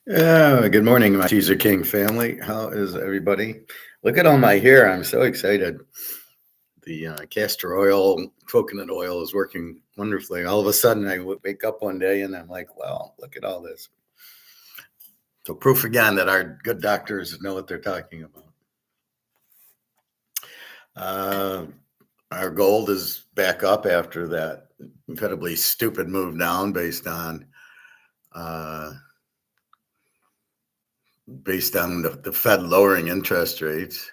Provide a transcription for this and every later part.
Good morning, my Teaser King family. How is everybody? Look at all my hair. I'm so excited. The castor oil, coconut oil is working wonderfully. All of a sudden, wake up one day and I'm like, wow, look at all this. So, proof again that our good doctors know what they're talking about. Uh, our gold is back up after that incredibly stupid move down uh, based on the Fed lowering interest rates.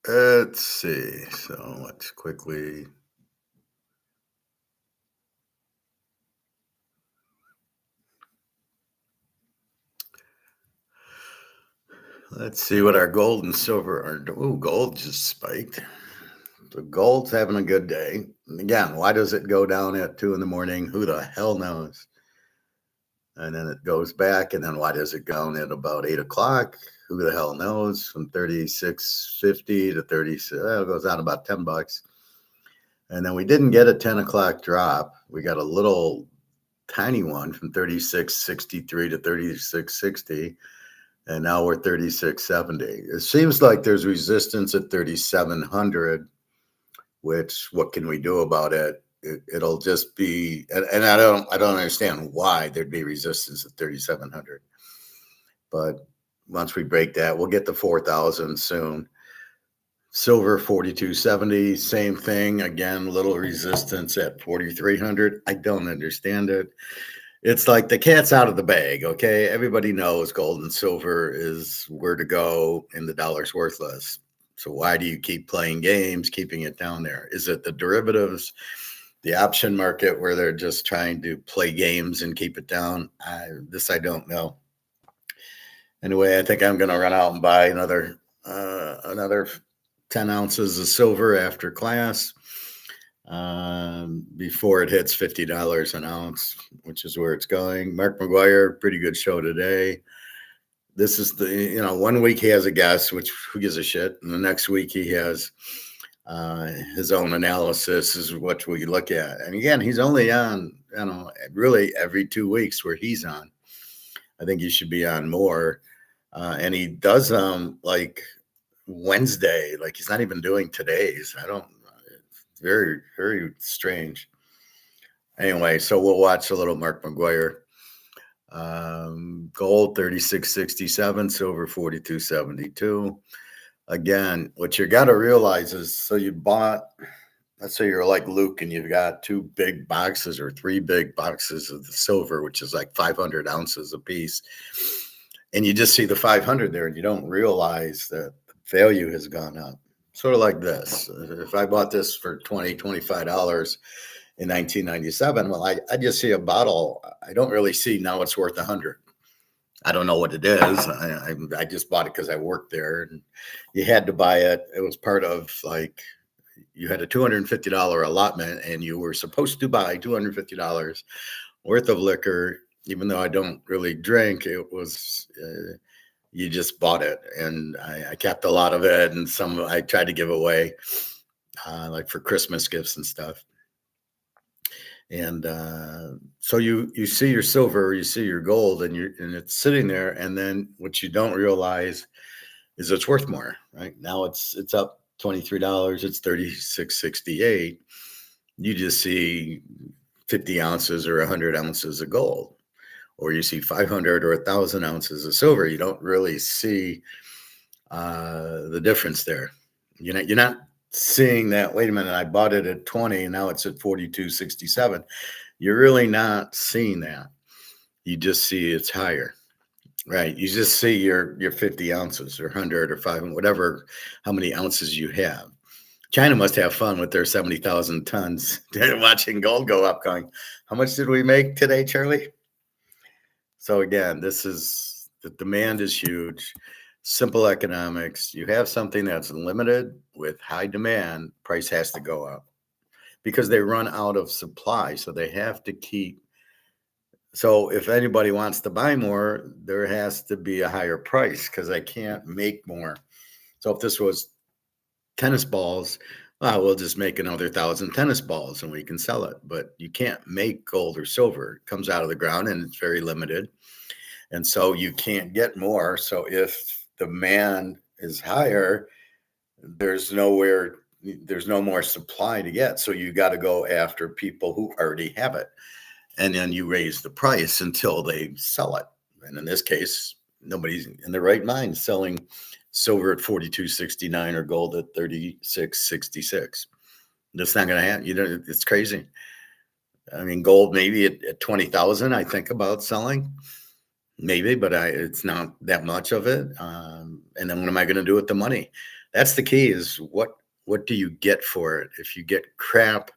Let's see. So let's quickly. Let's see what our gold and silver are. Oh, gold just spiked. So gold's having a good day. And again, why does it go down at 2 in the morning? Who the hell knows? And then it goes back. And then why does it go down at about 8 o'clock? Who the hell knows? From 36.50 to 36. Well, it goes down about $10. And then we didn't get a 10 o'clock drop. We got a little tiny one from 36.63 to 36.60. And now we're 36.70. It seems like there's resistance at 3,700, which what can we do about it? It'll just be, and I don't understand why there'd be resistance at 3,700. But once we break that, we'll get to 4,000 soon. Silver 42.70, same thing. Again, little resistance at 4,300. I don't understand it. It's like the cat's out of the bag, okay? Everybody knows gold and silver is where to go and the dollar's worthless. So why do you keep playing games, keeping it down there? Is it the derivatives, the option market where they're just trying to play games and keep it down? I don't know. Anyway, I think I'm going to run out and buy another 10 ounces of silver after class. Before it hits $50 an ounce, which is where it's going. MMcgwire, pretty good show today. This is the, 1 week he has a guess, which who gives a shit? And the next week he has his own analysis is what we look at. And again, he's only on, really every 2 weeks where he's on. I think he should be on more. And he does like Wednesday, like he's not even doing today's. Very, very strange. Anyway, so we'll watch a little MMcgwire. Gold 36.67, silver 42.72. Again, what you got to realize is, so you bought, let's say you're like Luke and you've got 2 big boxes or 3 big boxes of the silver, which is like 500 ounces a piece. And you just see the 500 there and you don't realize that the value has gone up. Sort of like this. If I bought this for $20, $25 in 1997, well, I just see a bottle. I don't really see now it's worth 100. I don't know what it is. I just bought it because I worked there and you had to buy it. It was part of like, you had a $250 allotment and you were supposed to buy $250 worth of liquor. Even though I don't really drink, it was, you just bought it, and I kept a lot of it, and some I tried to give away, like for Christmas gifts and stuff. And so you see your silver, you see your gold, and it's sitting there, and then what you don't realize is it's worth more. Right now, it's up $23. It's 36.68. You just see 50 ounces or 100 ounces of gold. Or you see 500 or 1,000 ounces of silver, you don't really see the difference there. You're not seeing that. Wait a minute, I bought it at 20, and now it's at 42.67. You're really not seeing that. You just see it's higher, right? You just see your 50 ounces or 100 or 500, whatever, how many ounces you have. China must have fun with their 70,000 tons. They're watching gold go up, going, how much did we make today, Charlie? So again, the demand is huge. simple economics. You have something that's limited with high demand, price has to go up because they run out of supply. So they have to keep. So if anybody wants to buy more, there has to be a higher price because I can't make more. So if this was tennis balls, we'll just make another 1,000 tennis balls and we can sell it. But you can't make gold or silver. It comes out of the ground and it's very limited. And so you can't get more. So if demand is higher, there's no more supply to get. So you got to go after people who already have it. And then you raise the price until they sell it. And in this case, nobody's in their right mind selling silver at 42.69 or gold at 36.66. That's not going to happen. It's crazy. I mean, gold maybe at 20,000. I think about selling, maybe, but it's not that much of it. And then what am I going to do with the money? That's the key. Is what do you get for it? If you get crap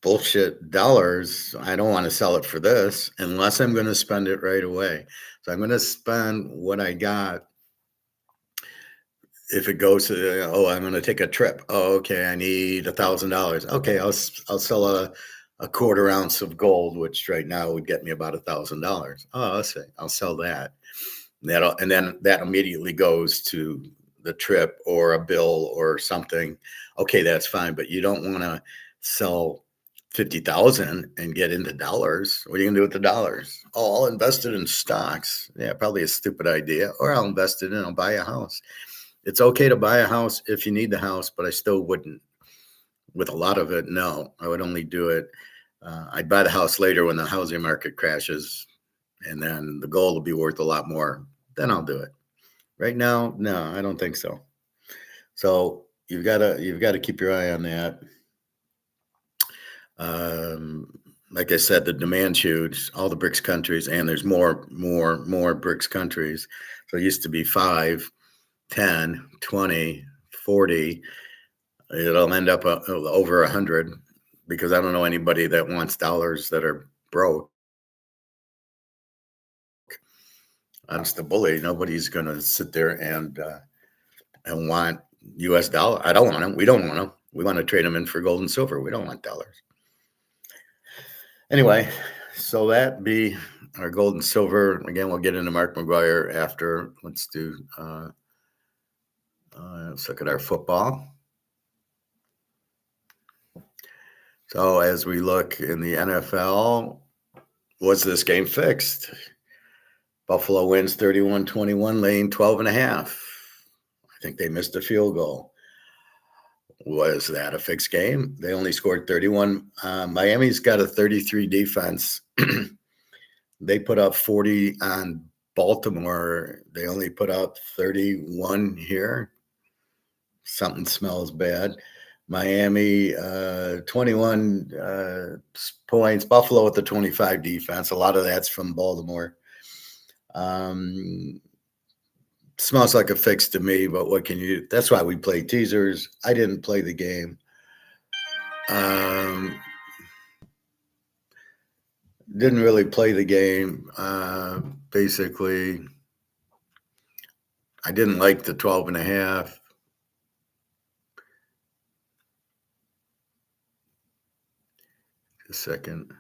bullshit dollars, I don't want to sell it for this unless I'm going to spend it right away. So I'm going to spend what I got. If it goes to, I'm going to take a trip. Oh, okay. I need $1,000. Okay. I'll sell a quarter ounce of gold, which right now would get me about $1,000. Oh, I'll say I'll sell that. And then that immediately goes to the trip or a bill or something. Okay. That's fine. But you don't want to sell 50,000 and get into dollars. What are you gonna do with the dollars? Oh, I'll invest it in stocks. Yeah, probably a stupid idea. Or I'll invest it in, I'll buy a house. It's okay to buy a house if you need the house, but I still wouldn't. With a lot of it, no. I would only do it. I'd buy the house later when the housing market crashes, and then the gold will be worth a lot more. Then I'll do it. Right now, no, I don't think so. So you've got to keep your eye on that. Like I said, the demand's huge, all the BRICS countries, and there's more BRICS countries. So it used to be 5, 10, 20, 40. It'll end up over 100 because I don't know anybody that wants dollars that are broke. I'm just a bully. Nobody's going to sit there and want U.S. dollar. I don't want them. We don't want them. We want to trade them in for gold and silver. We don't want dollars. Anyway, so that be our gold and silver. Again, we'll get into MMcgwire after. Let's look at our football. So as we look in the NFL, was this game fixed? Buffalo wins 31-21, laying 12.5. I think they missed a field goal. Was that a fixed game? They only scored 31. Miami's got a 33 defense. They put up 40 on Baltimore. They only put up 31 here. Something smells bad. Miami, 21 points. Buffalo with the 25 defense. A lot of that's from Baltimore. Smells like a fix to me, but what can you do? That's why we play teasers. I didn't play the game. Didn't really play the game. Basically, I didn't like the 12.5. A second.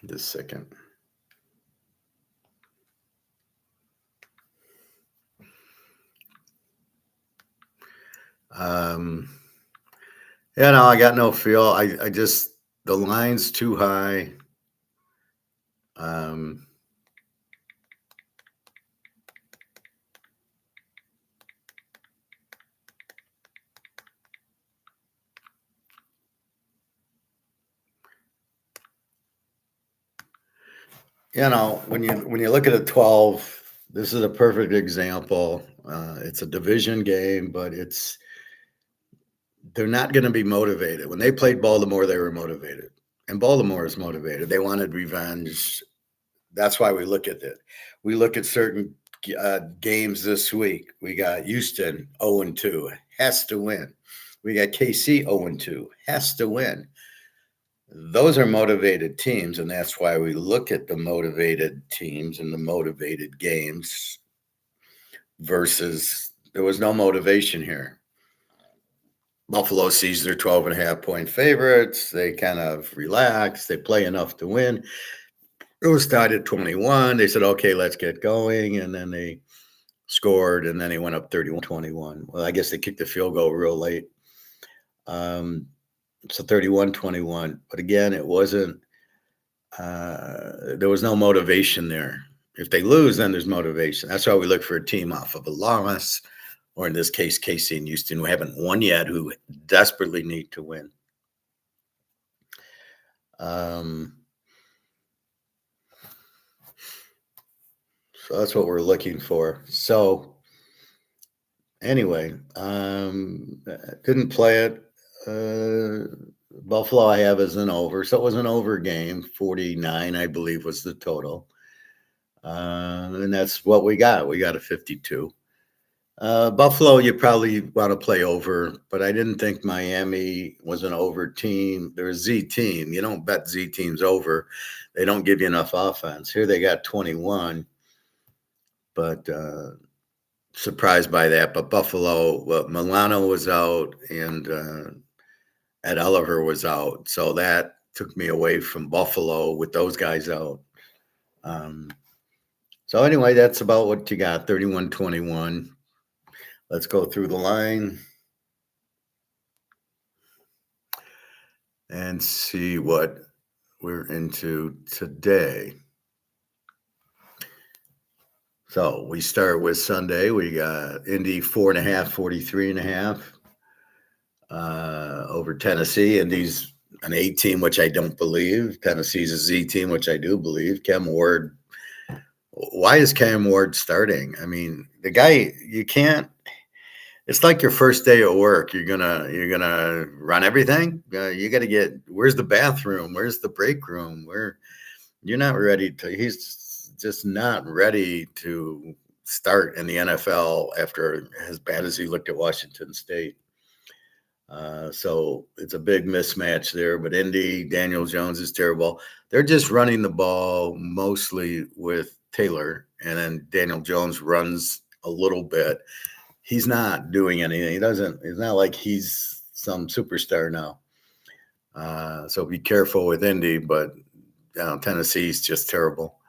Just a second. I got no feel. I just, the line's too high. When you look at a 12, this is a perfect example. It's a division game, but they're not going to be motivated. When they played Baltimore, they were motivated. And Baltimore is motivated. They wanted revenge. That's why we look at it. We look at certain games this week. We got Houston 0-2, has to win. We got KC 0-2, has to win. Those are motivated teams, and that's why we look at the motivated teams and the motivated games versus there was no motivation here. Buffalo sees their 12.5-point favorites. They kind of relax. They play enough to win. It was tied at 21. They said, okay, let's get going. And then they scored, and then they went up 31-21. Well, I guess they kicked the field goal real late. So 31-21. But again, it wasn't there was no motivation there. If they lose, then there's motivation. That's why we look for a team off of a loss, or in this case, KC and Houston, who haven't won yet, who desperately need to win. So that's what we're looking for. So anyway, didn't play it. Buffalo I have as an over. So it was an over game. 49, I believe, was the total. And that's what we got. We got a 52. Buffalo, you probably want to play over, but I didn't think Miami was an over team. They're a Z team. You don't bet Z teams over. They don't give you enough offense. Here they got 21, but surprised by that. But Buffalo, Milano was out and Ed Oliver was out. So that took me away from Buffalo with those guys out. So anyway, that's about what you got, 31-21. Let's go through the line and see what we're into today. So we start with Sunday. We got Indy 4.5, 43.5 over Tennessee. Indy's an A team, which I don't believe. Tennessee's a Z team, which I do believe. Cam Ward. Why is Cam Ward starting? I mean, the guy, you can't. It's like your first day at work. You're gonna run everything. You got to get. Where's the bathroom? Where's the break room? Where you're not ready to. He's just not ready to start in the NFL after as bad as he looked at Washington State. So it's a big mismatch there. But Indy, Daniel Jones is terrible. They're just running the ball mostly with Taylor, and then Daniel Jones runs a little bit. He's not doing anything. It's not like he's some superstar now. So be careful with Indy, but Tennessee's just terrible.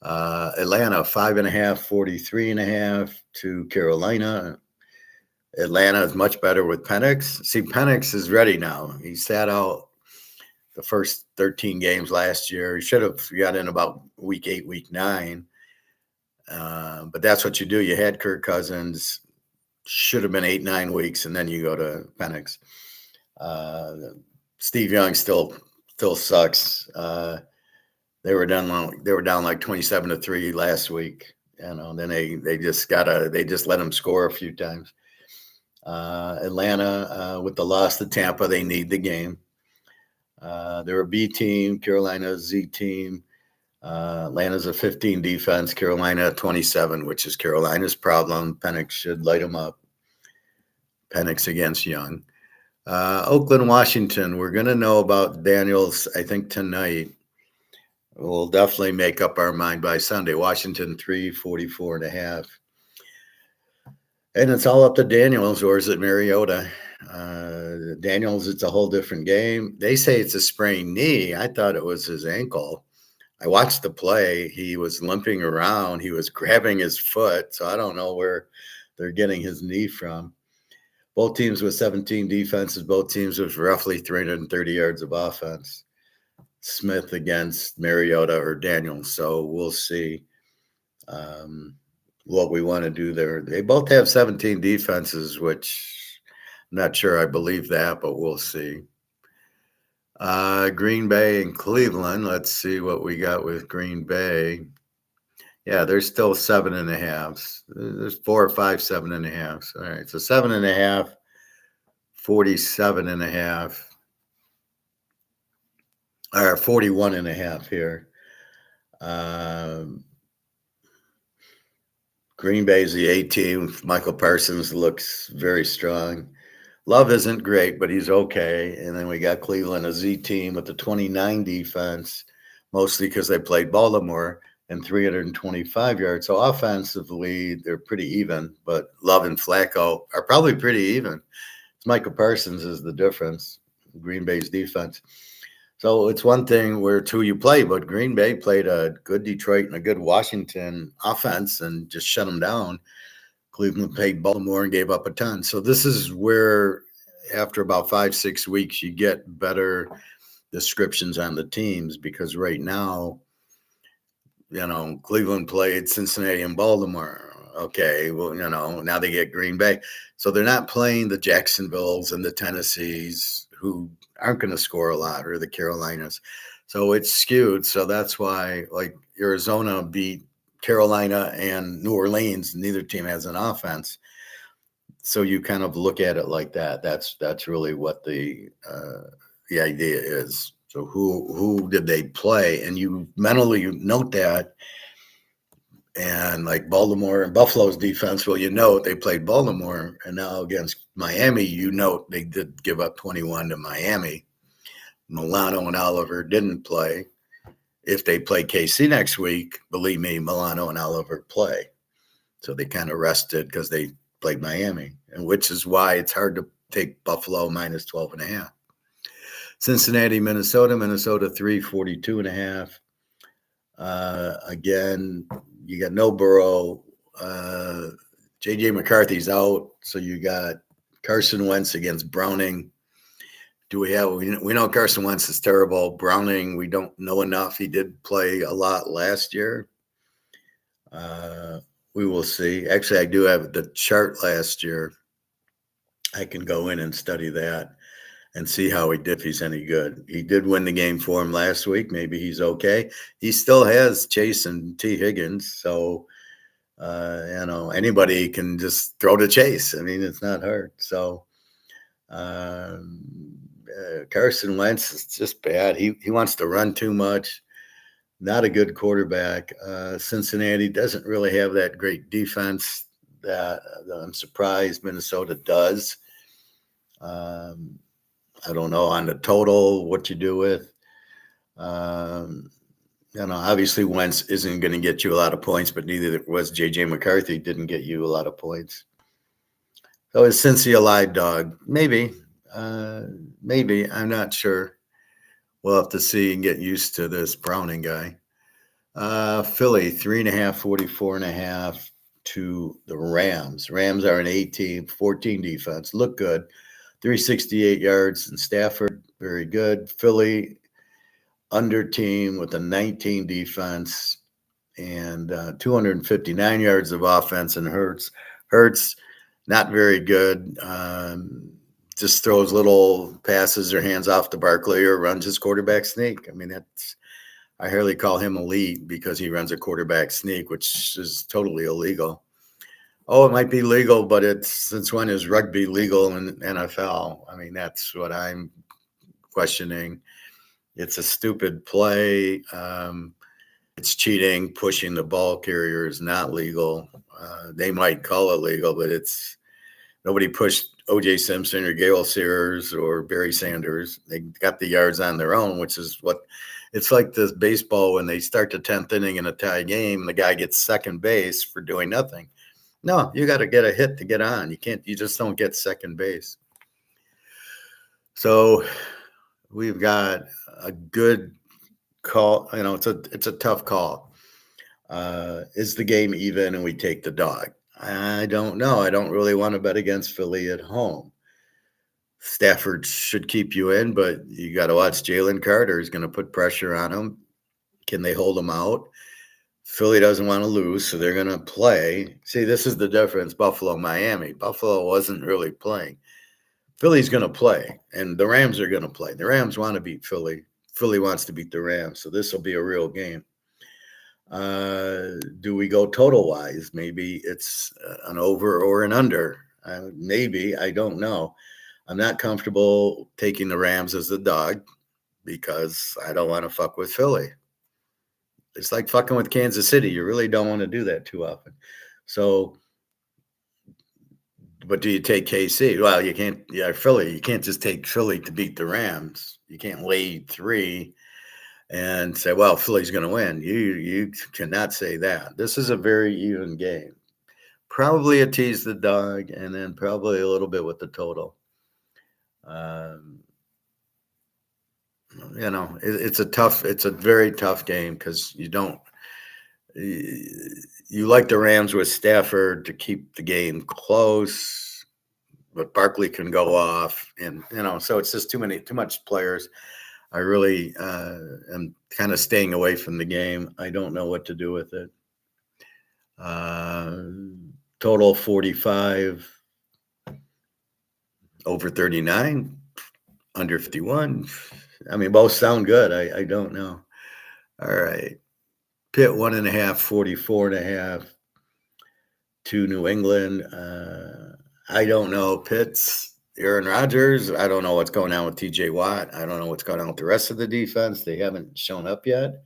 Atlanta, 5.5, 43.5 to Carolina. Atlanta is much better with Penix. See, Penix is ready now. He sat out the first 13 games last year. He should have got in about week 8, week 9. But that's what you do. You had Kirk Cousins. Should have been 8, 9 weeks, and then you go to Penix. Steve Young still sucks. They were down like 27-3 last week. Then they just let him score a few times. Atlanta with the loss to Tampa, they need the game. They're a B team. Carolina a Z team. Atlanta's a 15 defense. Carolina 27, which is Carolina's problem. Penix should light them up. Penix against Young. Oakland, Washington. We're going to know about Daniels, I think, tonight. We'll definitely make up our mind by Sunday. Washington 3, 44.5. And it's all up to Daniels, or is it Mariota? Daniels, it's a whole different game. They say it's a sprained knee. I thought it was his ankle. I watched the play. He was limping around. He was grabbing his foot. So I don't know where they're getting his knee from. Both teams with 17 defenses. Both teams with roughly 330 yards of offense. Smith against Mariota or Daniels. So we'll see what we want to do there. They both have 17 defenses, which I'm not sure I believe that, but we'll see. Green Bay and Cleveland. Let's see what we got with Green Bay. Yeah, there's still 7.5. There's 4 or 5 7.5. All right, so 7.5, 47.5. or 41.5 here. Um, Green Bay's the A team. Michael Parsons looks very strong. Love isn't great, but he's okay. And then we got Cleveland, a Z team with the 29 defense, mostly because they played Baltimore and 325 yards. So offensively, they're pretty even, but Love and Flacco are probably pretty even. Michael Parsons is the difference. Green Bay's defense. So it's one thing where two you play, but Green Bay played a good Detroit and a good Washington offense and just shut them down. Cleveland played Baltimore and gave up a ton. So this is where, after about 5-6 weeks, you get better descriptions on the teams, because right now, Cleveland played Cincinnati and Baltimore. Okay, well, now they get Green Bay. So they're not playing the Jacksonvilles and the Tennessees, who aren't going to score a lot, or the Carolinas. So it's skewed. So that's why, like, Arizona beat Carolina and New Orleans. Neither team has an offense. So you kind of look at it like that. That's really what the idea is. So who did they play? And you mentally note that. And like Baltimore and Buffalo's defense, well, they played Baltimore, and now against Miami, they did give up 21 to Miami. Milano and Oliver didn't play. If they play KC next week, believe me, Milano and Oliver play. So they kind of rested because they played Miami, and which is why it's hard to take Buffalo minus 12.5. Cincinnati, Minnesota 342.5. Again, you got no Burrow. J.J. McCarthy's out, so you got Carson Wentz against Browning. We know Carson Wentz is terrible. Browning, we don't know enough. He did play a lot last year. We will see. Actually, I do have the chart last year. I can go in and study that and see how he did, if he's any good. He did win the game for him last week. Maybe he's okay. He still has Chase and T. Higgins. So, anybody can just throw to Chase. I mean, it's not hard. So, Carson Wentz is just bad. He wants to run too much. Not a good quarterback. Cincinnati doesn't really have that great defense that I'm surprised Minnesota does. I don't know on the total what you do with. Obviously Wentz isn't going to get you a lot of points, but neither was J.J. McCarthy. Didn't get you a lot of points. So is Cincy a live dog? Maybe. Maybe. I'm not sure. We'll have to see and get used to this Browning guy. Philly, 3.5, 44.5 to the Rams. Rams are an 18, 14 defense. Look good. 368 yards, and Stafford, very good. Philly, under team with a 19 defense and 259 yards of offense, and Hurts, not very good. Just throws little passes or hands off to Barkley or runs his quarterback sneak. I mean, I hardly call him elite because he runs a quarterback sneak, which is totally illegal. Oh, it might be legal, but since when is rugby legal in NFL? I mean, that's what I'm questioning. It's a stupid play. It's cheating. Pushing the ball carrier is not legal. They might call it legal, but nobody pushed O.J. Simpson or Gale Sears or Barry Sanders. They got the yards on their own, which is what it's like this baseball when they start the 10th inning in a tie game, the guy gets second base for doing nothing. No, you got to get a hit to get on. You just don't get second base. So we've got a good call. It's a tough call. Is the game even and we take the dog? I don't know. I don't really want to bet against Philly at home. Stafford should keep you in, but you got to watch Jalen Carter. He's going to put pressure on him. Can they hold him out? Philly doesn't want to lose, so they're going to play. See, this is the difference, Buffalo, Miami. Buffalo wasn't really playing. Philly's going to play, and the Rams are going to play. The Rams want to beat Philly. Philly wants to beat the Rams, so this will be a real game. Do we go total-wise? Maybe it's an over or an under. Maybe. I don't know. I'm not comfortable taking the Rams as the dog because I don't want to fuck with Philly. It's like fucking with Kansas City. You really don't want to do that too often. So, but do you take KC? Well, you can't. Yeah, Philly. You can't just take Philly to beat the Rams. You can't lay 3 and say, "Well, Philly's going to win." You cannot say that. This is a very even game. Probably a tease the dog, and then probably a little bit with the total. It's a very tough game because you like the Rams with Stafford to keep the game close, but Barkley can go off, and so it's just too much players. I really am kind of staying away from the game. I don't know what to do with it. Total 45, over 39, under 51. I mean, both sound good. I don't know. All right. Pitt 1.5, 44.5 to New England. I don't know. Pitt's Aaron Rodgers. I don't know what's going on with TJ Watt. I don't know what's going on with the rest of the defense. They haven't shown up yet.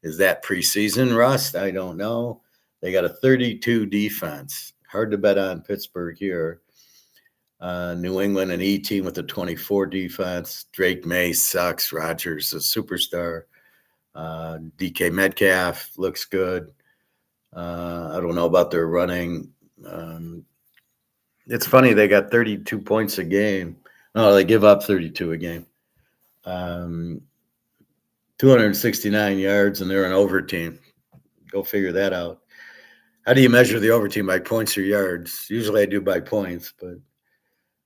Is that preseason rust? I don't know. They got a 32 defense. Hard to bet on Pittsburgh here. New England, an E team with a 24 defense. Drake May sucks. Rodgers, a superstar. DK Metcalf looks good. I don't know about their running. It's funny, they got 32 points a game. No, they give up 32 a game. 269 yards, and they're an over team. Go figure that out. How do you measure the over team? By points or yards? Usually I do by points, but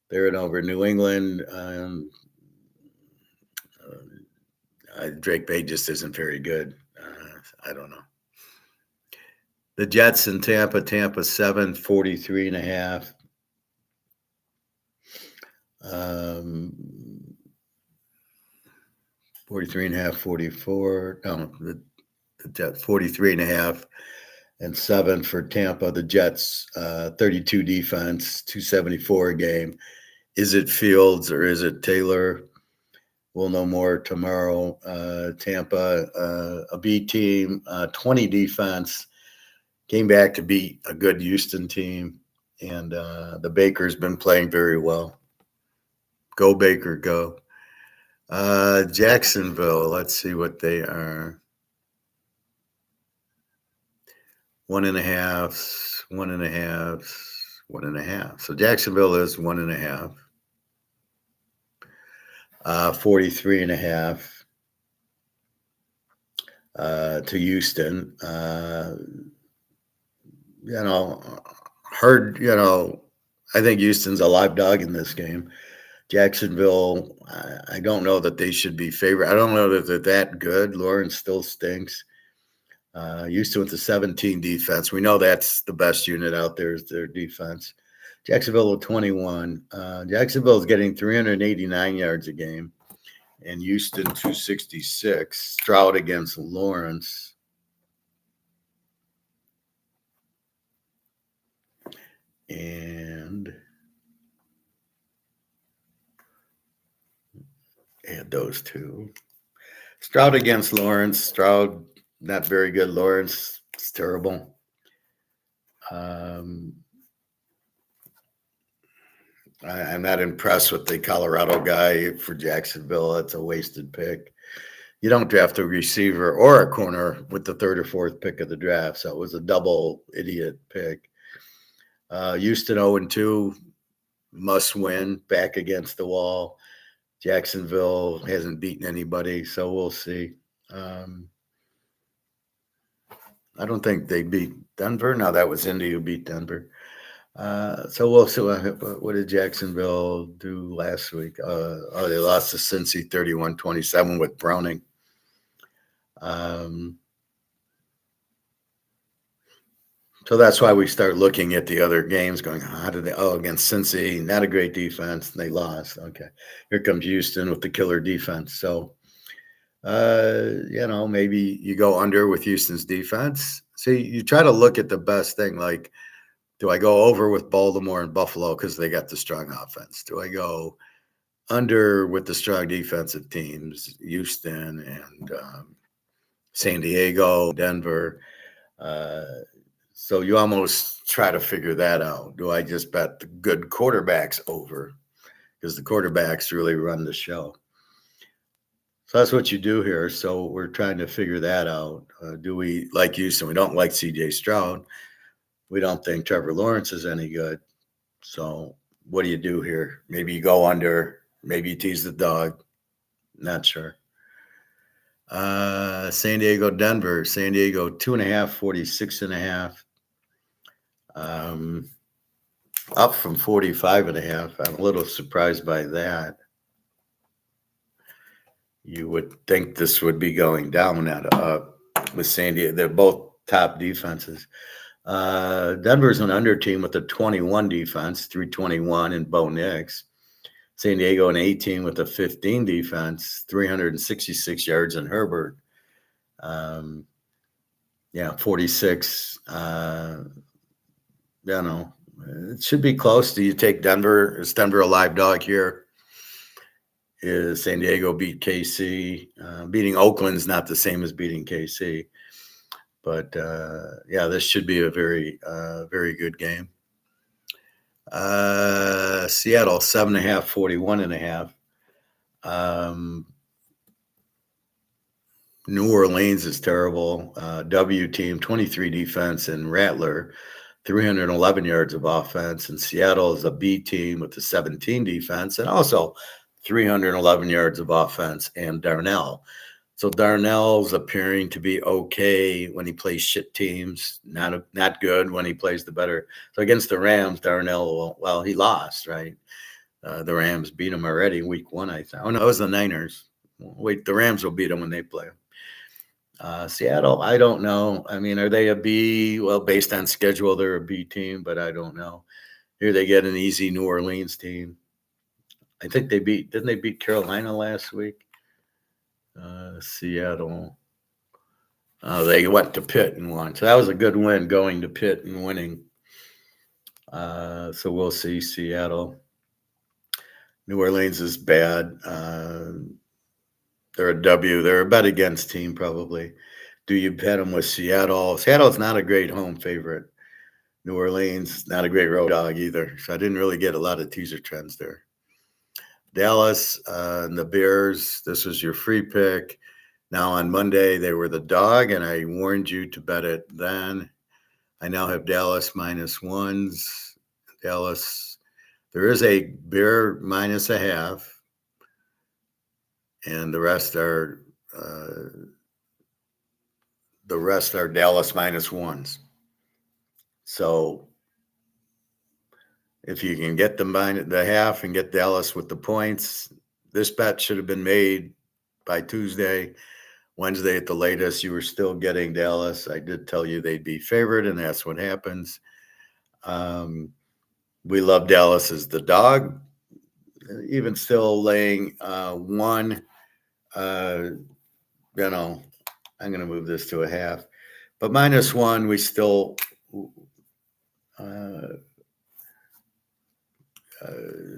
they're an over. New England, Drake May just isn't very good. I don't know. The Jets in Tampa 7, 43.5. 43.5, 44. No, the Jets 43.5 and 7 for Tampa. The Jets 32 defense, 274 a game. Is it Fields or is it Taylor? We'll know more tomorrow. Tampa, a B team, 20 defense, came back to beat a good Houston team, and the Baker's been playing very well. Go Baker, go. Jacksonville, let's see what they are. 1.5, 1.5, 1.5. So Jacksonville is 1.5. 43.5 to Houston. I think Houston's a live dog in this game. Jacksonville, I don't know that they should be favored. I don't know that they're that good. Lawrence still stinks. Houston with the 17 defense. We know that's the best unit out there is their defense. Jacksonville with 21. Jacksonville is getting 389 yards a game. And Houston 266. Stroud against Lawrence. And add those two. Stroud against Lawrence. Stroud, not very good. Lawrence, it's terrible. I'm not impressed with the Colorado guy for Jacksonville. It's a wasted pick. You don't draft a receiver or a corner with the 3rd or 4th pick of the draft, so it was a double idiot pick. Houston 0-2, must win, back against the wall. Jacksonville hasn't beaten anybody, so we'll see. I don't think they beat Denver. No, that was Indy who beat Denver. So we'll see. What did Jacksonville do last week? They lost to Cincy 31-27 with Browning. So that's why we start looking at the other games going, how did they, against Cincy, not a great defense, and they lost. Okay. Here comes Houston with the killer defense. So, maybe you go under with Houston's defense. See, you try to look at the best thing, like, do I go over with Baltimore and Buffalo because they got the strong offense? Do I go under with the strong defensive teams, Houston and San Diego, Denver. So you almost try to figure that out. Do I just bet the good quarterbacks over? Because the quarterbacks really run the show. So that's what you do here. So we're trying to figure that out. Do we like Houston? We don't like CJ Stroud. We don't think Trevor Lawrence is any good. So what do you do here? Maybe you go under. Maybe you tease the dog. Not sure. San Diego, Denver. San Diego 2.5, 46.5. Up from 45.5. I'm a little surprised by that. You would think this would be going down, not up with San Diego. They're both top defenses. Denver's an under team with a 21 defense, 321 and Bo Nix. San Diego an 18 with a 15 defense, 366 yards in Herbert. 46. I don't know. It should be close. Do you take Denver? Is Denver a live dog here? Is San Diego beat KC? Beating Oakland's not the same as beating KC. But, this should be a very, very good game. Seattle, 7.5, 41.5. New Orleans is terrible. W team, 23 defense, and Rattler, 311 yards of offense. And Seattle is a B team with the 17 defense and also 311 yards of offense, and Darnell. So Darnell's appearing to be okay when he plays shit teams, not good when he plays the better. So against the Rams, Darnell, he lost, right? The Rams beat him already week 1, I think. Oh, no, it was the Niners. Wait, the Rams will beat him when they play him. Seattle, I don't know. I mean, are they a B? Well, based on schedule, they're a B team, but I don't know. Here they get an easy New Orleans team. I think didn't they beat Carolina last week? Seattle. They went to Pitt and won. So that was a good win, going to Pitt and winning. So we'll see. Seattle. New Orleans is bad. They're a W. They're a bet against team, probably. Do you bet them with Seattle? Seattle's not a great home favorite. New Orleans, not a great road dog either. So I didn't really get a lot of teaser trends there. Dallas and the Bears, this was your free pick. Now on Monday, they were the dog, and I warned you to bet it then. I now have Dallas -1s. Dallas, there is a Bear -0.5. And the rest are Dallas -1s. So if you can get the half and get Dallas with the points, this bet should have been made by Tuesday, Wednesday at the latest. You were still getting Dallas. I did tell you they'd be favored, and that's what happens. We love Dallas as the dog. Even still laying 1. I'm going to move this to a half, but -1, we still,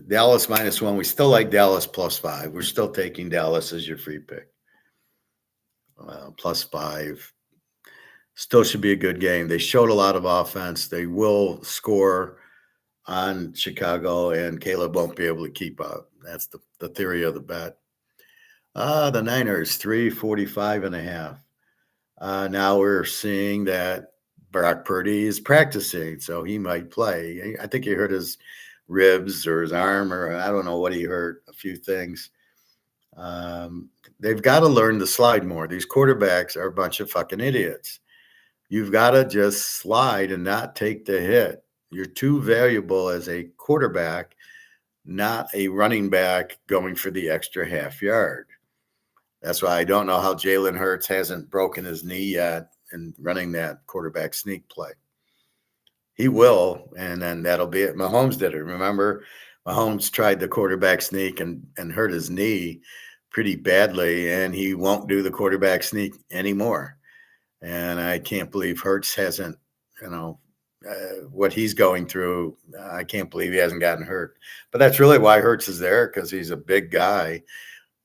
Dallas -1, we still like Dallas +5. We're still taking Dallas as your free pick. +5. Still should be a good game. They showed a lot of offense. They will score on Chicago, and Caleb won't be able to keep up. That's the theory of the bet. The Niners, 345.5. Now we're seeing that Brock Purdy is practicing, so he might play. I think he hurt his ribs or his arm, or I don't know what he hurt, a few things. They've got to learn to slide more. These quarterbacks are a bunch of fucking idiots. You've got to just slide and not take the hit. You're too valuable as a quarterback, not a running back going for the extra half yard. That's why I don't know how Jalen Hurts hasn't broken his knee yet in running that quarterback sneak play. He will, and then that'll be it. Mahomes did it. Remember, Mahomes tried the quarterback sneak and hurt his knee pretty badly, and he won't do the quarterback sneak anymore. And I can't believe Hurts hasn't, what he's going through. I can't believe he hasn't gotten hurt. But that's really why Hurts is there, because he's a big guy.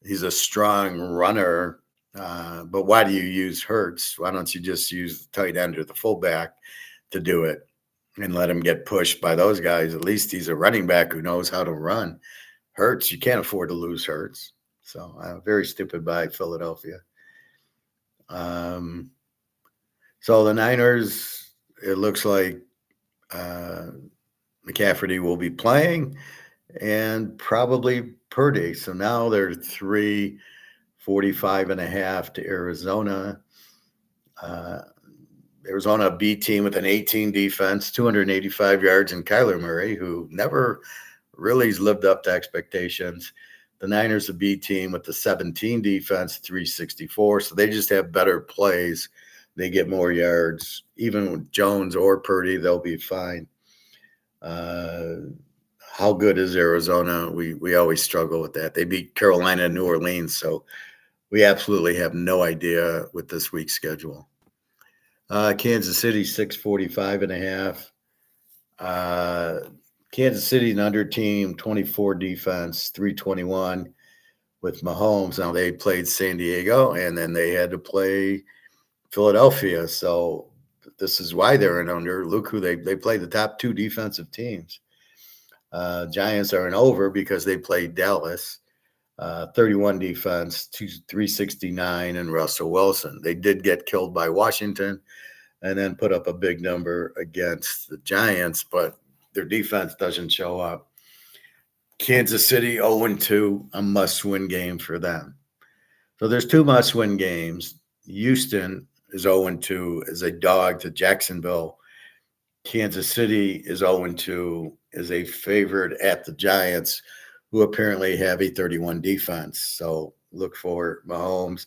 He's a strong runner. But why do you use Hurts? Why don't you just use the tight end or the fullback to do it and let him get pushed by those guys? At least he's a running back who knows how to run. Hurts, you can't afford to lose Hurts. So very stupid by Philadelphia. So the Niners, it looks like McCaffrey will be playing and probably Purdy. So now they're 345.5 to Arizona. Arizona, a B team with an 18 defense, 285 yards, and Kyler Murray, who never really has lived up to expectations. The Niners, a B team with the 17 defense, 364. So they just have better plays. They get more yards. Even with Jones or Purdy, they'll be fine. How good is Arizona? We always struggle with that. They beat Carolina and New Orleans, so we absolutely have no idea with this week's schedule. Kansas City, 645.5. Kansas City, an under team, 24 defense, 321 with Mahomes. Now they played San Diego, and then they had to play Philadelphia. So this is why they're an under. Look who they played the top two defensive teams. Giants are an over because they played Dallas. 31 defense, 369, and Russell Wilson. They did get killed by Washington and then put up a big number against the Giants, but their defense doesn't show up. Kansas City 0-2, a must-win game for them. So there's two must-win games. Houston is 0-2 as a dog to Jacksonville. Kansas City is 0-2 as a favorite at the Giants, who apparently have a 31 defense. So look for Mahomes.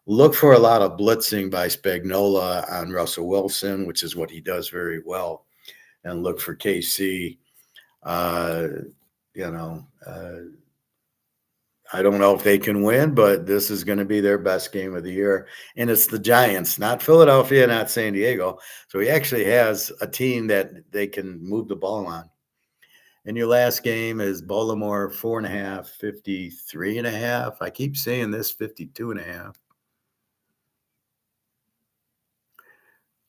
Look for a lot of blitzing by Spagnuolo on Russell Wilson, which is what he does very well. And look for KC. I don't know if they can win, but this is going to be their best game of the year. And it's the Giants, not Philadelphia, not San Diego. So he actually has a team that they can move the ball on. And your last game is Baltimore, 4.5, 53.5. I keep saying this, 52.5.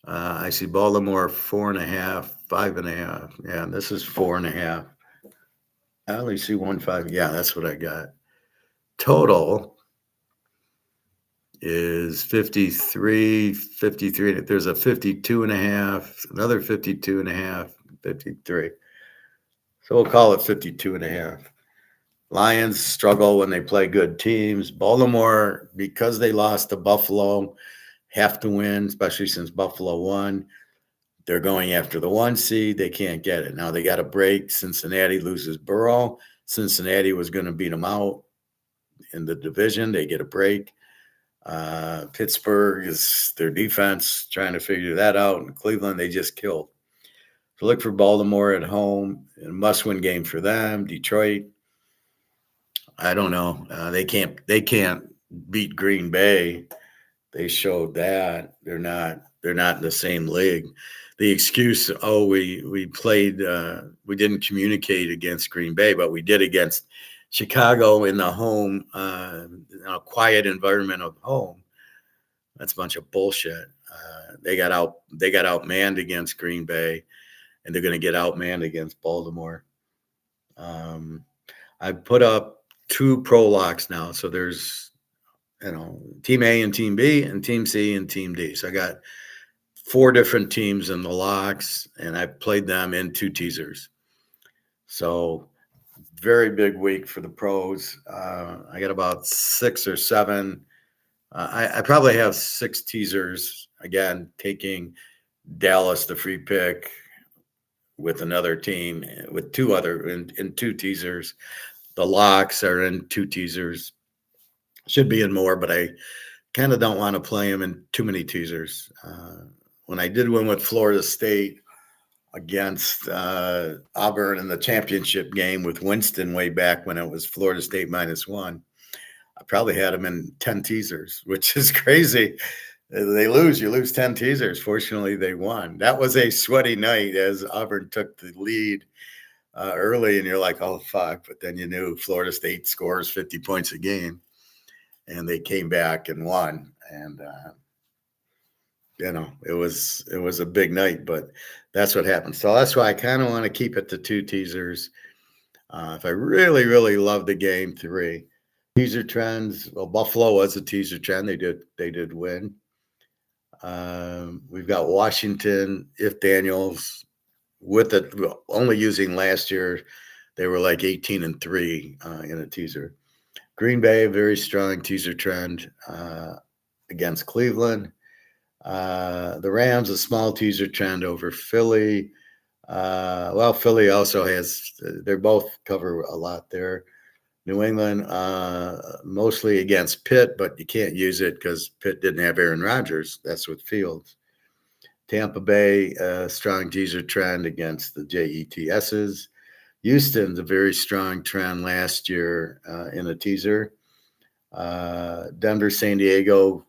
I see Baltimore 4.5, 5.5. Yeah, this is 4.5. I only see 1.5. Yeah, that's what I got. Total is 53. There's a 52.5, another 52.5, 53. So we'll call it 52.5. Lions struggle when they play good teams. Baltimore, because they lost to Buffalo, have to win, especially since Buffalo won. They're going after the 1 seed. They can't get it. Now they got a break. Cincinnati loses Burrow. Cincinnati was going to beat them out in the division. They get a break. Pittsburgh is their defense trying to figure that out. And Cleveland, they just killed. So look for Baltimore at home. A must-win game for them. Detroit, I don't know. They can't beat Green Bay. They showed that they're not in the same league. The excuse, we played, we didn't communicate against Green Bay, but we did against Chicago in the home, quiet environment of home. That's a bunch of bullshit. They got outmanned against Green Bay, and they're going to get outmanned against Baltimore. I put up 2 pro locks now, so there's Team A and Team B, and Team C and Team D. So I got 4 different teams in the locks, and I played them in 2 teasers. So very big week for the pros. I got about 6 or 7. I probably have 6 teasers. Again, taking Dallas, the free pick, with another team, with 2 other in 2 teasers. The locks are in 2 teasers. Should be in more, but I kind of don't want to play them in too many teasers. When I did win with Florida State against Auburn in the championship game with Winston way back when it was Florida State -1, I probably had them in 10 teasers, which is crazy. They lose, you lose 10 teasers. Fortunately, they won. That was a sweaty night as Auburn took the lead early, and you're like, oh, fuck. But then you knew Florida State scores 50 points a game, and they came back and won. And, it was a big night, but that's what happened. So that's why I kind of want to keep it to 2 teasers. If I really, really love the game, 3 teaser trends. Well, Buffalo was a teaser trend. They did win. We've got Washington, if Daniels, with it only using last year, they were like 18-3 in a teaser. Green Bay, a very strong teaser trend against Cleveland. The Rams, a small teaser trend over Philly. Philly also they both cover a lot there. New England, mostly against Pitt, but you can't use it because Pitt didn't have Aaron Rodgers. That's with Fields. Tampa Bay, strong teaser trend against the Jets's. Houston's a very strong trend last year in a teaser. Denver, San Diego,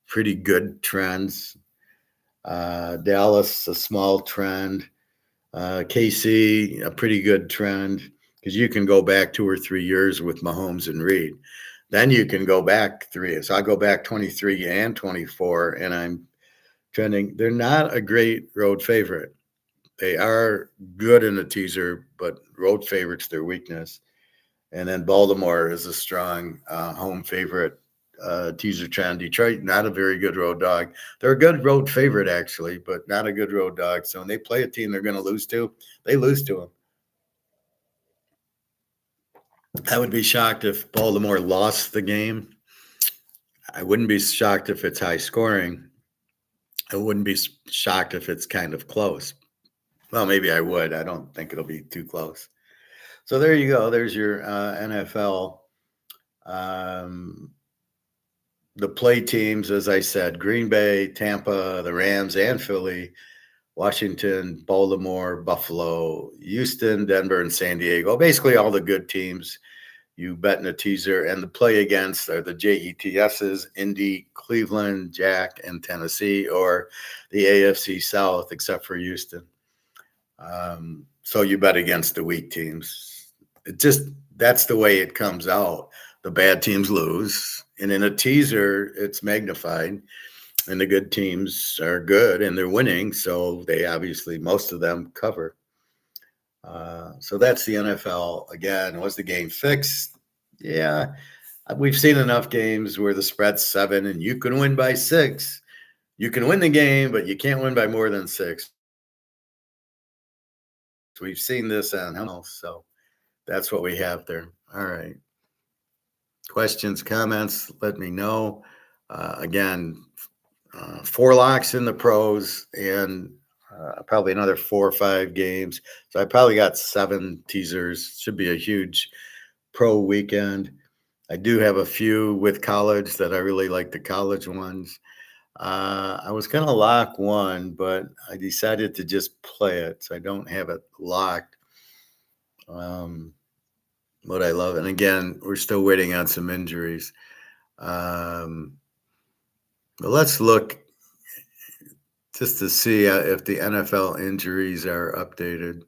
pretty good trends. Dallas, a small trend. KC, a pretty good trend because you can go back 2 or 3 years with Mahomes and Reed. Then you can go back 3. So I go back 23 and 24, and I'm trending. They're not a great road favorite. They are good in a teaser, but road favorites their weakness. And then Baltimore is a strong home favorite teaser trend. Detroit, not a very good road dog. They're a good road favorite, actually, but not a good road dog. So when they play a team they're going to lose to, they lose to them. I would be shocked if Baltimore lost the game. I wouldn't be shocked if it's high scoring. I wouldn't be shocked if it's kind of close. Well, maybe I would. I don't think it'll be too close. So there you go. There's your NFL. The play teams, as I said, Green Bay, Tampa, the Rams, and Philly, Washington, Baltimore, Buffalo, Houston, Denver, and San Diego. Basically all the good teams you bet in a teaser. And the play against are the Jets's, Indy, Cleveland, Jack, and Tennessee, or the AFC South, except for Houston. So you bet against the weak teams. That's the way it comes out. The bad teams lose. And in a teaser, it's magnified. And the good teams are good and they're winning. So they obviously, most of them cover. So that's the NFL. Again, was the game fixed? Yeah. We've seen enough games where the spread's 7 and you can win by 6. You can win the game, but you can't win by more than 6. We've seen this on else. So that's what we have there. All right. Questions, comments, let me know. Again, 4 locks in the pros and probably another 4 or 5 games. So I probably got 7 teasers. Should be a huge pro weekend. I do have a few with college that I really like the college ones. I was going to lock one, but I decided to just play it. So I don't have it locked. What I love. And again, we're still waiting on some injuries. But let's look just to see if the NFL injuries are updated.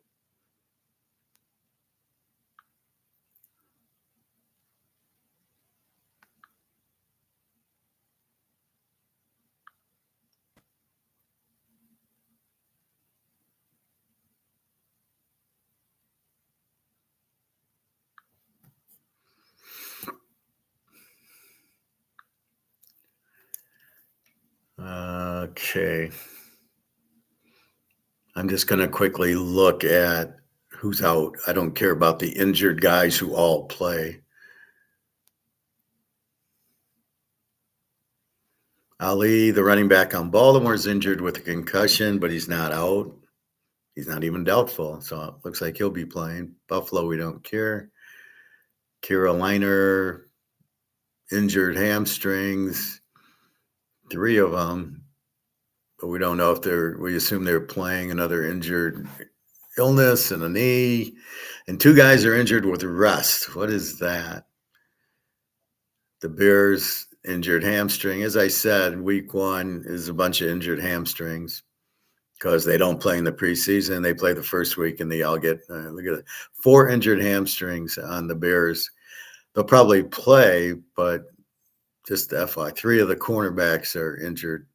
Okay. I'm just going to quickly look at who's out. I don't care about the injured guys who all play. Ali, the running back on Baltimore, is injured with a concussion, but he's not out. He's not even doubtful, so it looks like he'll be playing. Buffalo, we don't care. Carolina, injured hamstrings, 3 of them. But we don't know if we assume they're playing. Another injured illness and a knee. And 2 guys are injured with rust. What is that? The Bears, injured hamstring. As I said, week 1 is a bunch of injured hamstrings because they don't play in the preseason. They play the first week and they all get, look at it, 4 injured hamstrings on the Bears. They'll probably play, but just FY, 3 of the cornerbacks are injured.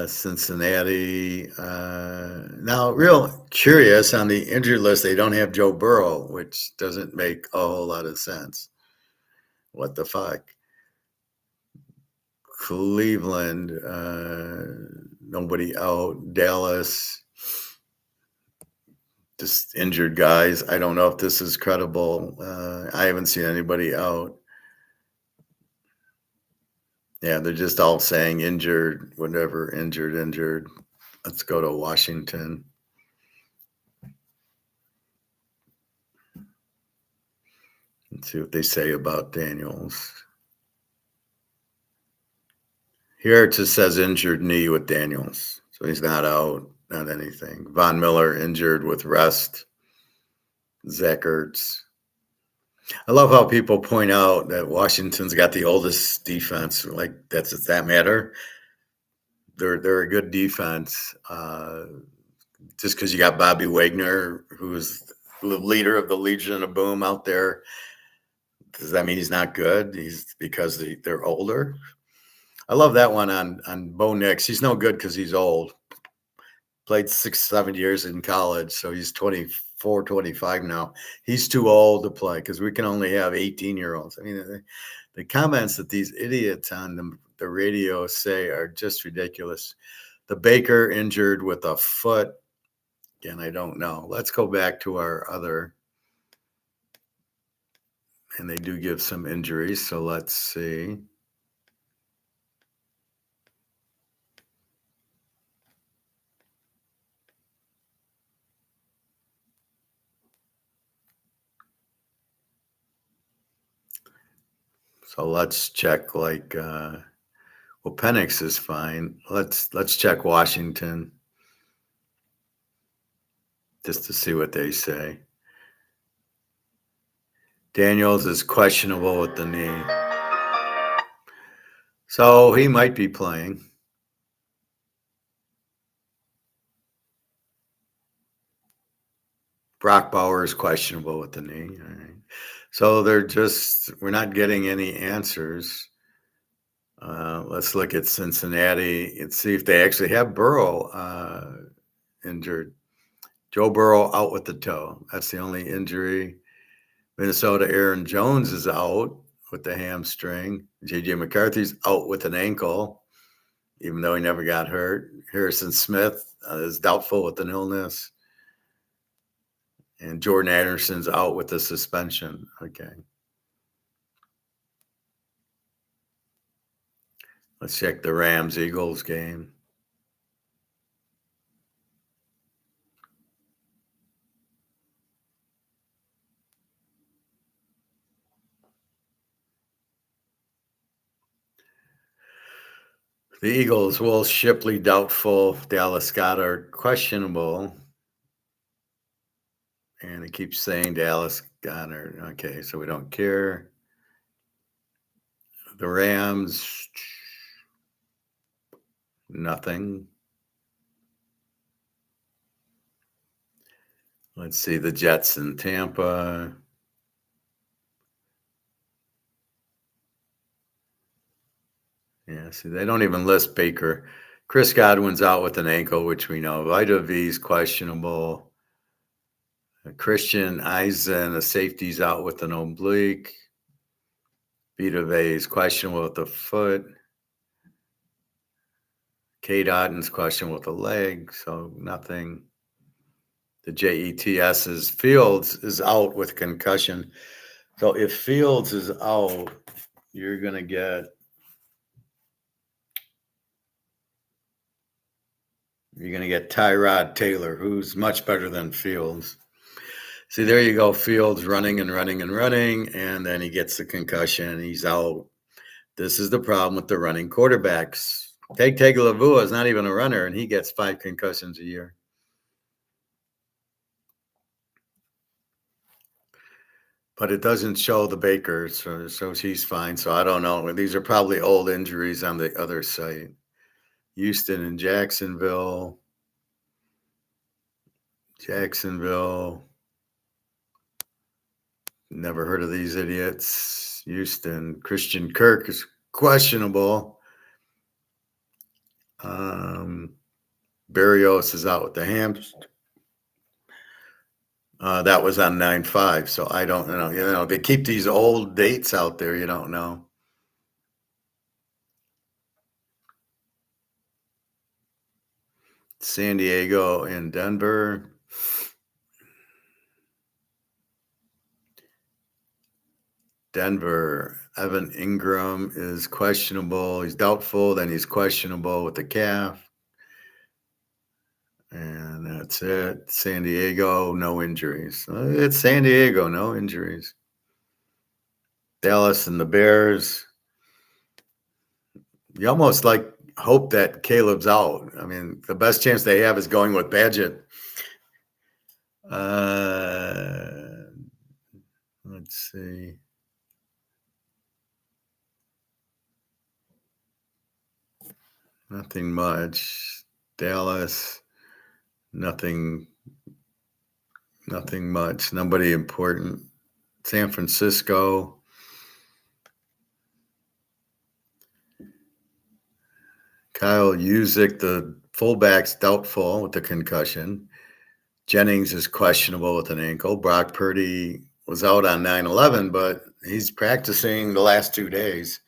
Cincinnati. Now, real curious, on the injured list, they don't have Joe Burrow, which doesn't make a whole lot of sense. What the fuck? Cleveland, nobody out. Dallas, just injured guys. I don't know if this is credible. I haven't seen anybody out. Yeah, they're just all saying injured, whatever, injured. Let's go to Washington. Let's see what they say about Daniels. Here it just says injured knee with Daniels. So he's not out, not anything. Von Miller injured with rest. Zach Ertz. I love how people point out that Washington's got the oldest defense. Like, does that matter? They're a good defense. Just because you got Bobby Wagner, who's the leader of the Legion of Boom out there, does that mean he's not good? He's because they're older. I love that one on Bo Nix. He's no good because he's old. Played 6-7 years in college, so he's 24, 25 now. He's too old to play because we can only have 18-year-olds. I mean, the comments that these idiots on the radio say are just ridiculous. The Baker injured with a foot. Again, I don't know. Let's go back to our other. And they do give some injuries, so let's see. So let's check well, Penix is fine. Let's check Washington just to see what they say. Daniels is questionable with the knee. So he might be playing. Brock Bauer is questionable with the knee. All right. So we're not getting any answers. Let's look at Cincinnati and see if they actually have Burrow injured. Joe Burrow out with the toe. That's the only injury. Minnesota, Aaron Jones is out with the hamstring. J.J. McCarthy's out with an ankle, even though he never got hurt. Harrison Smith is doubtful with an illness. And Jordan Anderson's out with a suspension. Okay. Let's check the Rams-Eagles game. The Eagles, Will Shipley doubtful, Dallas Goedert questionable. And it keeps saying Dallas Goedert. Okay, so we don't care. The Rams, nothing. Let's see, the Jets in Tampa. Yeah, see, they don't even list Baker. Chris Godwin's out with an ankle, which we know. Vita V's questionable. Christian Eisen, a safety's out with an oblique. Vita V's questionable with the foot. K. Dotton's questionable with the leg, so nothing. The JETS is Fields is out with concussion. So if Fields is out, you're going to get Tyrod Taylor, who's much better than Fields. See, there you go. Fields running, and then he gets the concussion. He's out. This is the problem with the running quarterbacks. Tate Tagovailoa is not even a runner, and he gets 5 concussions a year. but it doesn't show the Baker, so he's fine. So I don't know. These are probably old injuries on the other site. Houston and Jacksonville. Jacksonville. Never heard of these idiots. Houston. Christian Kirk is questionable. Berrios is out with the hamstring. That was on 9/5, so I don't know. They keep these old dates out there. You don't know. San Diego and Denver. Denver, Evan Ingram is questionable. He's doubtful. Then he's questionable with the calf. And that's it. San Diego, no injuries. It's San Diego, no injuries. Dallas and the Bears. You almost hope that Caleb's out. I mean, the best chance they have is going with Badgett. Let's see. Nothing much. Dallas, nothing much. Nobody important. San Francisco. Kyle Yuzik, the fullback's doubtful with the concussion. Jennings is questionable with an ankle. Brock Purdy was out on 9/11, but he's practicing the last 2 days,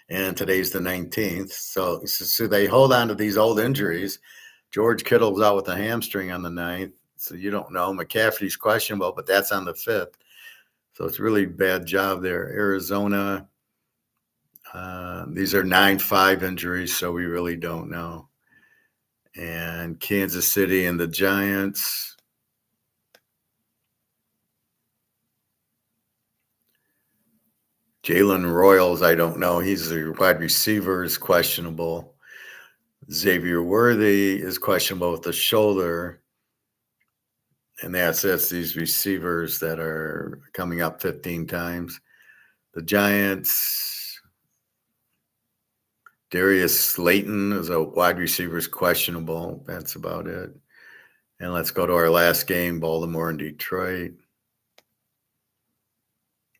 and today's the 19th. So they hold on to these old injuries. George Kittle's out with a hamstring on the 9th, so you don't know. McCaffrey's questionable, but that's on the 5th. So it's really bad job there. Arizona, these are 9/5 injuries, so we really don't know. And Kansas City and the Giants. Jalen Royals, I don't know. He's a wide receiver, is questionable. Xavier Worthy is questionable with the shoulder. And that's these receivers that are coming up 15 times. The Giants, Darius Slayton is a wide receiver, is questionable. That's about it. And let's go to our last game, Baltimore and Detroit.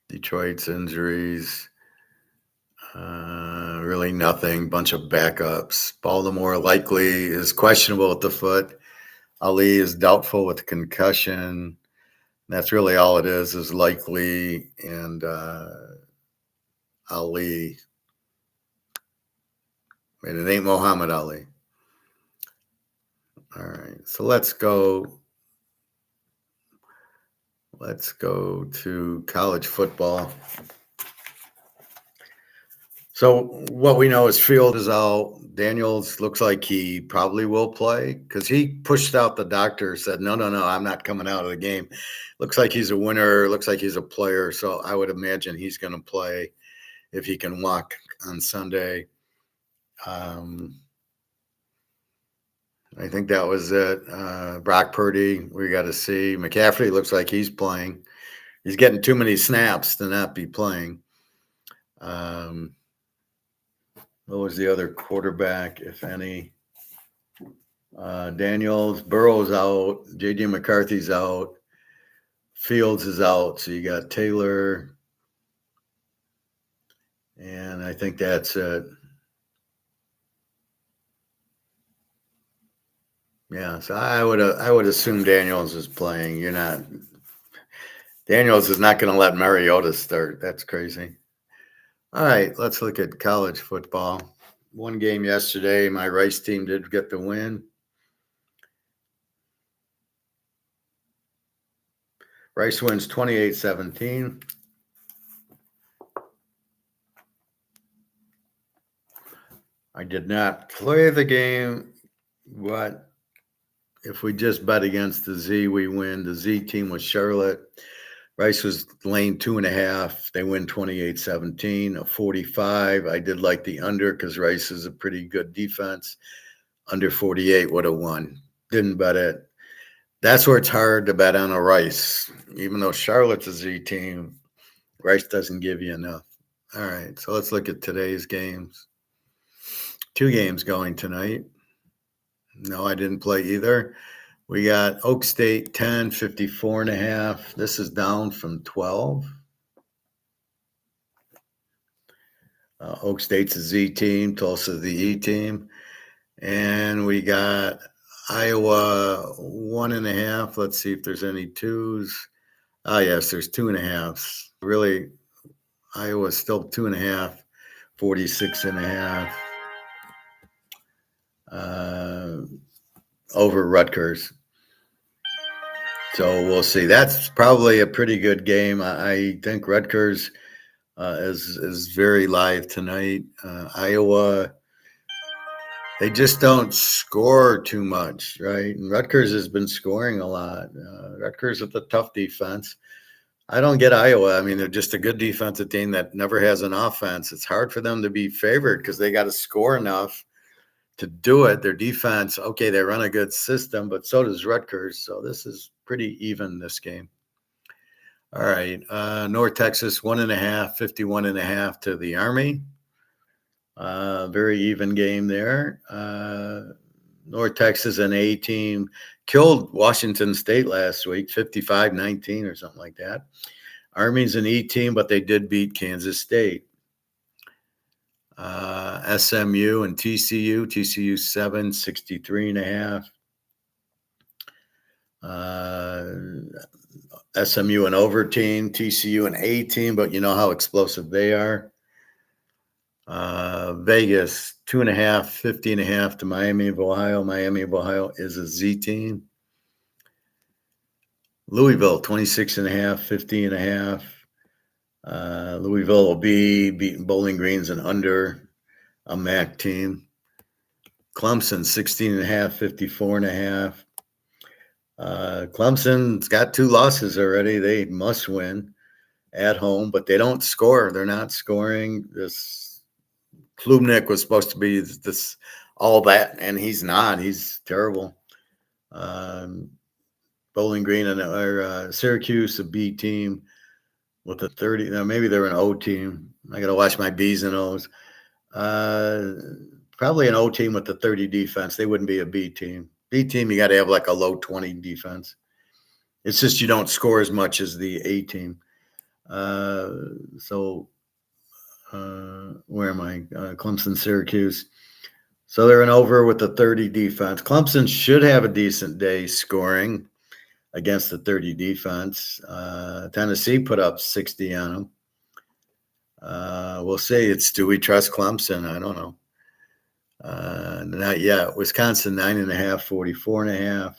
Detroit's injuries, really nothing. Bunch of backups. Baltimore likely is questionable with the foot. Ali is doubtful with concussion. That's really all it is likely and Ali. And it ain't Muhammad Ali. All right, so let's go to college football. So what we know is Field is out. Daniels looks like he probably will play because he pushed out the doctor, said, no, I'm not coming out of the game. Looks like he's a winner. Looks like he's a player. So I would imagine he's going to play if he can walk on Sunday. I think that was it. Brock Purdy, we got to see. McCaffrey looks like he's playing. He's getting too many snaps to not be playing. What was the other quarterback, if any? Daniels, Burrow's out. J.J. McCarthy's out. Fields is out. So you got Taylor. And I think that's it. Yeah, so I would assume Daniels is playing. Daniels is not going to let Mariota start. That's crazy. All right, let's look at college football. One game yesterday, my Rice team did get the win. Rice wins 28-17. I did not play the game, but if we just bet against the Z, we win. The Z team was Charlotte. Rice was laying 2.5. They win 28-17, a 45. I did like the under because Rice is a pretty good defense. Under 48 would have won. Didn't bet it. That's where it's hard to bet on a Rice. Even though Charlotte's a Z team, Rice doesn't give you enough. All right, so let's look at today's games. 2 games going tonight. No, I didn't play either. We got Oak State 10, 54.5. This is down from 12. Oak State's a Z team, Tulsa's the E team. And we got Iowa 1.5. Let's see if there's any twos. Yes, there's 2.5s. Really, Iowa's still 2.5, 46.5. Over Rutgers. So we'll see. That's probably a pretty good game. I think Rutgers is very live tonight. Iowa, they just don't score too much, right? And Rutgers has been scoring a lot. Rutgers with a tough defense. I don't get Iowa. I mean, they're just a good defensive team that never has an offense. It's hard for them to be favored because they got to score enough to do it. Their defense, okay, they run a good system, but so does Rutgers. So this is pretty even, this game. All right. North Texas, 1.5, 51.5 to the Army. Very even game there. North Texas, an A team, killed Washington State last week, 55-19 or something like that. Army's an E team, but they did beat Kansas State. SMU and TCU 7, 63.5. SMU an over team, TCU an A team, but you know how explosive they are. Vegas 2.5, 50.5 to Miami of Ohio. Miami of Ohio is a Z team. Louisville 26.5, 50.5. Louisville will be beating Bowling Green's and under, a MAC team. Clemson 16.5, 54.5. Clemson's got 2 losses already. They must win at home, but they don't score. They're not scoring. This Klubnik was supposed to be this all that, and he's not. He's terrible. Bowling Green and Syracuse, a B team with a 30. Now maybe they're an O team. I got to watch my B's and O's. Probably an O team with the 30 defense. They wouldn't be a B team. B team, you got to have like a low 20 defense. It's just you don't score as much as the A team. Where am I? Clemson, Syracuse. So they're an over with the 30 defense. Clemson should have a decent day scoring against the 30 defense. Tennessee put up 60 on them. We'll see. Do we trust Clemson? I don't know. Not yet. Wisconsin 9.5,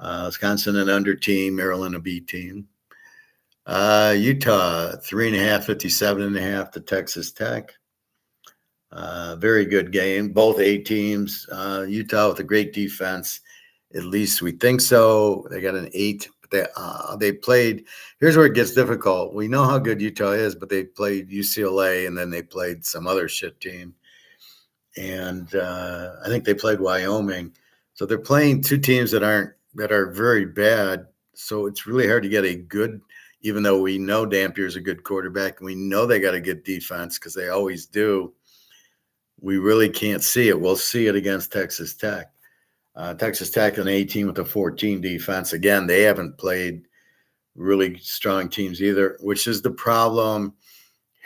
44.5. Wisconsin an under team, Maryland a B team. Utah 3.5, 57.5 to Texas Tech. Very good game. Both A teams. Utah with a great defense. At least we think so. They got an 8. They played. Here's where it gets difficult. We know how good Utah is, but they played UCLA and then they played some other shit team. And I think they played Wyoming. So they're playing 2 teams that are very bad. So it's really hard to get a good, even though we know Dampier's a good quarterback and we know they got a good defense because they always do. We really can't see it. We'll see it against Texas Tech. Texas Tech an A team with a 14 defense. Again, they haven't played really strong teams either, which is the problem.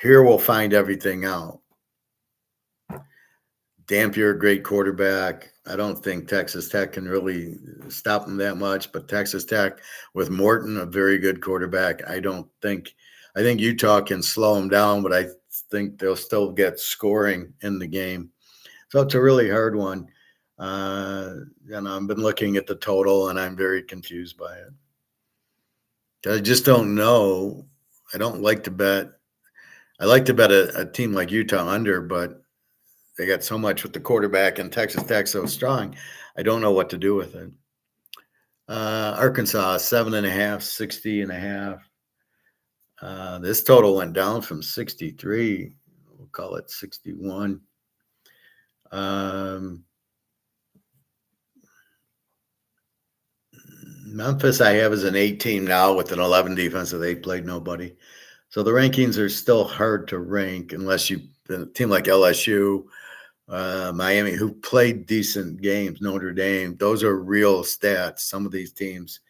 Here we'll find everything out. Dampier, great quarterback. I don't think Texas Tech can really stop him that much, but Texas Tech with Morton, a very good quarterback. I think Utah can slow him down, but I think they'll still get scoring in the game. So it's a really hard one. And I've been looking at the total and I'm very confused by it. I just don't know. I don't like to bet. I like to bet a team like Utah under, but they got so much with the quarterback and Texas Tech so strong. I don't know what to do with it. Arkansas 7.5, 60.5. This total went down from 63. We'll call it 61. Memphis I have as an 8 team now with an 11 defense, so they played nobody. So the rankings are still hard to rank unless a team like LSU, Miami, who played decent games, Notre Dame. Those are real stats. Some of these teams,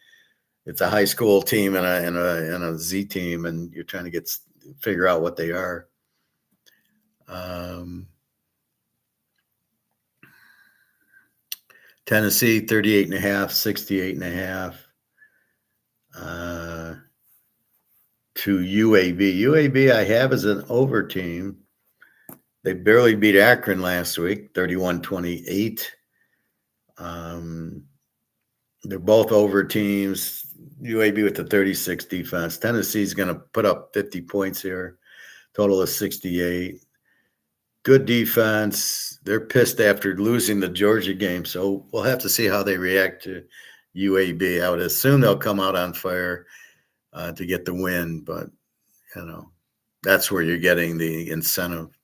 it's a high school team and a Z team, and you're trying to figure out what they are. Tennessee 38.5, 68.5 to UAB. UAB I have as an over team. They barely beat Akron last week, 31-28. They're both over teams. UAB with the 36 defense. Tennessee's going to put up 50 points here. Total of 68. Good defense. They're pissed after losing the Georgia game, so we'll have to see how they react to UAB. I would assume they'll come out on fire to get the win, but, that's where you're getting the incentive.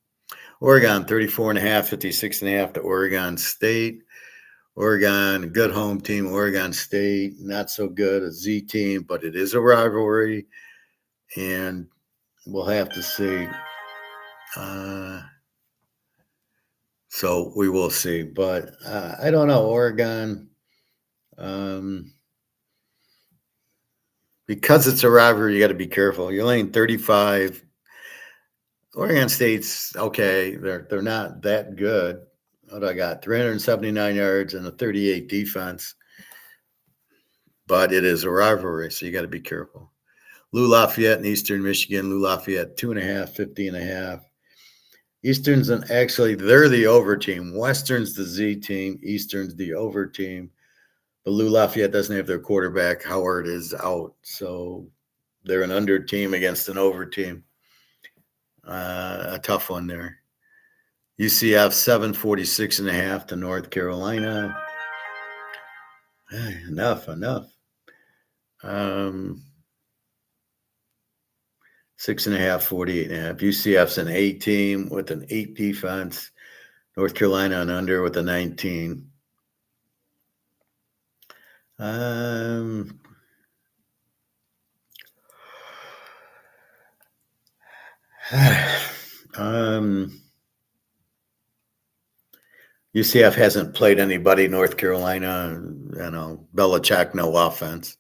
Oregon, 34.5, 56.5 to Oregon State. Oregon, a good home team. Oregon State, not so good, a Z team, but it is a rivalry, and we'll have to see. So we will see. But I don't know, Oregon, because it's a rivalry, you got to be careful. You're laying 35. Oregon State's okay. They're not that good. What I got? 379 yards and a 38 defense. But it is a rivalry, so you got to be careful. Lou Lafayette in Eastern Michigan. Lou Lafayette 2.5, 50.5. Eastern's they're the over team. Western's the Z team. Eastern's the over team. But Lou Lafayette doesn't have their quarterback. Howard is out, so they're an under team against an over team. A tough one there. UCF 746.5 to North Carolina. Enough. 6.5, 48.5. UCF's an A team with an 8 defense. North Carolina an under with a 19. UCF hasn't played anybody. North Carolina, Belichick, no offense.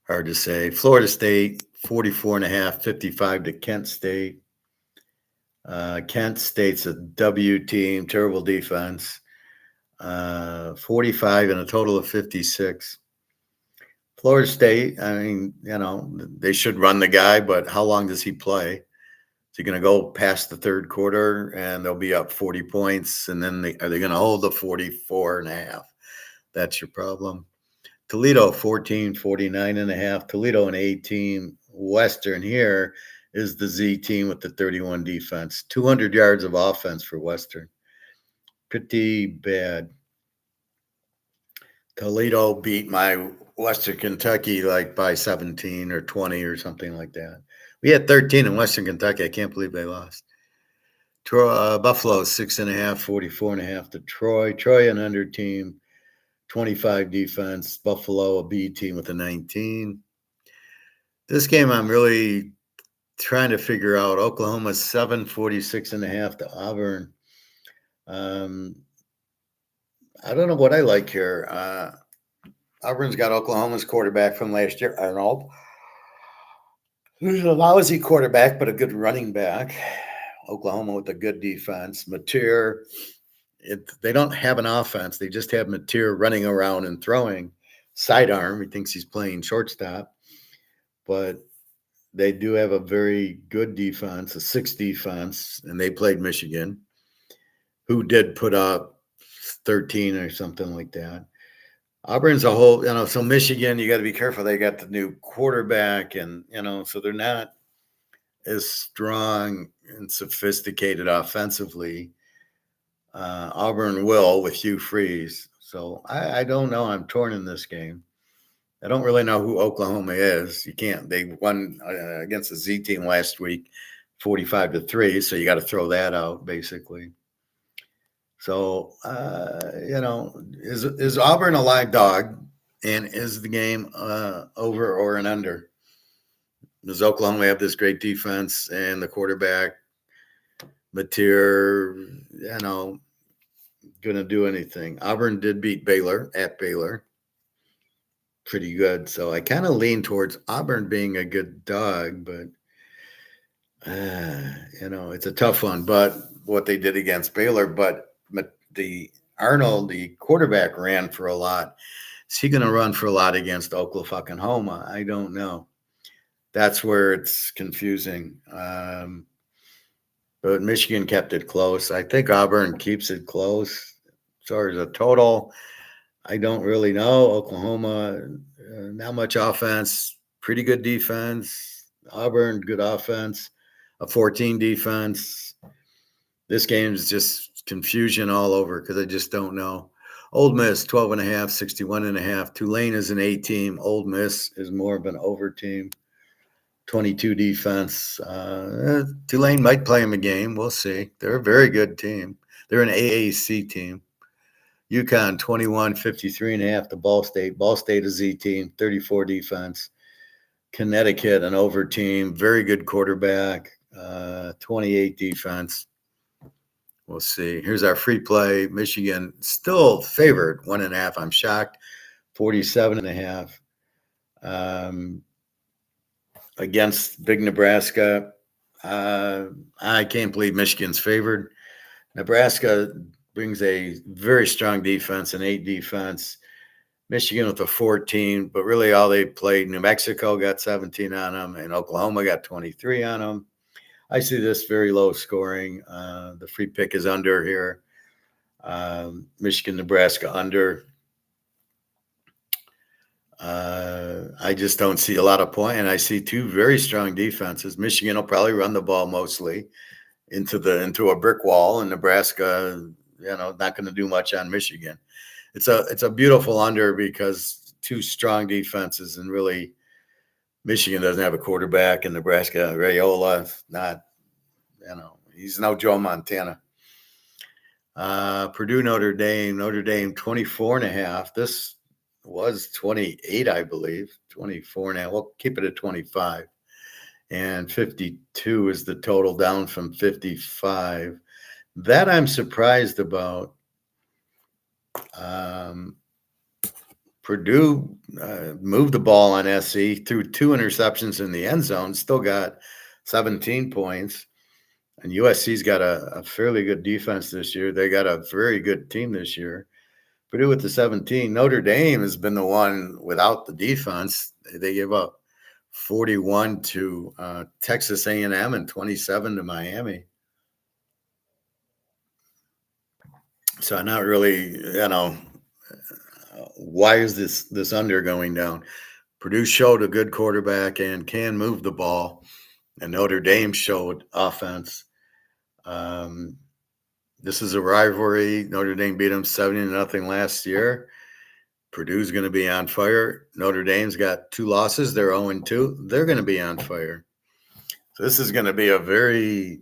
Hard to say. Florida State, 44.5, 55 to Kent State. Kent State's a W team, terrible defense. 45 and a total of 56. Florida State, they should run the guy, but how long does he play? Is he going to go past the third quarter and they'll be up 40 points? And then are they going to hold the 44.5? That's your problem. Toledo, 14, 49.5. Toledo, an A team. Western here is the Z team with the 31 defense. 200 yards of offense for Western. Pretty bad. Toledo beat my Western Kentucky by 17 or 20 or something like that. We had 13 in Western Kentucky. I can't believe they lost. Buffalo, 6.5, 44.5 to Troy. Troy, an under team, 25 defense. Buffalo, a B team with a 19. This game I'm really trying to figure out. Oklahoma, 746.5 to Auburn. I don't know what I like here. Auburn's got Oklahoma's quarterback from last year, Arnold. Who's a lousy quarterback, but a good running back. Oklahoma with a good defense. Mateer, they don't have an offense. They just have Mateer running around and throwing sidearm. He thinks he's playing shortstop. But they do have a very good defense, a 6 defense, and they played Michigan, who did put up 13 or something like that. Auburn's a whole, so Michigan, you got to be careful. They got the new quarterback and, so they're not as strong and sophisticated offensively. Auburn will with Hugh Freeze. So I don't know. I'm torn in this game. I don't really know who Oklahoma is. You can't. They won against the Z team last week, 45-3. So you got to throw that out, basically. So, is Auburn a live dog, and is the game over or an under? Does Oklahoma have this great defense and the quarterback, Mateer, going to do anything? Auburn did beat Baylor at Baylor. Pretty good. So I kind of lean towards Auburn being a good dog, but it's a tough one. But what they did against Baylor, but the Arnold, the quarterback, ran for a lot. Is he going to run for a lot against Oklahoma? I don't know. That's where it's confusing. But Michigan kept it close. I think Auburn keeps it close. As far as a total, I don't really know. Oklahoma, not much offense, pretty good defense. Auburn, good offense, a 14 defense. This game is just confusion all over because I just don't know. Ole Miss, 12.5, 61.5. Tulane is an A team. Ole Miss is more of an over team. 22 defense. Tulane might play them a game. We'll see. They're a very good team. They're an AAC team. UConn, 21, 53.5 to Ball State. Ball State is Z team, 34 defense. Connecticut, an over team. Very good quarterback, 28 defense. We'll see. Here's our free play. Michigan still favored 1.5. I'm shocked. 47.5. Against big Nebraska. I can't believe Michigan's favored. Nebraska brings a very strong defense, an 8 defense. Michigan with a 14, but really all they played. New Mexico got 17 on them, and Oklahoma got 23 on them. I see this very low scoring. The free pick is under here. Michigan, Nebraska under. I just don't see a lot of point, and I see two very strong defenses. Michigan will probably run the ball mostly into a brick wall, and Nebraska, not going to do much on Michigan. It's a beautiful under because two strong defenses, and really Michigan doesn't have a quarterback, and Nebraska, Raiola, not, he's no Joe Montana. Purdue, Notre Dame, 24.5. This was 28, I believe, 24.5. We'll keep it at 25. And 52 is the total, down from 55. That I'm surprised about. Purdue moved the ball on SC, threw 2 interceptions in the end zone, still got 17 points. And USC's got a fairly good defense this year. They got a very good team this year. Purdue with the 17. Notre Dame has been the one without the defense. They give up 41 to Texas A&M and 27 to Miami. So I'm not really, why is this under going down? Purdue showed a good quarterback and can move the ball, and Notre Dame showed offense. This is a rivalry. Notre Dame beat them 70-0 last year. Purdue's going to be on fire. Notre Dame's got 2 losses. They're 0-2. They're going to be on fire. So this is going to be a very,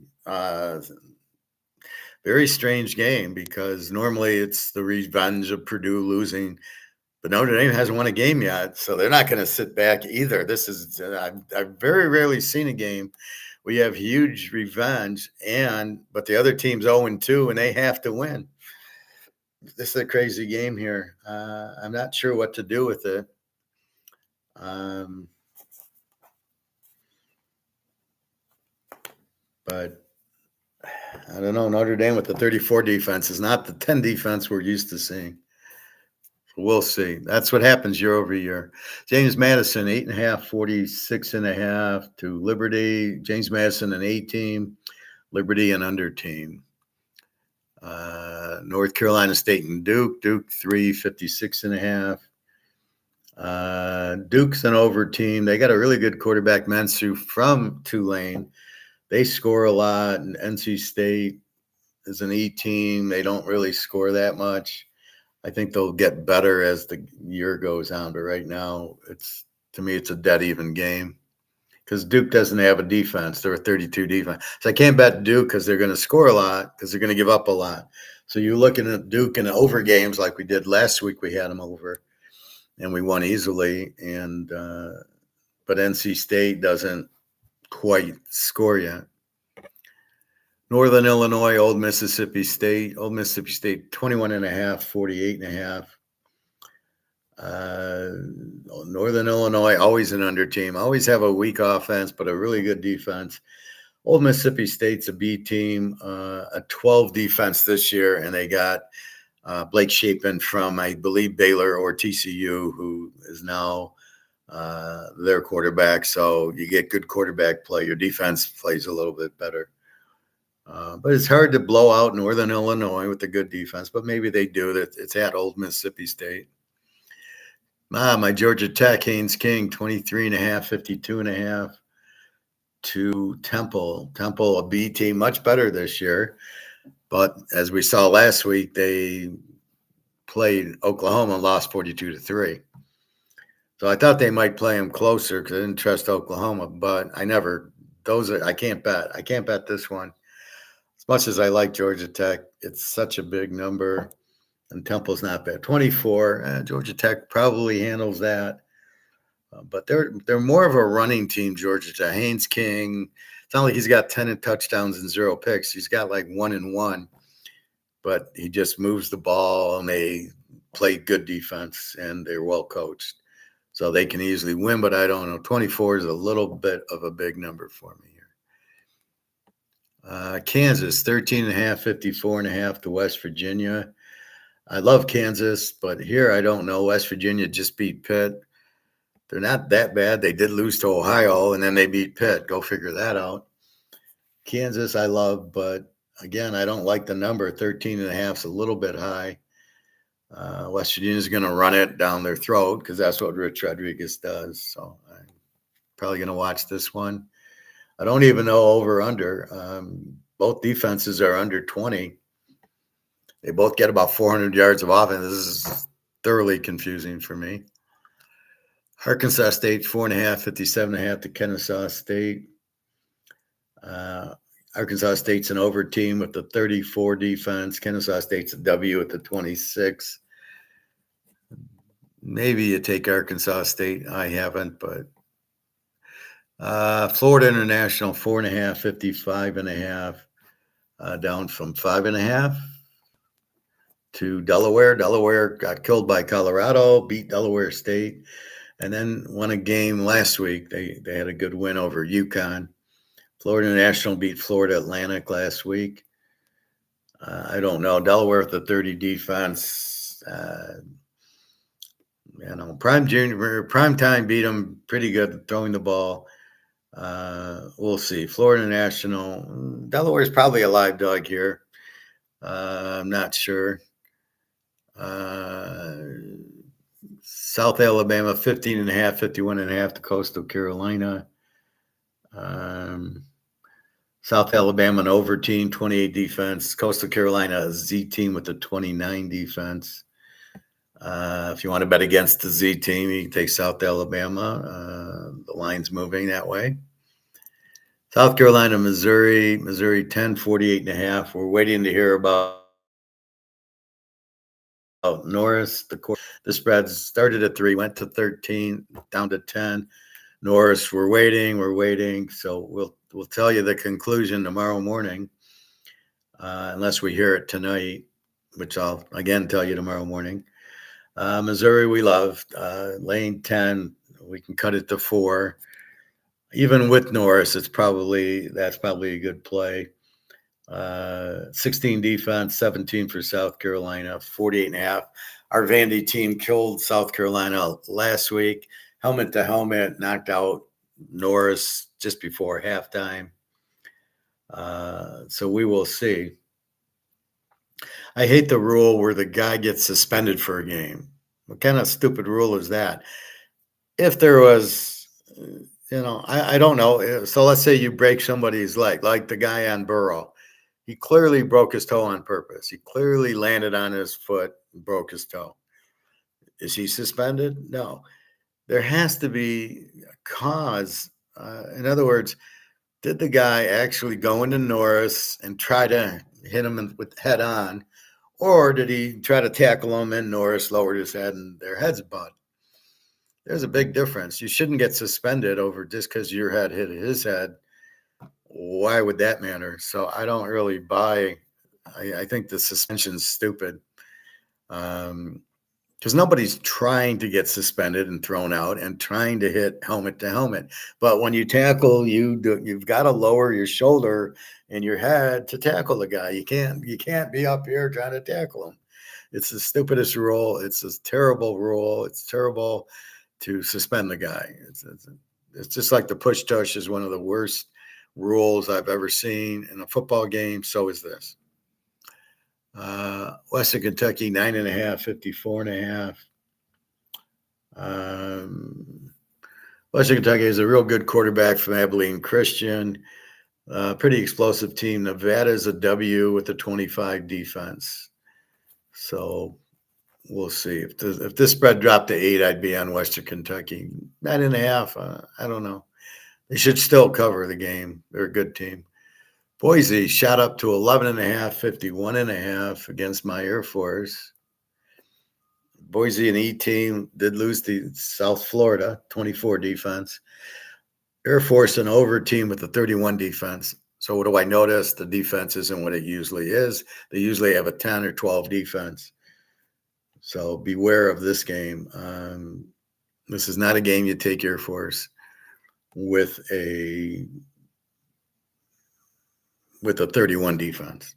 very strange game because normally it's the revenge of Purdue losing, but Notre Dame hasn't won a game yet, so they're not going to sit back either. This is I've very rarely seen a game where you have huge revenge, but the other team's 0-2 and they have to win. This is a crazy game here. I'm not sure what to do with it. But I don't know. Notre Dame with the 34 defense is not the 10 defense we're used to seeing. We'll see. That's what happens year over year. James Madison, 8.5, 46.5 to Liberty. James Madison, an A team. Liberty, an under team. North Carolina State and Duke. Duke, 3, 56.5. Duke's an over team. They got a really good quarterback, Mansu, from Tulane. They score a lot. And NC State is an E team. They don't really score that much. I think they'll get better as the year goes on, but right now, to me, it's a dead even game because Duke doesn't have a defense. They're a 32 defense. So I can't bet Duke because they're going to score a lot because they're going to give up a lot. So you're looking at Duke in over games like we did last week. We had them over, and we won easily. But but NC State doesn't quite score yet. Northern Illinois, Old Mississippi State. Old Mississippi State, 21.5, 48.5. Northern Illinois, always an under team. Always have a weak offense, but a really good defense. Old Mississippi State's a B team, a 12 defense this year, and they got Blake Shapen from, I believe, Baylor or TCU, who is now their quarterback. So you get good quarterback play. Your defense plays a little bit better. But it's hard to blow out Northern Illinois with a good defense, but maybe they do. It's at Old Mississippi State. My Georgia Tech, Haynes King, 23.5, 52.5 to Temple. Temple, a B team, much better this year. But as we saw last week, they played Oklahoma and lost 42-3. So I thought they might play them closer because I didn't trust Oklahoma, but I can't bet. I can't bet this one. As much as I like Georgia Tech, it's such a big number, and Temple's not bad. 24, Georgia Tech probably handles that. But they're more of a running team, Georgia Tech. Haynes King, it's not like he's got 10 touchdowns and 0 picks. He's got like 1 and 1, but he just moves the ball, and they play good defense, and they're well coached. So they can easily win, but I don't know. 24 is a little bit of a big number for me here. Kansas, 13.5, 54.5 to West Virginia. I love Kansas, but here I don't know. West Virginia just beat Pitt. They're not that bad. They did lose to Ohio, and then they beat Pitt. Go figure that out. Kansas I love, but again, I don't like the number. 13.5 is a little bit high. West Virginia is going to run it down their throat because that's what Rich Rodriguez does. So I'm probably going to watch this one. I don't even know over under. Both defenses are under 20. They both get about 400 yards of offense. This is thoroughly confusing for me. Arkansas State, 4.5, 57.5 to Kennesaw State. Arkansas State's an over team with the 34 defense. Kennesaw State's a W with the 26. Maybe you take Arkansas State. I haven't, but Florida International, 4.5, 55.5, down from 5.5 to Delaware. Delaware got killed by Colorado, beat Delaware State, and then won a game last week. They had a good win over UConn. Florida International beat Florida Atlantic last week. I don't know. Delaware with the 30 defense. Prime time beat them pretty good throwing the ball. We'll see. Florida National. Delaware is probably a live dog here. I'm not sure. South Alabama, 15.5, 51.5 to Coastal Carolina. South Alabama, an over team, 28 defense. Coastal Carolina, a Z team with a 29 defense. If you want to bet against the Z team, you can take South Alabama. The line's moving that way. South Carolina, Missouri, 10, 48.5. We're waiting to hear about Norris. The spread started at 3, went to 13, down to 10. Norris, we're waiting. So we'll tell you the conclusion tomorrow morning, unless we hear it tonight, which I'll again tell you tomorrow morning. Missouri, we love. Lane 10, we can cut it to 4. Even with Norris, that's probably a good play. 16 defense, 17 for South Carolina, 48.5. Our Vandy team killed South Carolina last week. Helmet to helmet, knocked out Norris just before halftime. So we will see. I hate the rule where the guy gets suspended for a game. What kind of stupid rule is that? If there was, I don't know. So let's say you break somebody's leg, like the guy on Burrow. He clearly broke his toe on purpose. He clearly landed on his foot and broke his toe. Is he suspended? No. There has to be a cause. In other words, did the guy actually go into Norris and try to hit him with head on, or did he try to tackle him and Norris lowered his head and their heads butt? There's a big difference. You shouldn't get suspended over just because your head hit his head. Why would that matter? So I don't really buy. I think the suspension's stupid. Because nobody's trying to get suspended and thrown out and trying to hit helmet to helmet. But when you tackle, you've got to lower your shoulder and your head to tackle the guy. You can't be up here trying to tackle him. It's the stupidest rule. It's a terrible rule. It's terrible to suspend the guy. It's just like the push tush is one of the worst rules I've ever seen in a football game. So is this. Western Kentucky 9.5, 54.5. Western Kentucky is a real good quarterback from Abilene Christian. Pretty explosive team. Nevada's a W with a 25 defense. So we'll see. If this spread dropped to 8, I'd be on Western Kentucky. 9.5. I don't know. They should still cover the game. They're a good team. Boise shot up to 11.5, 51.5 against my Air Force. Boise, an E team, did lose to South Florida, 24 defense. Air Force, an over team with a 31 defense. So what do I notice? The defense isn't what it usually is. They usually have a 10 or 12 defense. So beware of this game. This is not a game you take Air Force with a 31 defense.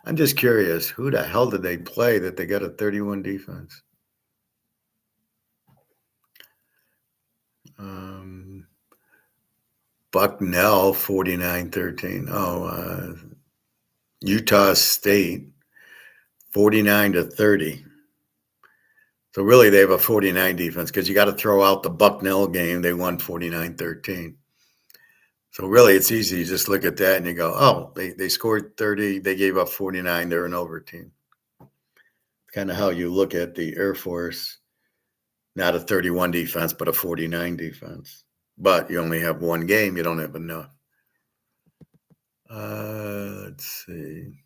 I'm just curious, who the hell did they play that they got a 31 defense? Bucknell, 49-13. Utah State, 49-30. So really they have a 49 defense because you got to throw out the Bucknell game. They won 49-13. So really, it's easy. You just look at that and you go, oh, they scored 30. They gave up 49. They're an over team. Kind of how you look at the Air Force, not a 31 defense, but a 49 defense. But you only have one game. You don't have enough. Let's see.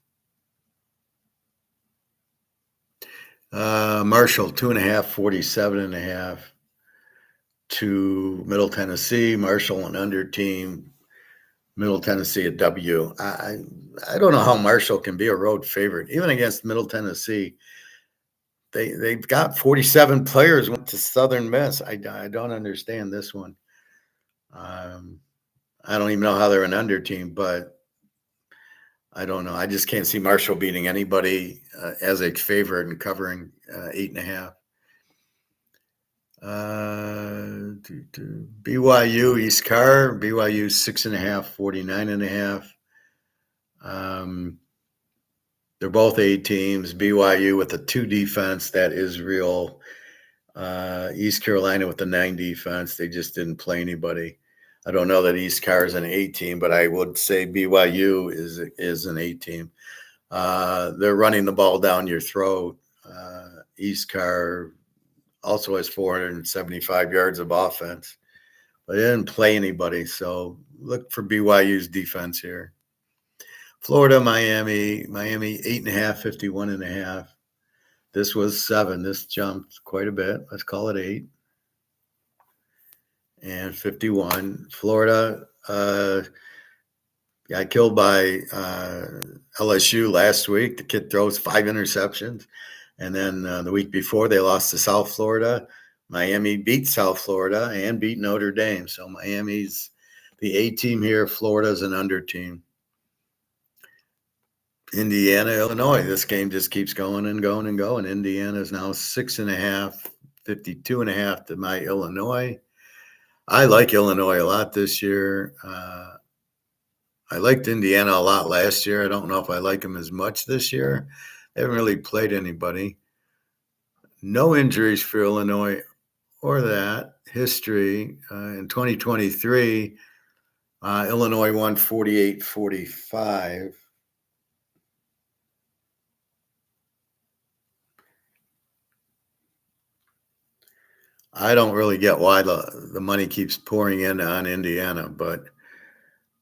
Marshall, 2.5, 47.5 to Middle Tennessee. Marshall, an under team. Middle Tennessee, a W. I don't know how Marshall can be a road favorite, even against Middle Tennessee. They've got 47 players went to Southern Miss. I don't understand this one. I don't even know how they're an under team, but I don't know. I just can't see Marshall beating anybody as a favorite and covering 8.5. BYU East Carr, BYU 6.5, 49.5. They're both A teams. BYU with a 2 defense, that is real. East Carolina with the 9 defense. They just didn't play anybody. I don't know that East Carr is an A team, but I would say BYU is an A team. They're running the ball down your throat. East Carr also has 475 yards of offense, but they didn't play anybody. So look for BYU's defense here. Florida, Miami 8.5, 51.5. This was 7. This jumped quite a bit. Let's call it 8. And 51. Florida got killed by LSU last week. The kid throws 5 interceptions. And then the week before, they lost to South Florida. Miami beat South Florida and beat Notre Dame. So Miami's the A team here. Florida's an under team. Indiana, Illinois. This game just keeps going and going and going. Indiana is now 6.5, 52.5 to my Illinois. I like Illinois a lot this year. I liked Indiana a lot last year. I don't know if I like them as much this year. They haven't really played anybody. No injuries for Illinois or that. History. In 2023, Illinois won 48-45. I don't really get why the money keeps pouring in on Indiana, but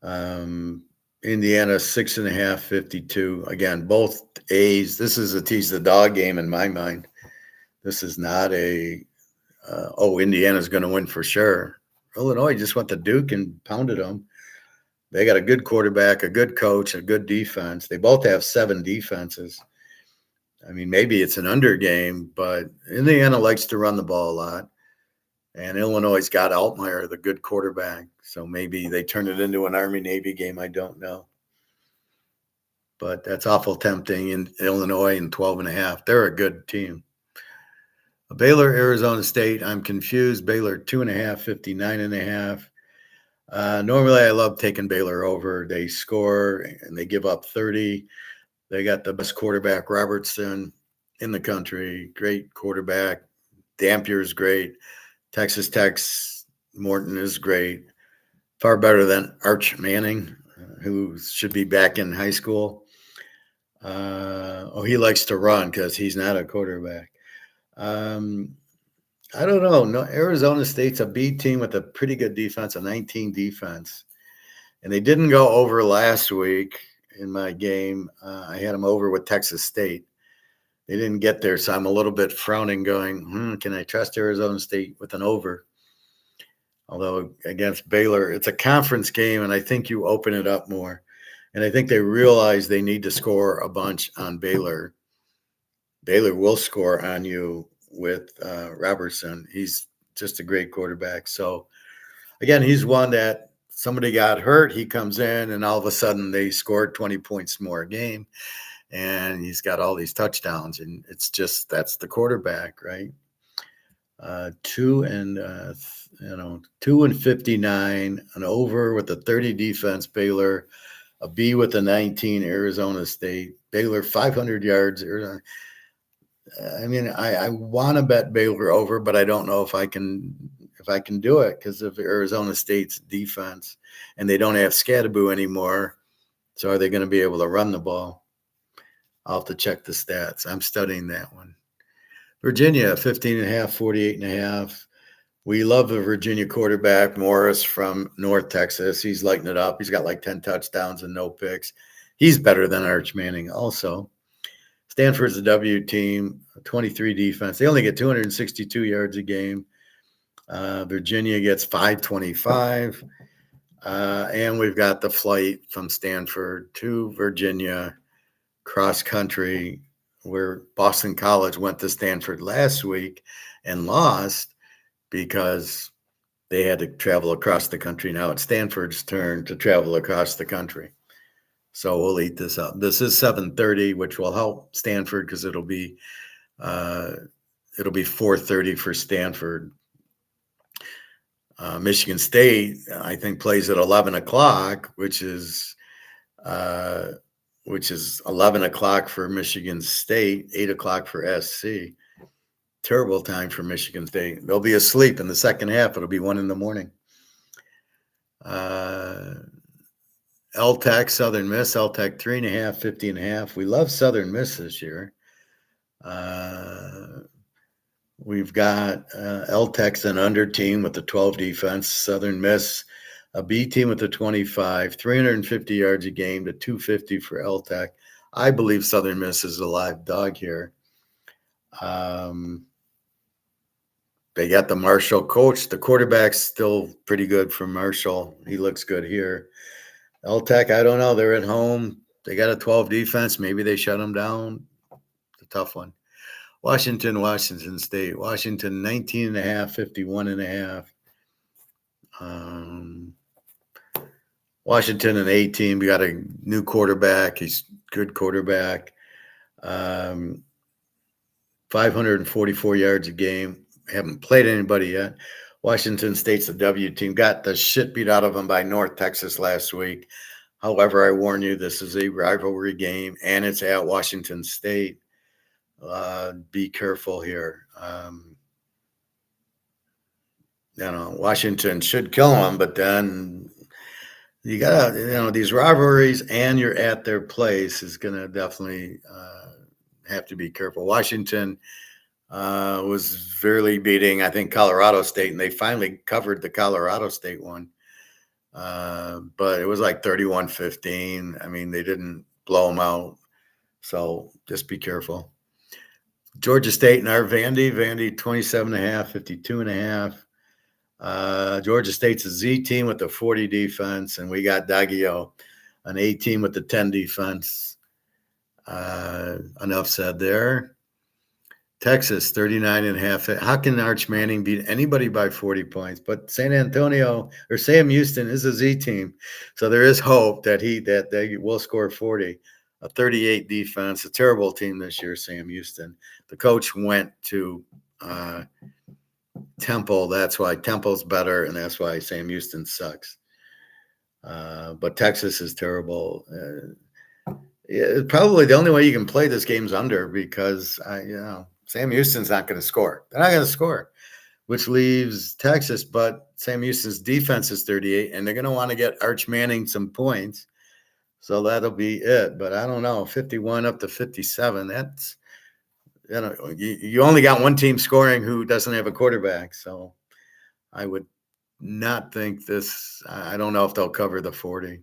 Indiana 6.5, 52. Again, both A's. This is a tease the dog game in my mind. This is not a Indiana's going to win for sure. Illinois just went to Duke and pounded them. They got a good quarterback, a good coach, a good defense. They both have 7 defenses. I mean, maybe it's an under game, but Indiana likes to run the ball a lot. And Illinois' got Altmaier, the good quarterback. So maybe they turn it into an Army-Navy game. I don't know. But that's awful tempting in Illinois in 12.5. They're a good team. Baylor, Arizona State. I'm confused. Baylor 2.5, 59.5. Normally, I love taking Baylor over. They score and they give up 30. They got the best quarterback, Robertson, in the country. Great quarterback. Dampier's great. Texas Tech's Morton is great. Far better than Arch Manning, who should be back in high school. He likes to run because he's not a quarterback. I don't know. No, Arizona State's a B team with a pretty good defense, a 19 defense. And they didn't go over last week in my game. I had them over with Texas State. They didn't get there, so I'm a little bit frowning going, can I trust Arizona State with an over? Although against Baylor, it's a conference game, and I think you open it up more. And I think they realize they need to score a bunch on Baylor. Baylor will score on you with Robertson. He's just a great quarterback. So, again, he's one that somebody got hurt. He comes in, and all of a sudden they scored 20 points more a game. And he's got all these touchdowns. And it's just that's the quarterback, right? 2 and 59, an over with a 30 defense, Baylor, a B with a 19, Arizona State, Baylor 500 yards. I mean, I want to bet Baylor over, but I don't know if I can do it because of Arizona State's defense, and they don't have Scadaboo anymore. So are they going to be able to run the ball? I'll have to check the stats. I'm studying that one. Virginia, 15.5, 48.5. We love the Virginia quarterback, Morris from North Texas. He's lighting it up. He's got like 10 touchdowns and no picks. He's better than Arch Manning also. Stanford's a W team, 23 defense. They only get 262 yards a game. Virginia gets 525. And we've got the flight from Stanford to Virginia, cross country, where Boston College went to Stanford last week and lost because they had to travel across the country. Now it's Stanford's turn to travel across the country. So we'll eat this up. This is 7:30, which will help Stanford because it'll be 4:30 for Stanford. Michigan State, I think, plays at 11 o'clock, which is 11 o'clock for Michigan State, 8 o'clock for SC. Terrible time for Michigan State. They'll be asleep in the second half. It'll be 1 a.m. LTech, Southern Miss, LTech 3.5, 50.5. We love Southern Miss this year. We've got LTech's an under team with the 12 defense. Southern Miss, a B team with the 25, 350 yards a game to 250 for LTech. I believe Southern Miss is a live dog here. They got the Marshall coach. The quarterback's still pretty good for Marshall. He looks good here. LTech, I don't know. They're at home. They got a 12 defense. Maybe they shut them down. It's a tough one. Washington State. Washington 19.5, 51.5. Washington an A team. We got a new quarterback. He's a good quarterback. 544 yards a game. Haven't played anybody yet. Washington State's a W team. Got the shit beat out of them by North Texas last week. However, I warn you, this is a rivalry game, and it's at Washington State. Be careful here. Washington should kill them, but then you gotta, these rivalries, and you're at their place is gonna definitely have to be careful. Washington was barely beating, I think, Colorado State, and they finally covered the Colorado State one. But it was like 31-15. I mean, they didn't blow them out. So just be careful. Georgia State and our Vandy 27.5, 52.5. Georgia State's a Z team with the 40 defense, and we got Daggio, an A team with the 10 defense. Enough said there. Texas, 39.5. How can Arch Manning beat anybody by 40 points? But San Antonio or Sam Houston is a Z team. So there is hope that they will score 40. A 38 defense, a terrible team this year, Sam Houston. The coach went to Temple. That's why Temple's better, and that's why Sam Houston sucks. But Texas is terrible. Probably the only way you can play this game's under because Sam Houston's not going to score. They're not going to score, which leaves Texas. But Sam Houston's defense is 38, and they're going to want to get Arch Manning some points. So that'll be it. But I don't know, 51 up to 57. That's, you only got one team scoring who doesn't have a quarterback. So I would not think this. I don't know if they'll cover the 40.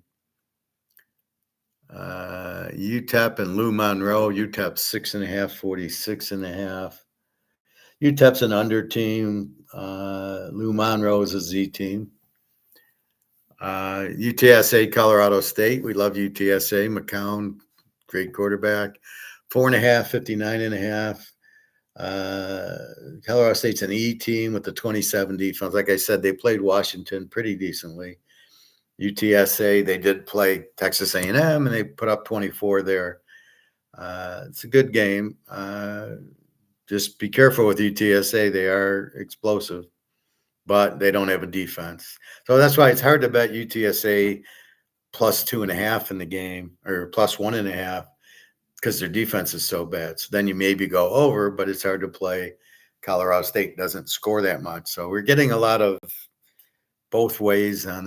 UTEP and Lou Monroe. UTEP 6.5, 46.5. UTEP's an under team. Lou Monroe is a Z team. UTSA, Colorado State. We love UTSA. McCown, great quarterback. 4.5, 59.5. Colorado State's an E team with the 27 defense. Like I said, they played Washington pretty decently. UTSA, they did play Texas A&M, and they put up 24 there. It's a good game. Just be careful with UTSA. They are explosive, but they don't have a defense. So that's why it's hard to bet UTSA plus 2.5 in the game or plus 1.5 because their defense is so bad. So then you maybe go over, but it's hard to play. Colorado State doesn't score that much. So we're getting a lot of both ways on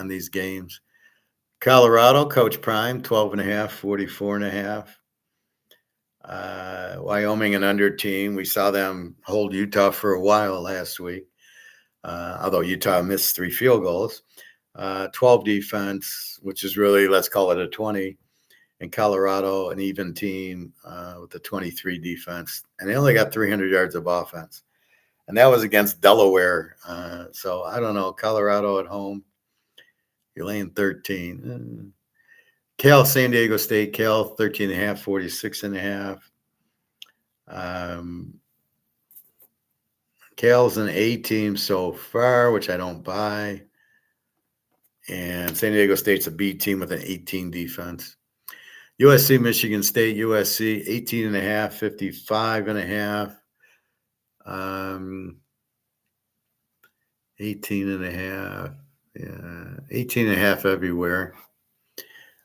these games. Colorado, Coach Prime, 12.5, 44.5. Wyoming, an under team. We saw them hold Utah for a while last week, although Utah missed 3 field goals. 12 defense, which is really, let's call it a 20. And Colorado, an even team with a 23 defense. And they only got 300 yards of offense. And that was against Delaware. So I don't know. Colorado at home. You're laying 13. Cal, San Diego State. Cal, 13.5, 46.5. Cal's an A team so far, which I don't buy. And San Diego State's a B team with an 18 defense. USC, Michigan State. USC, 18.5, 55.5. 18.5. Yeah, 18.5 everywhere.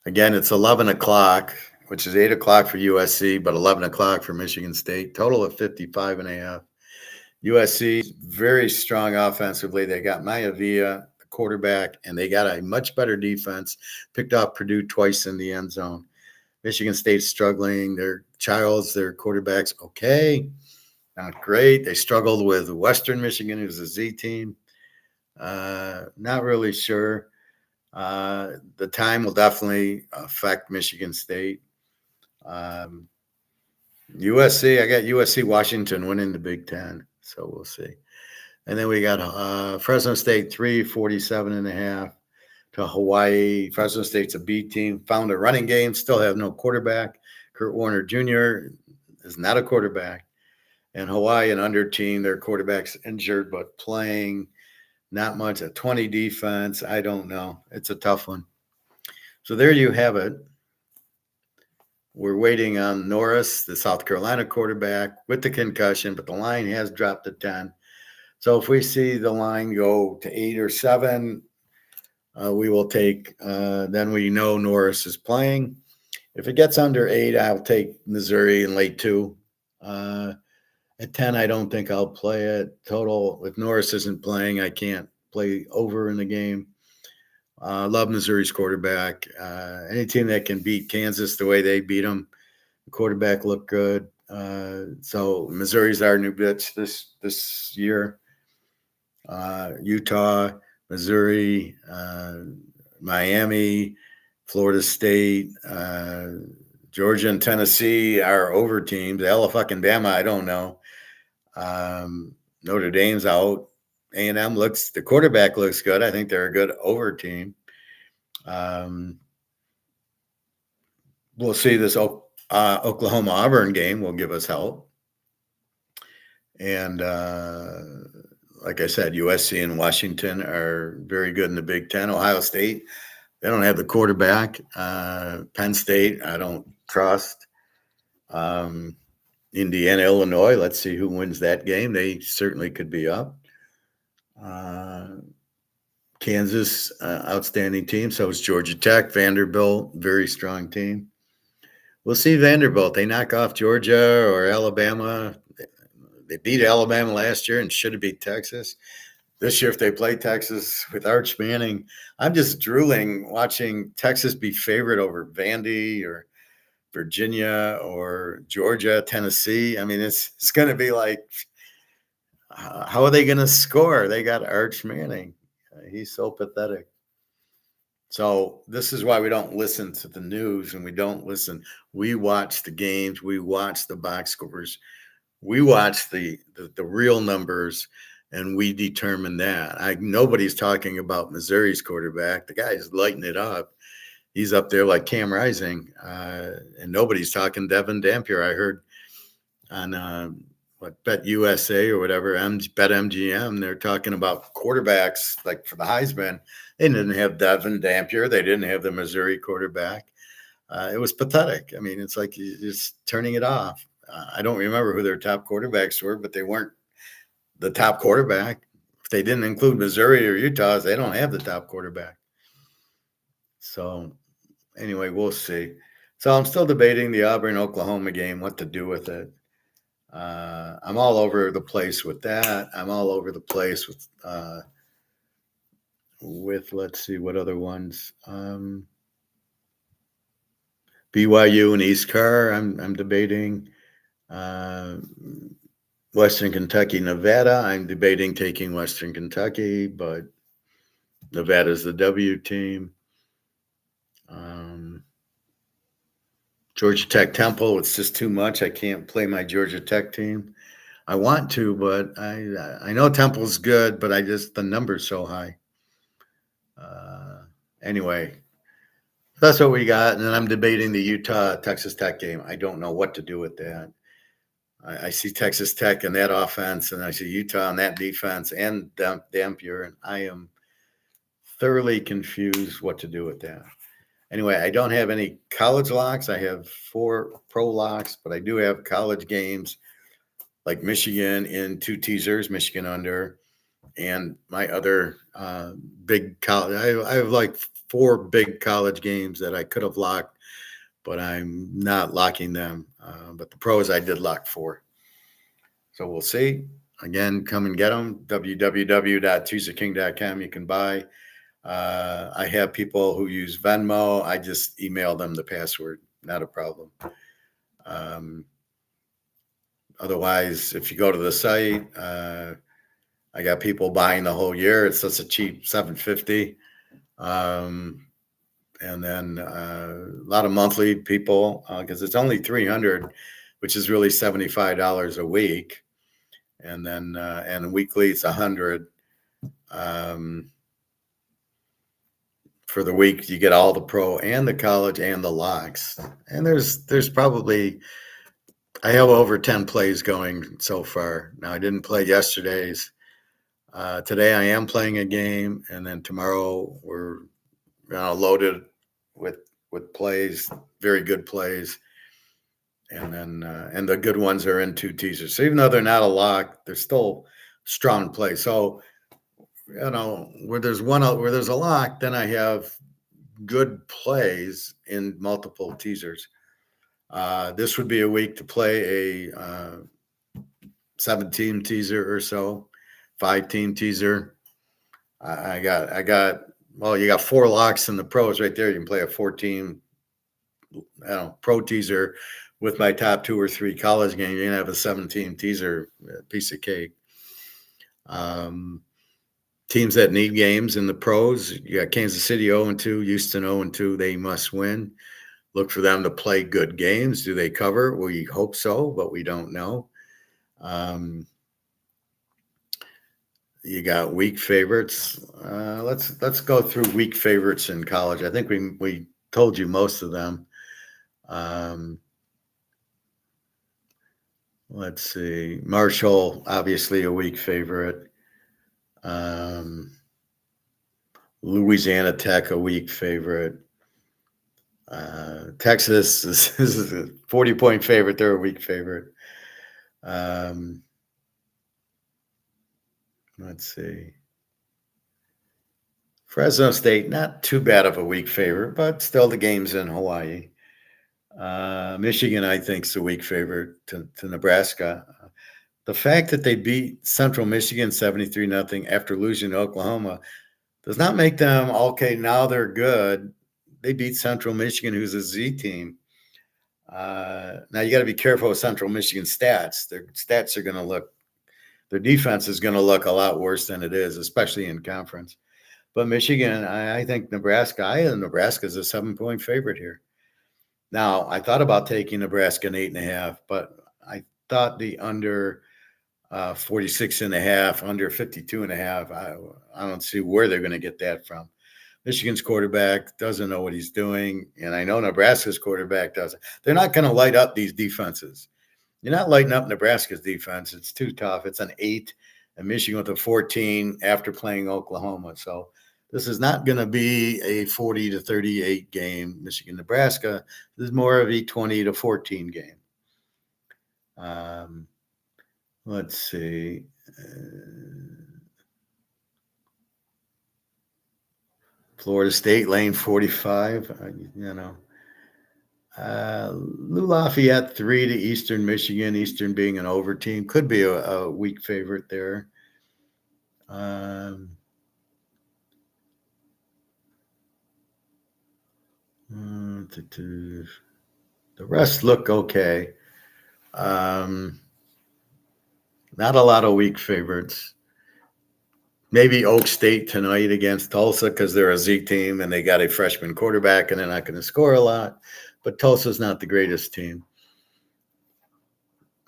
Again, it's 11 o'clock, which is 8 o'clock for USC, but 11 o'clock for Michigan State. Total of 55.5. USC, very strong offensively. They got Maivia, the quarterback, and they got a much better defense. Picked off Purdue twice in the end zone. Michigan State's struggling. Their quarterback's okay. Not great. They struggled with Western Michigan, who's a Z team. Not really sure. The time will definitely affect Michigan State. USC, I got USC Washington winning the Big Ten, so we'll see. And then we got Fresno State 47.5 to Hawaii. Fresno State's a B team. Found a running game, still have no quarterback. Kurt Warner Jr. is not a quarterback. And Hawaii, an under team, their quarterback's injured but playing. Not much. A 20 defense. I don't know. It's a tough one. So there you have it. We're waiting on Norris, the South Carolina quarterback, with the concussion, but the line has dropped to 10. So if we see the line go to 8 or 7, we will take. Then we know Norris is playing. If it gets under 8, I'll take Missouri in late 2. At 10, I don't think I'll play it. Total, if Norris isn't playing, I can't play over in the game. Love Missouri's quarterback. Any team that can beat Kansas the way they beat them, the quarterback looked good. So Missouri's our new bitch this year. Utah, Missouri, Miami, Florida State, Georgia and Tennessee are over teams. Alabama, I don't know. Notre Dame's out. A&M the quarterback looks good. I think they're a good over team. We'll see this Oklahoma Auburn game will give us help. And like I said, USC and Washington are very good in the Big Ten. Ohio State, they don't have the quarterback. Penn State, I don't trust. Indiana, Illinois, let's see who wins that game. They certainly could be up. Kansas, outstanding team. So is Georgia Tech. Vanderbilt, very strong team. We'll see Vanderbilt. They knock off Georgia or Alabama. They beat Alabama last year and should have beat Texas. This year, if they play Texas with Arch Manning, I'm just drooling watching Texas be favored over Vandy or Virginia or Georgia, Tennessee. I mean, it's going to be like, how are they going to score? They got Arch Manning. He's so pathetic. So this is why we don't listen to the news and we don't listen. We watch the games. We watch the box scores. We watch the real numbers, and we determine that. Nobody's talking about Missouri's quarterback. The guy's lighting it up. He's up there like Cam Rising, and nobody's talking Devin Dampier. I heard on Bet USA or whatever, Bet MGM, they're talking about quarterbacks like for the Heisman. They didn't have Devin Dampier. They didn't have the Missouri quarterback. It was pathetic. I mean, it's like you're just turning it off. I don't remember who their top quarterbacks were, but they weren't the top quarterback. If they didn't include Missouri or Utah, they don't have the top quarterback. So anyway, we'll see. So I'm still debating the Auburn-Oklahoma game, what to do with it. I'm all over the place with that. I'm all over the place with let's see, what other ones. BYU and East Carr, I'm debating. Western Kentucky, Nevada, I'm debating taking Western Kentucky, but Nevada's the W team. Georgia Tech Temple, it's just too much. I can't play my Georgia Tech team. I want to, but I know Temple's good, but the number's so high. Anyway, that's what we got. And then I'm debating the Utah-Texas Tech game. I don't know what to do with that. I see Texas Tech in that offense, and I see Utah in that defense and Dampier, and I am thoroughly confused what to do with that. Anyway, I don't have any college locks. I have 4 pro locks, but I do have college games like Michigan in 2 teasers, Michigan under, and my other big college. I have like 4 big college games that I could have locked, but I'm not locking them. But the pros I did lock 4. So we'll see. Again, come and get them. www.teaserking.com. You can buy. I have people who use Venmo. I just email them the password. Not a problem. Otherwise, if you go to the site, I got people buying the whole year. It's such a cheap $750. And then a lot of monthly people, because it's only $300, which is really $75 a week. And then and weekly it's $100. For the week, you get all the pro and the college and the locks. And there's probably, I have over 10 plays going so far. Now, I didn't play yesterday's. Today I am playing a game, and then tomorrow we're loaded with plays, very good plays. And then and the good ones are in 2 teasers. So even though they're not a lock, they're still strong plays. So where there's a lock, then I have good plays in multiple teasers. This would be a week to play a 7-team teaser or so, 5-team teaser. I got well, you got 4 locks in the pros right there. You can play a 14 pro teaser with my top 2 or 3 college games. You're gonna have a 7-team teaser, piece of cake. Teams that need games in the pros, you got Kansas City 0-2, Houston 0-2. They must win. Look for them to play good games. Do they cover? We hope so, but we don't know. You got weak favorites. Let's go through weak favorites in college. I think we told you most of them. Let's see. Marshall, obviously a weak favorite. Louisiana Tech, a weak favorite. Texas is a 40-point favorite. They're a weak favorite. Let's see. Fresno State, not too bad of a weak favorite, but still the game's in Hawaii. Michigan, I think, is a weak favorite to Nebraska. The fact that they beat Central Michigan 73-0 after losing to Oklahoma does not make them, okay, now they're good. They beat Central Michigan, who's a Z team. Now you got to be careful with Central Michigan stats. Their stats are going to look, their defense is going to look a lot worse than it is, especially in conference. But Michigan, I think Nebraska is a 7-point favorite here. Now, I thought about taking Nebraska an 8.5, but I thought the under 46.5, under 52.5. I don't see where they're going to get that from. Michigan's quarterback doesn't know what he's doing, and I know Nebraska's quarterback doesn't. They're not going to light up these defenses. You're not lighting up Nebraska's defense. It's too tough. It's an 8, and Michigan with a 14 after playing Oklahoma. So this is not going to be a 40-38 game, Michigan-Nebraska. This is more of a 20-14 game. Let's see. Florida State lane 45. Lou Lafayette 3 to Eastern Michigan. Eastern being an over team could be a weak favorite there. The rest look okay. Not a lot of weak favorites. Maybe Oak State tonight against Tulsa because they're a Z team and they got a freshman quarterback and they're not going to score a lot. But Tulsa's not the greatest team.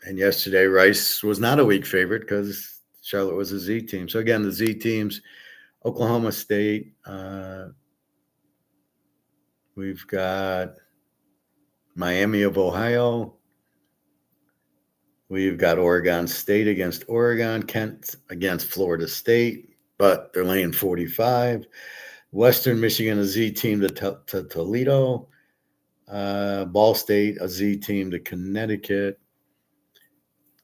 And yesterday, Rice was not a weak favorite because Charlotte was a Z team. So, again, the Z teams, Oklahoma State. We've got Miami of Ohio. We've got Oregon State against Oregon, Kent against Florida State, but they're laying 45. Western Michigan, a Z team to Toledo. Ball State, a Z team to Connecticut.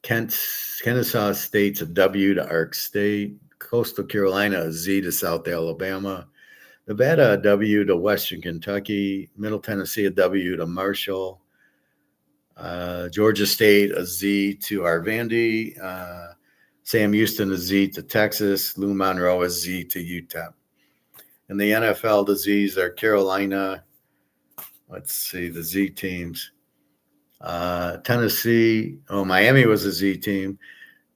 Kennesaw State's a W to Ark State. Coastal Carolina, a Z to South Alabama. Nevada, a W to Western Kentucky. Middle Tennessee, a W to Marshall. Georgia State, a Z to Arvandi. Sam Houston, a Z to Texas. Lou Monroe, a Z to UTEP. In the NFL, the Z's are Carolina. Let's see, the Z teams. Tennessee. Miami was a Z team.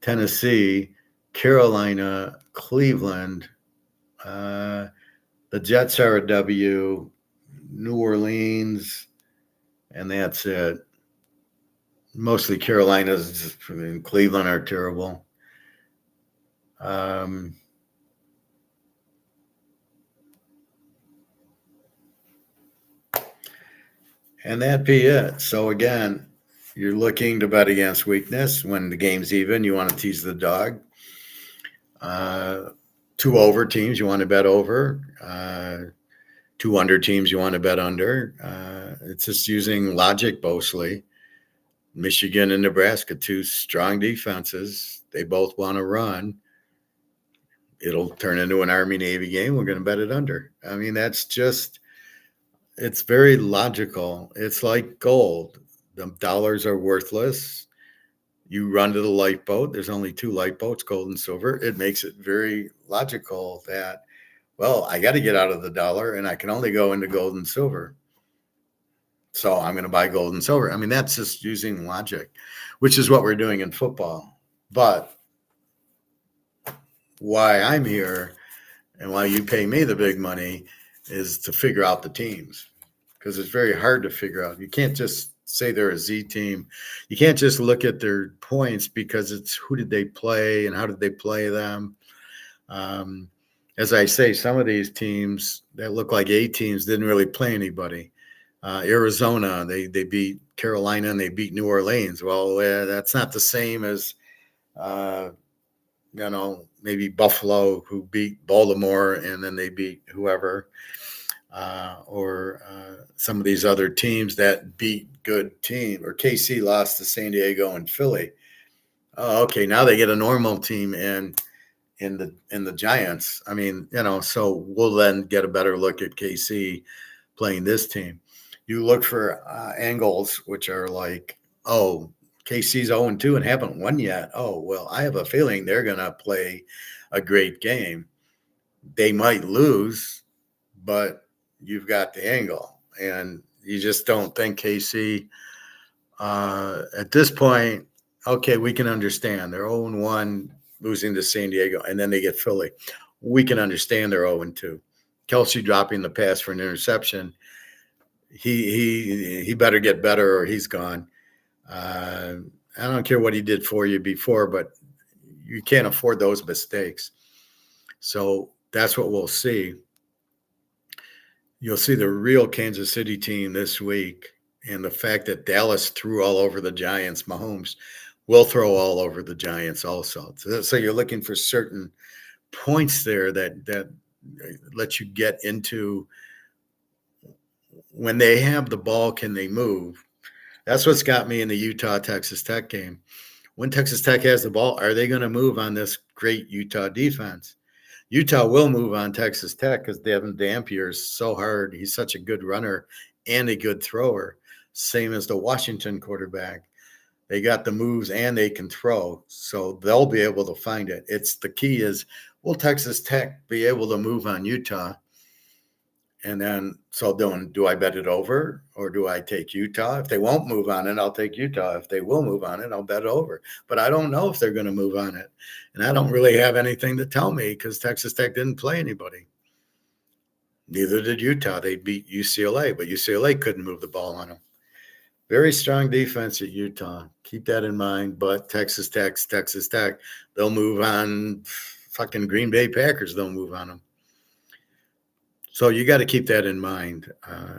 Tennessee, Carolina, Cleveland. The Jets are a W. New Orleans. And that's it. Mostly Carolinas and Cleveland are terrible. And that'd be it. So, again, you're looking to bet against weakness. When the game's even, you want to tease the dog. 2 over teams, you want to bet over. 2 under teams, you want to bet under. It's just using logic mostly. Michigan and Nebraska, 2 strong defenses. They both want to run. It'll turn into an Army-Navy game. We're going to bet it under. I mean, that's just – it's very logical. It's like gold. The dollars are worthless. You run to the lifeboat. There's only 2 lifeboats, gold and silver. It makes it very logical that, well, I got to get out of the dollar, and I can only go into gold and silver. So I'm going to buy gold and silver. I mean, that's just using logic, which is what we're doing in football. But why I'm here and why you pay me the big money is to figure out the teams. because it's very hard to figure out. You can't just say they're a Z team. You can't just look at their points because it's who did they play and how did they play them. Um, as I say, some of these teams that look like A teams didn't really play anybody. Arizona, they beat Carolina and they beat New Orleans. Well, that's not the same as uh, maybe Buffalo, who beat Baltimore and then they beat whoever, or some of these other teams that beat good team, or KC lost to San Diego and Philly. Oh, okay, now they get a normal team in the Giants. I mean, so we'll then get a better look at KC playing this team. You look for angles, which are like, oh, KC's 0-2 and haven't won yet. Oh, well, I have a feeling they're going to play a great game. They might lose, but you've got the angle. And you just don't think KC at this point, okay, we can understand. They're 0-1 losing to San Diego, and then they get Philly. We can understand they're 0-2. Kelsey dropping the pass for an interception. He better get better or he's gone. I don't care what he did for you before, but you can't afford those mistakes. So that's what we'll see. You'll see the real Kansas City team this week, and the fact that Dallas threw all over the Giants, Mahomes will throw all over the Giants also. So you're looking for certain points there that let you get into when they have the ball, can they move? That's what's got me in the Utah-Texas Tech game. When Texas Tech has the ball, are they going to move on this great Utah defense? Utah will move on Texas Tech because Devin Dampier is so hard. He's such a good runner and a good thrower, same as the Washington quarterback. They got the moves and they can throw, so they'll be able to find it. It's the key is, will Texas Tech be able to move on Utah? And then, so do I bet it over or do I take Utah? If they won't move on it, I'll take Utah. If they will move on it, I'll bet over. But I don't know if they're going to move on it. And I don't really have anything to tell me because Texas Tech didn't play anybody. Neither did Utah. They beat UCLA, but UCLA couldn't move the ball on them. Very strong defense at Utah. Keep that in mind. But Texas Tech, they'll move on. Fucking Green Bay Packers, they'll move on them. So you got to keep that in mind.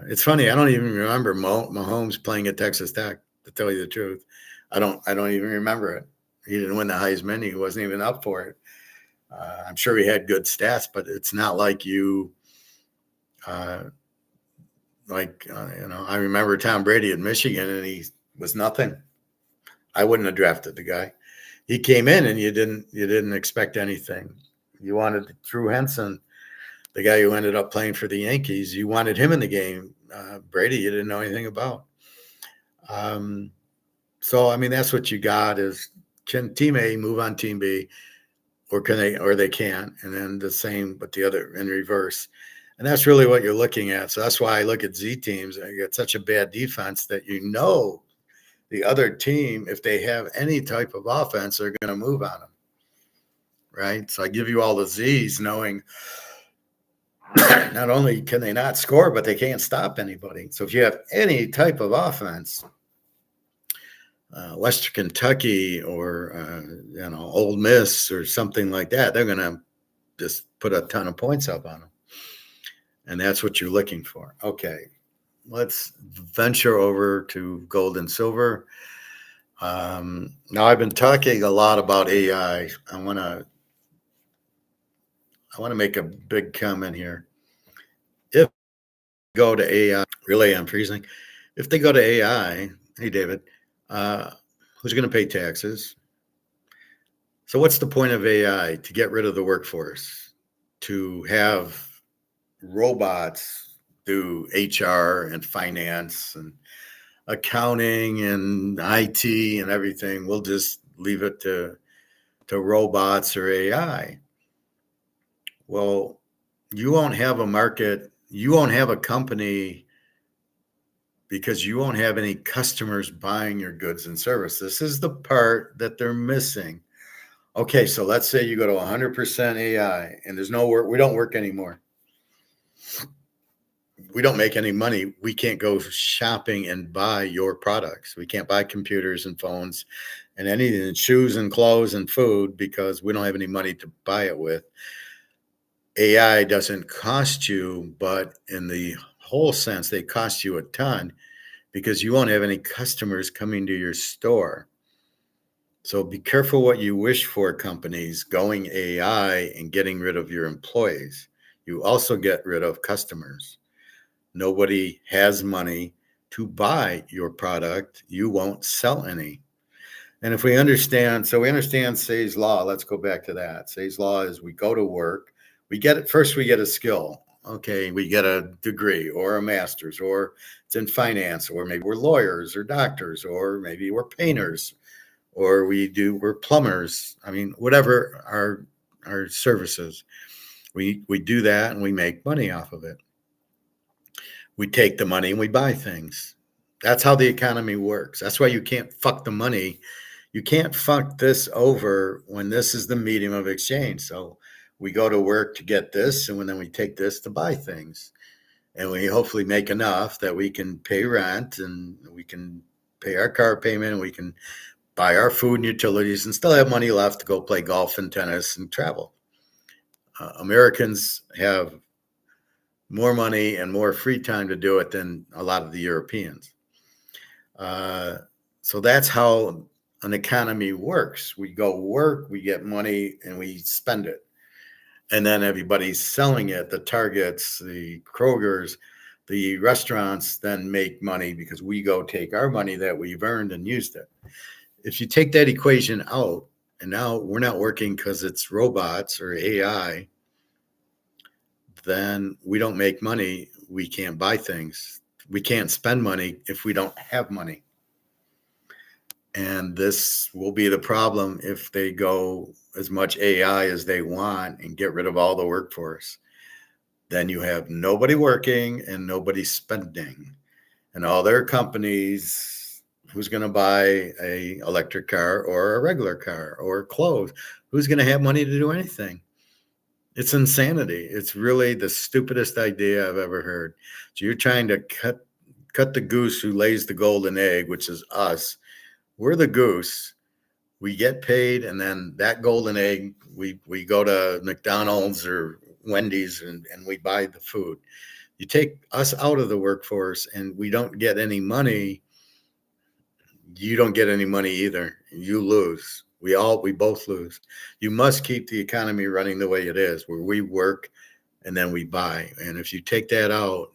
It's funny. I don't even remember Mahomes playing at Texas Tech, to tell you the truth. I don't even remember it. He didn't win the Heisman. He wasn't even up for it. I'm sure he had good stats, but it's not like I remember Tom Brady at Michigan, and he was nothing. I wouldn't have drafted the guy. He came in, and you didn't expect anything. You wanted Drew Henson, the guy who ended up playing for the Yankees. You wanted him in the game. Brady, you didn't know anything about. So I mean, that's what you got is, can team A move on team B, or they can't, and then the same but the other in reverse. And that's really what you're looking at. So that's why I look at Z teams. They get such a bad defense that the other team, if they have any type of offense, they're going to move on them, right? So I give you all the Z's knowing not only can they not score, but they can't stop anybody. So if you have any type of offense, Western Kentucky or Ole Miss or something like that, they're going to just put a ton of points up on them. And that's what you're looking for. Okay, let's venture over to gold and silver. Now I've been talking a lot about AI. I want to make a big comment here. If they go to AI, really, I'm freezing. If they go to AI, hey David, who's going to pay taxes? So what's the point of AI? To get rid of the workforce, to have robots do HR and finance and accounting and IT and everything. We'll just leave it to robots or AI. Well, you won't have a market. You won't have a company because you won't have any customers buying your goods and services. This is the part that they're missing. Okay, so let's say you go to 100% AI and there's no work. We don't work anymore. we don't make any money. We can't go shopping and buy your products. We can't buy computers and phones and anything, shoes and clothes and food, because we don't have any money to buy it with. AI doesn't cost you, but in the whole sense, they cost you a ton because you won't have any customers coming to your store. So be careful what you wish for, companies going AI and getting rid of your employees. You also get rid of customers. Nobody has money to buy your product. You won't sell any. And if we understand, so we understand Say's law. Let's go back to that. Say's law is we go to work. We get it first. We get a skill. Okay, we get a degree or a master's, or it's in finance, or maybe we're lawyers or doctors, or maybe we're painters, or we're plumbers. I mean, whatever our services, we do that and we make money off of it. We take the money and we buy things. That's how the economy works. That's why you can't fuck the money. You can't fuck this over when this is the medium of exchange. So we go to work to get this, and then we take this to buy things. And we hopefully make enough that we can pay rent and we can pay our car payment and we can buy our food and utilities and still have money left to go play golf and tennis and travel. Americans have more money and more free time to do it than a lot of the Europeans. So that's how an economy works. We go work, we get money, and we spend it. And then everybody's selling it. The Targets, the Krogers, the restaurants then make money because we go take our money that we've earned and used it. If you take that equation out, and now we're not working because it's robots or AI, then we don't make money. We can't buy things. We can't spend money if we don't have money. And this will be the problem if they go as much AI as they want and get rid of all the workforce. Then you have nobody working and nobody spending. And all their companies, who's going to buy a electric car or a regular car or clothes? Who's going to have money to do anything? It's insanity. It's really the stupidest idea I've ever heard. So you're trying to cut the goose who lays the golden egg, which is us. We're the goose. We get paid, and then that golden egg, we go to McDonald's or Wendy's and we buy the food. You take us out of the workforce and we don't get any money. You don't get any money either. You lose. We both lose. You must keep the economy running the way it is, where we work and then we buy. And if you take that out,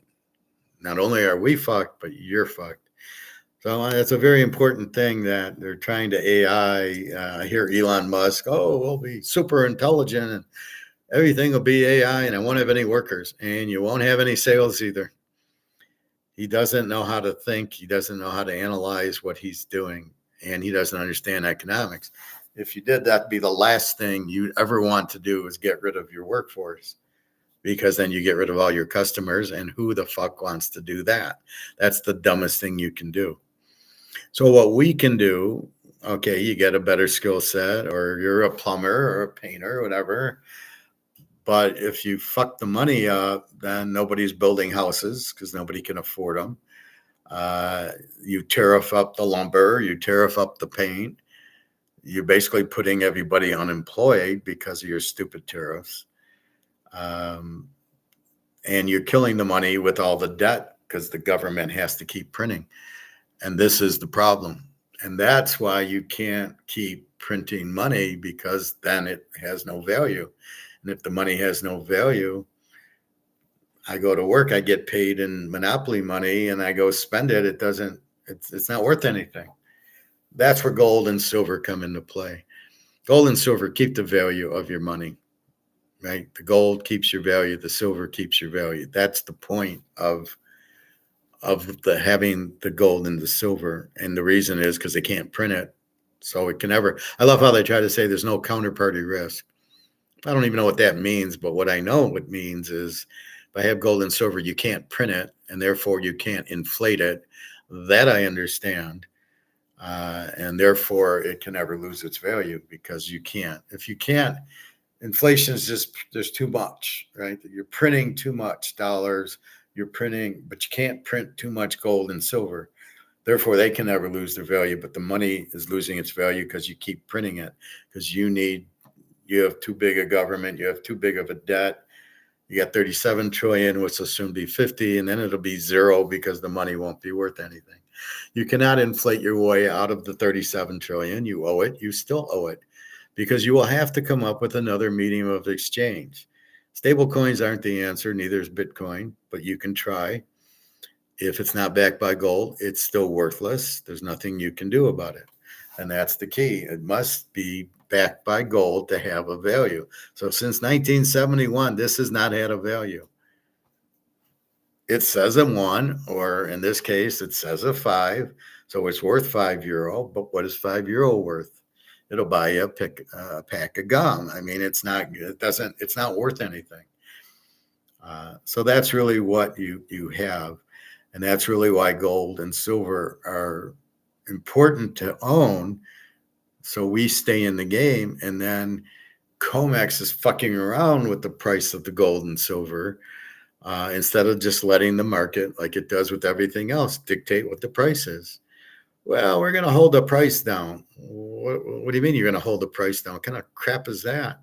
not only are we fucked, but you're fucked. So it's a very important thing that they're trying to AI. I hear Elon Musk, we'll be super intelligent and everything will be AI and I won't have any workers and you won't have any sales either. He doesn't know how to think. He doesn't know how to analyze what he's doing, and he doesn't understand economics. If you did, that'd be the last thing you'd ever want to do is get rid of your workforce, because then you get rid of all your customers, and who the fuck wants to do that? That's the dumbest thing you can do. So what we can do, okay, you get a better skill set, or you're a plumber or a painter or whatever. But if you fuck the money up, then nobody's building houses because nobody can afford them. You tariff up the lumber, you tariff up the paint. You're basically putting everybody unemployed because of your stupid tariffs. And you're killing the money with all the debt because the government has to keep printing. And this is the problem. And that's why you can't keep printing money, because then it has no value. And if the money has no value, I go to work, I get paid in monopoly money, and I go spend it. It's not worth anything. That's where gold and silver come into play. Gold and silver keep the value of your money, right? The gold keeps your value. The silver keeps your value. That's the point of having the gold and the silver. And the reason is because they can't print it. So it can never, I love how they try to say there's no counterparty risk. I don't even know what that means, but what I know it means is if I have gold and silver, you can't print it, and therefore you can't inflate it. That I understand. And therefore it can never lose its value, because you can't. If you can't, inflation is just, there's too much, right? You're printing too much dollars. you're printing, but you can't print too much gold and silver. Therefore, they can never lose their value, but the money is losing its value because you keep printing it, because you have too big a government, you have too big of a debt. You got 37 trillion, which will soon be 50, and then it'll be zero because the money won't be worth anything. You cannot inflate your way out of the 37 trillion. You owe it, you still owe it, because you will have to come up with another medium of exchange. Stable coins aren't the answer, neither is Bitcoin, but you can try. If it's not backed by gold, it's still worthless. There's nothing you can do about it. And that's the key. It must be backed by gold to have a value. So since 1971, this has not had a value. It says a 1, or in this case, it says a 5. So it's worth €5. But what is €5 worth? It'll buy you a pack of gum. I mean, it's not worth anything. So that's really what you have. And that's really why gold and silver are important to own. So we stay in the game. And then COMEX is fucking around with the price of the gold and silver instead of just letting the market, like it does with everything else, dictate what the price is. Well, we're going to hold the price down. What do you mean you're going to hold the price down? What kind of crap is that?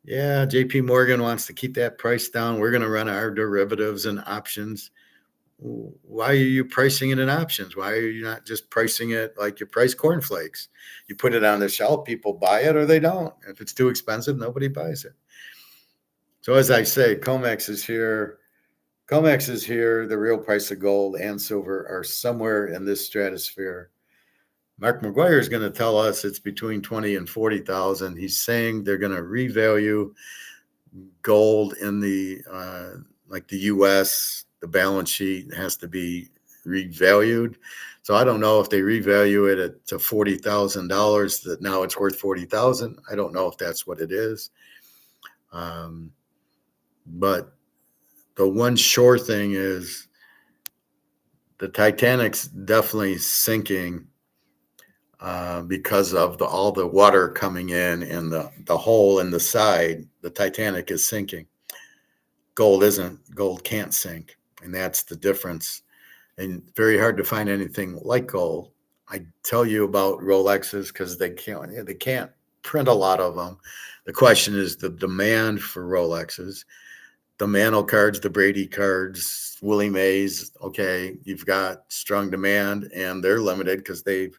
Yeah, JP Morgan wants to keep that price down. We're going to run our derivatives and options. Why are you pricing it in options? Why are you not just pricing it like you price cornflakes? You put it on the shelf, people buy it or they don't. If it's too expensive, nobody buys it. So as I say, COMEX is here. COMEX is here. The real price of gold and silver are somewhere in this stratosphere. Mark McGwire is going to tell us it's between 20 and 40,000. He's saying they're going to revalue gold in the like the U.S. The balance sheet has to be revalued. So I don't know if they revalue it to $40,000 that now it's worth 40,000. I don't know if that's what it is. But the one sure thing is the Titanic's definitely sinking because of all the water coming in and the hole in the side. The Titanic is sinking. Gold isn't. Gold can't sink. And that's the difference. And very hard to find anything like gold. I tell you about Rolexes because they can't print a lot of them. The question is the demand for Rolexes, the Mantle cards, the Brady cards, Willie Mays. Okay, you've got strong demand, and they're limited because they're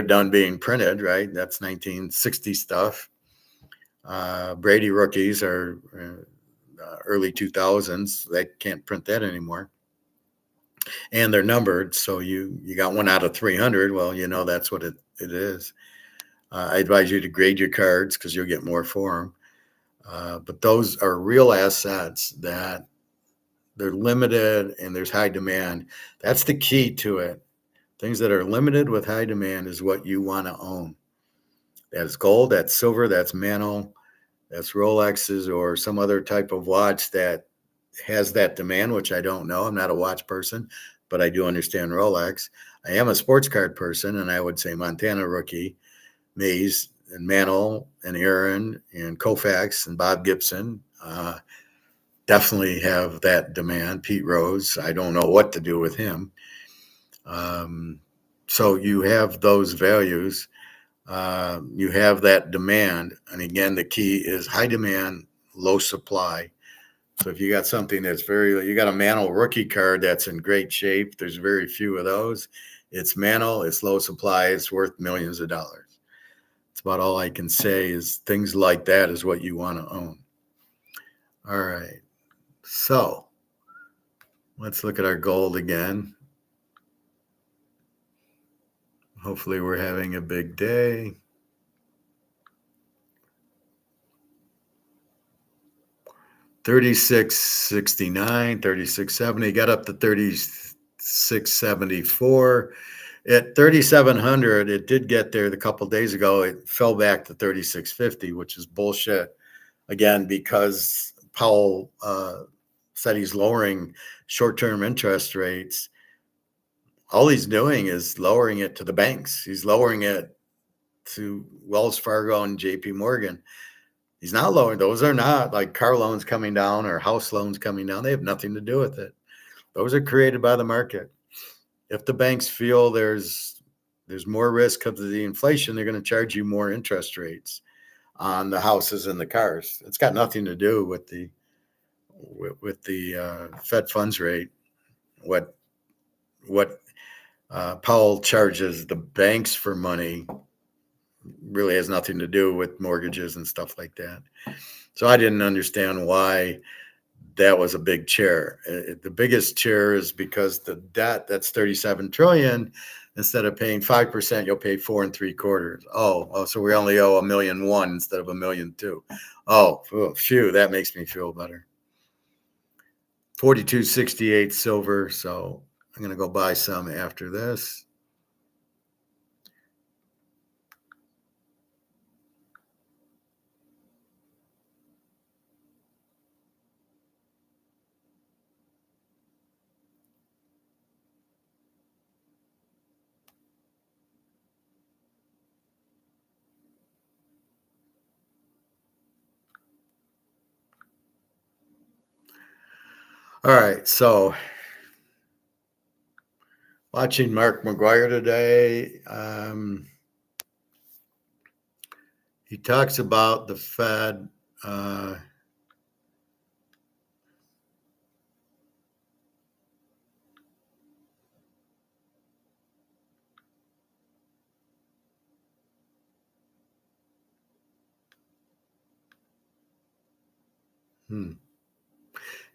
done being printed. Right, that's 1960 stuff. Brady rookies are early 2000s. They can't print that anymore. And they're numbered, so you got 1 out of 300. Well, that's what it is. I advise you to grade your cards because you'll get more for them. But those are real assets that they're limited and there's high demand. That's the key to it. Things that are limited with high demand is what you want to own. That's gold, that's silver, that's Mantle, that's Rolexes or some other type of watch that has that demand, which I don't know. I'm not a watch person, but I do understand Rolex. I am a sports card person, and I would say Montana rookie, Mays and Mantle and Aaron and Koufax and Bob Gibson definitely have that demand. Pete Rose, I don't know what to do with him. So you have those values. You have that demand. And again, the key is high demand, low supply. So if you got something that's you got a Mantle rookie card that's in great shape, there's very few of those. It's Mantle, it's low supply, it's worth millions of dollars. It's about all I can say is things like that is what you want to own. All right. So let's look at our gold again. Hopefully we're having a big day. $36.69, $36.70, got up to $36.74. At 3,700, it did get there a couple of days ago. It fell back to 36.50, which is bullshit. Again, because Powell said he's lowering short-term interest rates. All he's doing is lowering it to the banks. He's lowering it to Wells Fargo and JP Morgan. He's not lowering. Those are not like car loans coming down or house loans coming down. They have nothing to do with it. Those are created by the market. If the banks feel there's more risk of the inflation, they're going to charge you more interest rates on the houses and the cars. It's got nothing to do with the Fed funds rate. What Powell charges the banks for money really has nothing to do with mortgages and stuff like that. So I didn't understand why that was a big chair. The biggest chair is because the debt, that's 37 trillion. Instead of paying 5%, you'll pay 4 3/4. Oh, so we only owe $1.1 million instead of $1.2 million. Oh, phew, that makes me feel better. 42.68 silver. So I'm going to go buy some after this. All right, so watching MMcgwire today, he talks about the Fed.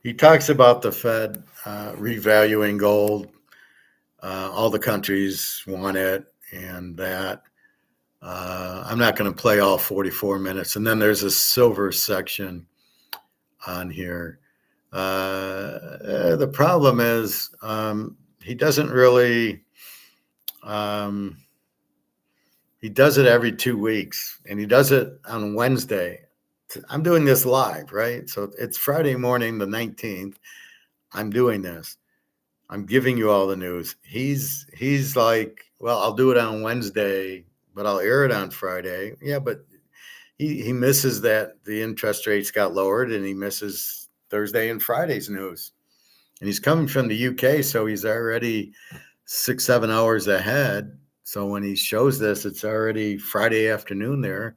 He talks about the Fed revaluing gold. All the countries want it, and that I'm not going to play all 44 minutes. And then there's a silver section on here. The problem is he doesn't really. He does it every 2 weeks, and he does it on Wednesday. I'm doing this live, right? So it's Friday morning, the 19th. I'm doing this. I'm giving you all the news. He's like, well, I'll do it on Wednesday, but I'll air it on Friday. Yeah, but he misses that the interest rates got lowered, and he misses Thursday and Friday's news. And he's coming from the UK, so he's already 6-7 hours ahead. So when he shows this, it's already Friday afternoon there,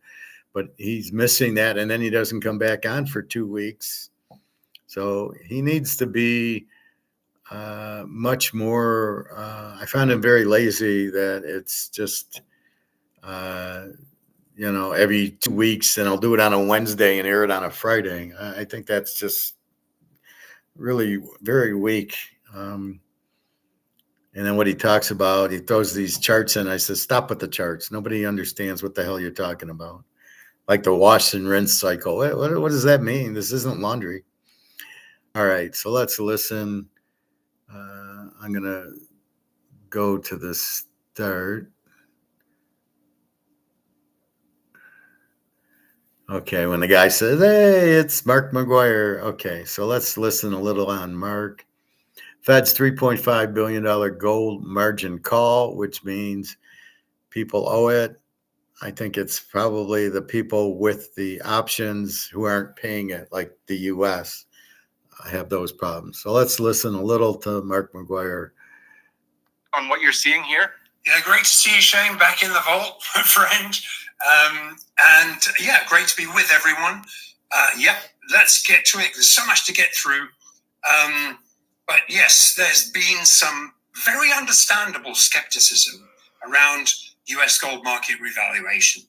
but he's missing that, and then he doesn't come back on for 2 weeks. So he needs to be much more. I found him very lazy. That it's just, every 2 weeks, and I'll do it on a Wednesday and air it on a Friday. I think that's just really very weak. And then what he talks about, he throws these charts in. I said, stop with the charts. Nobody understands what the hell you're talking about. Like the wash and rinse cycle. What does that mean? This isn't laundry. All right, so let's listen. I'm going to go to the start. Okay, when the guy says, hey, it's MMcgwire. Okay, so let's listen a little on Mark. Fed's $3.5 billion gold margin call, which means people owe it. I think it's probably the people with the options who aren't paying it, like the U.S. have those problems. So let's listen a little to MMcgwire. On what you're seeing here? Yeah, great to see you, Shane, back in the vault, my friend. And yeah, great to be with everyone. Let's get to it. There's so much to get through. But yes, there's been some very understandable skepticism around US gold market revaluation.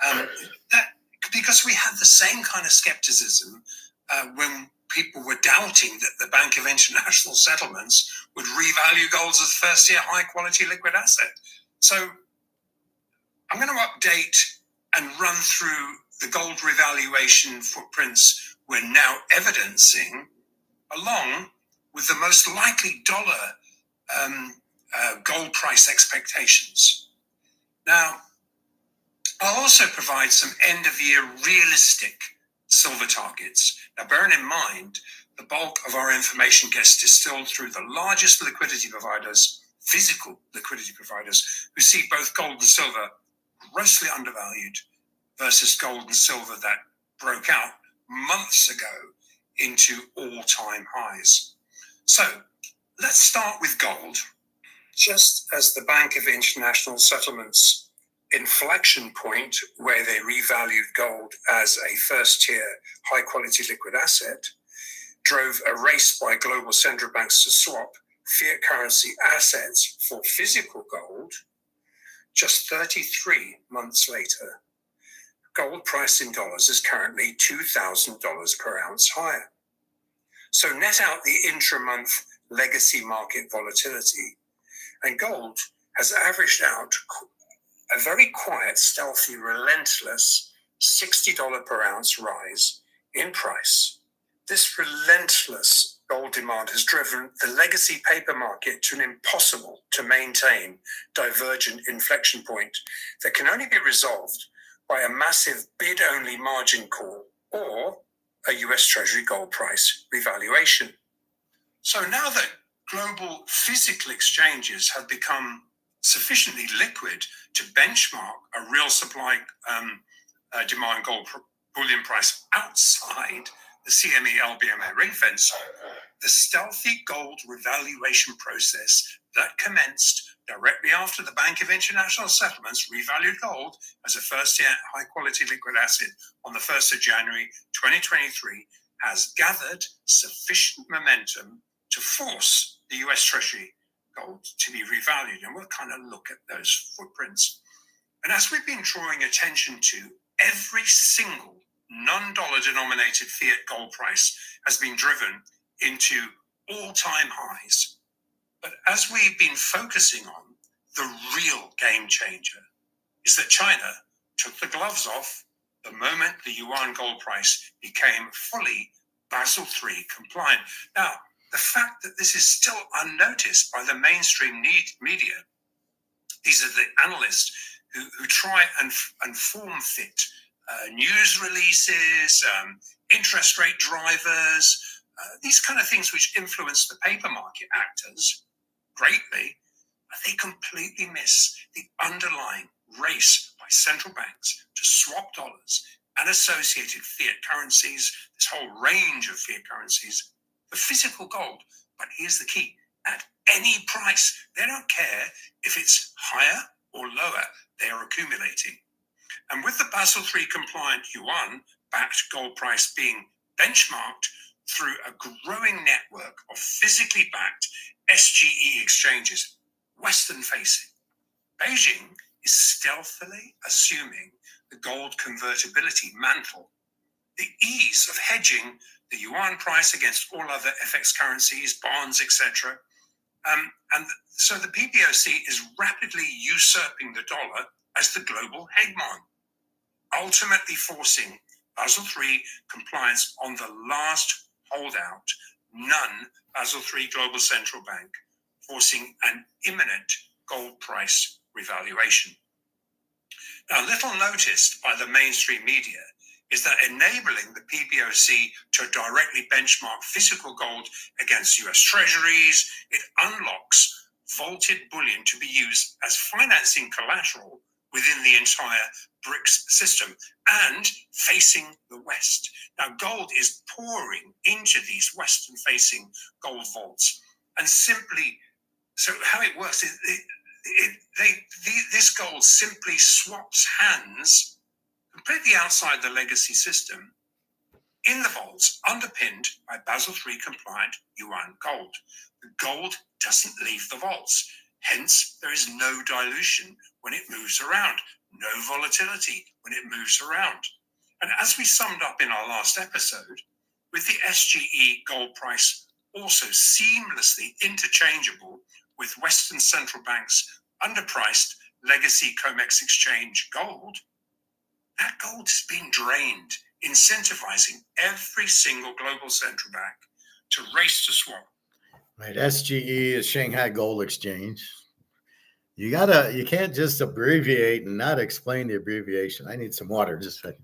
That because we had the same kind of skepticism when people were doubting that the Bank of International Settlements would revalue gold as a first-year high-quality liquid asset. So I'm going to update and run through the gold revaluation footprints we're now evidencing, along with the most likely dollar gold price expectations. Now, I'll also provide some end-of-year realistic silver targets. Now, bearing in mind, the bulk of our information gets distilled through the largest liquidity providers, physical liquidity providers, who see both gold and silver grossly undervalued versus gold and silver that broke out months ago into all-time highs. So Let's start with gold. Just as the Bank of International Settlements inflection point, where they revalued gold as a first-tier high-quality liquid asset, drove a race by global central banks to swap fiat currency assets for physical gold, just 33 months later, gold price in dollars is currently $2,000 per ounce higher. So net out the intra-month legacy market volatility, and gold has averaged out a very quiet, stealthy, relentless $60 per ounce rise in price. This relentless gold demand has driven the legacy paper market to an impossible to maintain divergent inflection point that can only be resolved by a massive bid-only margin call or a US Treasury gold price revaluation. So now that global physical exchanges have become sufficiently liquid to benchmark a real supply demand gold bullion price outside the CME LBMA ring fence, the stealthy gold revaluation process that commenced directly after the Bank of International Settlements revalued gold as a first-tier high-quality liquid asset on the 1st of January 2023 has gathered sufficient momentum to force the US Treasury gold to be revalued. And we'll kind of look at those footprints. And as we've been drawing attention to, every single non-dollar denominated fiat gold price has been driven into all-time highs. But as we've been focusing on, the real game changer is that China took the gloves off the moment the yuan gold price became fully Basel III compliant. Now, the fact that this is still unnoticed by the mainstream media, these are the analysts who try and form fit news releases, interest rate drivers, these kind of things which influence the paper market actors greatly, they completely miss the underlying race by central banks to swap dollars and associated fiat currencies, this whole range of fiat currencies, for physical gold. But here's the key: at any price, they don't care if it's higher or lower, they are accumulating. And with the Basel III compliant yuan-backed gold price being benchmarked through a growing network of physically backed SGE exchanges, Western-facing, Beijing is stealthily assuming the gold convertibility mantle, the ease of hedging the yuan price against all other FX currencies, bonds, etc. And so the PBOC is rapidly usurping the dollar as the global hegemon, ultimately forcing Basel III compliance on the last holdout, non-Basel III global central bank, forcing an imminent gold price revaluation. Now, little noticed by the mainstream media is that enabling the PBOC to directly benchmark physical gold against US treasuries, it unlocks vaulted bullion to be used as financing collateral within the entire BRICS system and facing the West. Now, gold is pouring into these Western-facing gold vaults, and simply, so how it works is this gold simply swaps hands completely outside the legacy system in the vaults underpinned by Basel III compliant yuan gold. The gold doesn't leave the vaults. Hence, there is no dilution when it moves around, no volatility when it moves around. And as we summed up in our last episode, with the SGE gold price also seamlessly interchangeable with Western central banks' underpriced legacy COMEX exchange gold, that gold is being drained, incentivizing every single global central bank to race to swap. Right, SGE is Shanghai Gold Exchange. You can't just abbreviate and not explain the abbreviation. I need some water, just a second.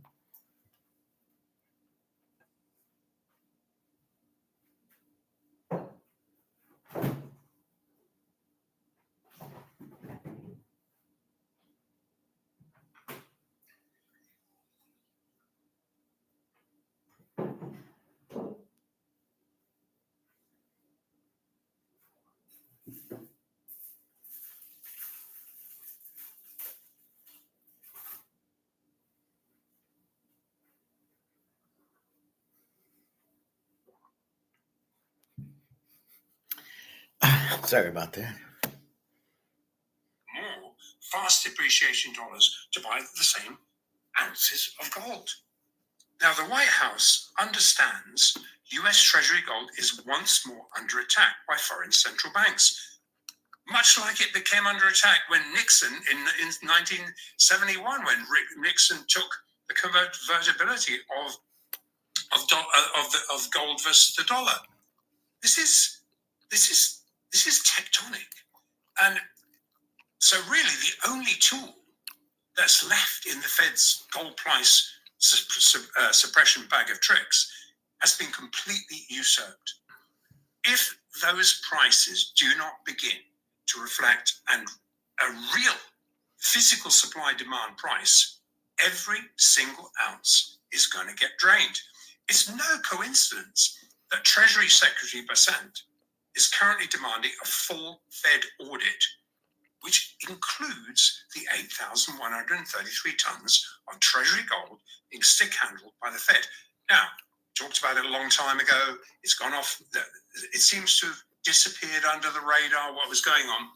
Sorry about that. More fast depreciation dollars to buy the same ounces of gold. Now, the White House understands US Treasury gold is once more under attack by foreign central banks, much like it became under attack when Nixon, in 1971, when Nixon took the convertibility of gold versus the dollar. This is tectonic, and so really the only tool that's left in the Fed's gold price suppression bag of tricks has been completely usurped. If those prices do not begin to reflect a real physical supply-demand price, every single ounce is going to get drained. It's no coincidence that Treasury Secretary Bessent is currently demanding a full Fed audit, which includes the 8,133 tons of Treasury gold being stick-handled by the Fed. Now, talked about it a long time ago. It's gone off. It seems to have disappeared under the radar, what was going on.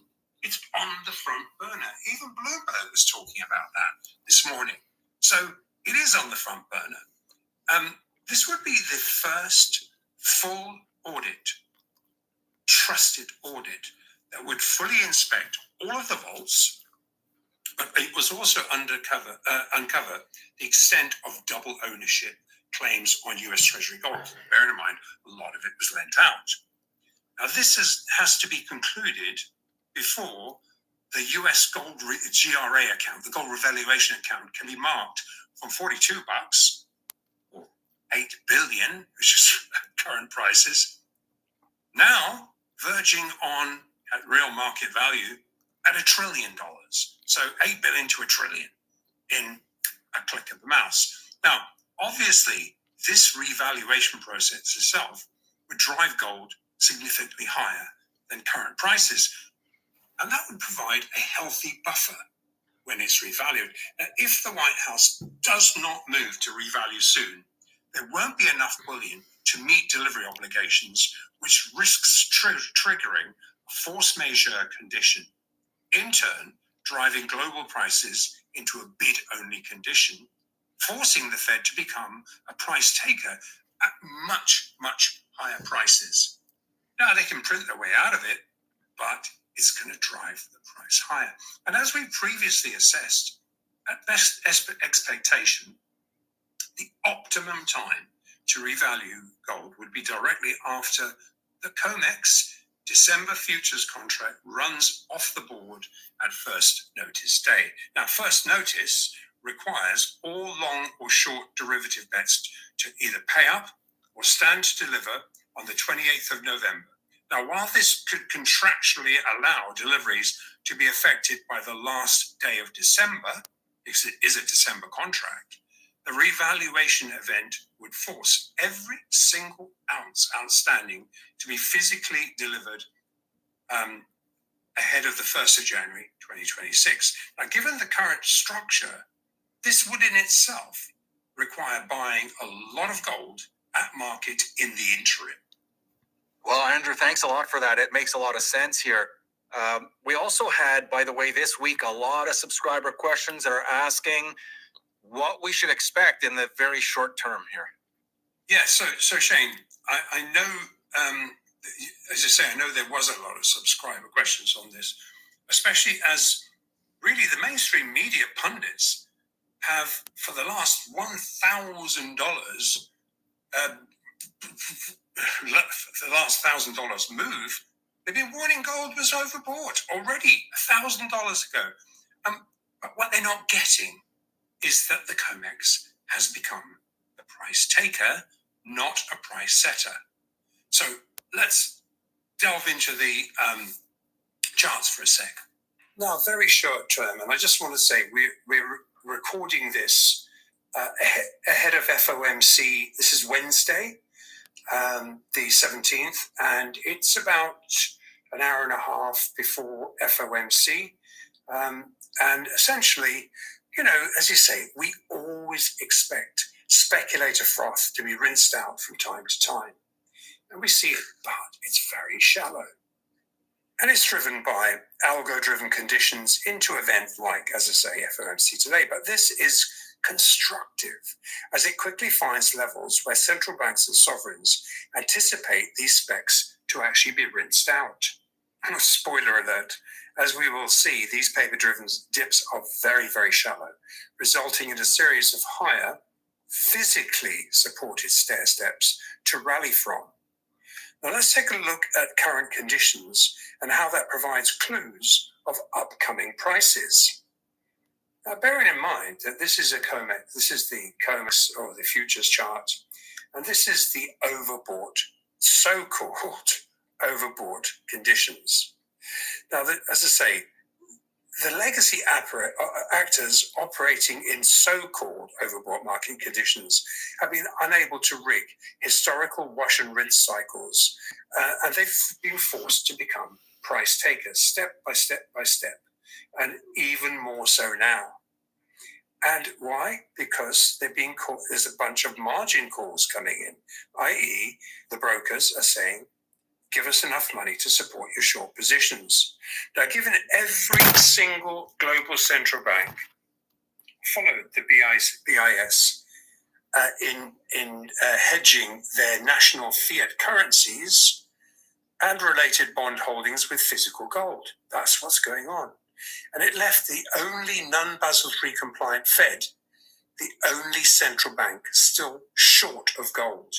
It's on the front burner. Even Bloomberg was talking about that this morning. So it is on the front burner. This would be the first full audit, trusted audit, that would fully inspect all of the vaults, but it was also uncover the extent of double ownership claims on US Treasury gold. Bearing in mind, a lot of it was lent out. Now, this has to be concluded before the US gold GRA account, the gold revaluation account, can be marked from $42 or 8 billion, which is current prices, now verging on at real market value at $1 trillion. So 8 billion to $1 trillion in a click of the mouse. Now, obviously, this revaluation process itself would drive gold significantly higher than current prices. And that would provide a healthy buffer when it's revalued. Now, if the White House does not move to revalue soon, there won't be enough bullion to meet delivery obligations, which risks triggering a force majeure condition, in turn driving global prices into a bid-only condition, forcing the Fed to become a price taker at much, much higher prices. Now, they can print their way out of it, but it's going to drive the price higher. And as we previously assessed, at best expectation, the optimum time to revalue gold would be directly after the COMEX December futures contract runs off the board at first notice day. Now, first notice requires all long or short derivative bets to either pay up or stand to deliver on the 28th of November. Now, while this could contractually allow deliveries to be affected by the last day of December, because it is a December contract, the revaluation event would force every single ounce outstanding to be physically delivered ahead of the 1st of January 2026. Now, given the current structure, this would in itself require buying a lot of gold at market in the interim. Well, Andrew, thanks a lot for that. It makes a lot of sense here. We also had, by the way, this week, a lot of subscriber questions that are asking what we should expect in the very short term here. Yeah, so Shane, I know, as I say, I know there was a lot of subscriber questions on this, especially as really the mainstream media pundits have, for the last $1,000, for the last $1,000 move, they've been warning gold was overbought already $1,000 ago. But what they're not getting is that the COMEX has become the price taker, not a price setter. So let's delve into the charts for a sec. Now, very short term, and I just want to say we're recording this ahead of FOMC. This is Wednesday, the 17th, and it's about an hour and a half before FOMC. And essentially, as you say, we always expect speculator froth to be rinsed out from time to time. And we see it, but it's very shallow. And it's driven by algo-driven conditions into events like, as I say, FOMC today. But this is constructive, as it quickly finds levels where central banks and sovereigns anticipate these specs to actually be rinsed out. Spoiler alert, as we will see, these paper-driven dips are very, very shallow, resulting in a series of higher, physically supported stair steps to rally from. Now let's take a look at current conditions and how that provides clues of upcoming prices. Now, bearing in mind that this is the COMEX or the futures chart, and this is the overbought, so-called overbought conditions. Now, as I say, the legacy actors operating in so-called overbought market conditions have been unable to rig historical wash and rinse cycles, and they've been forced to become price takers step by step by step, and even more so now. And why? Because they're being caught. There's a bunch of margin calls coming in, i.e., the brokers are saying, give us enough money to support your short positions. Now, given every single global central bank followed the BIS in hedging their national fiat currencies and related bond holdings with physical gold. That's what's going on. And it left the only non-Basel III compliant Fed, the only central bank still short of gold.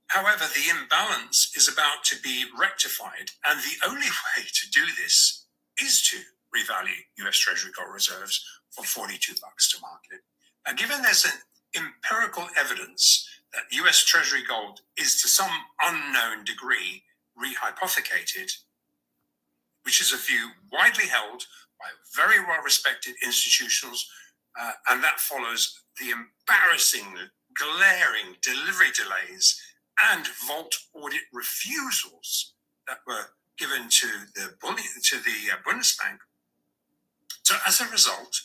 However, the imbalance is about to be rectified, and the only way to do this is to revalue US Treasury gold reserves for $42 to market. Now, given there's an empirical evidence that US Treasury gold is to some unknown degree rehypothecated, which is a view widely held by very well-respected institutions, and that follows the embarrassing, glaring delivery delays and vault audit refusals that were given to the Bundesbank. So as a result,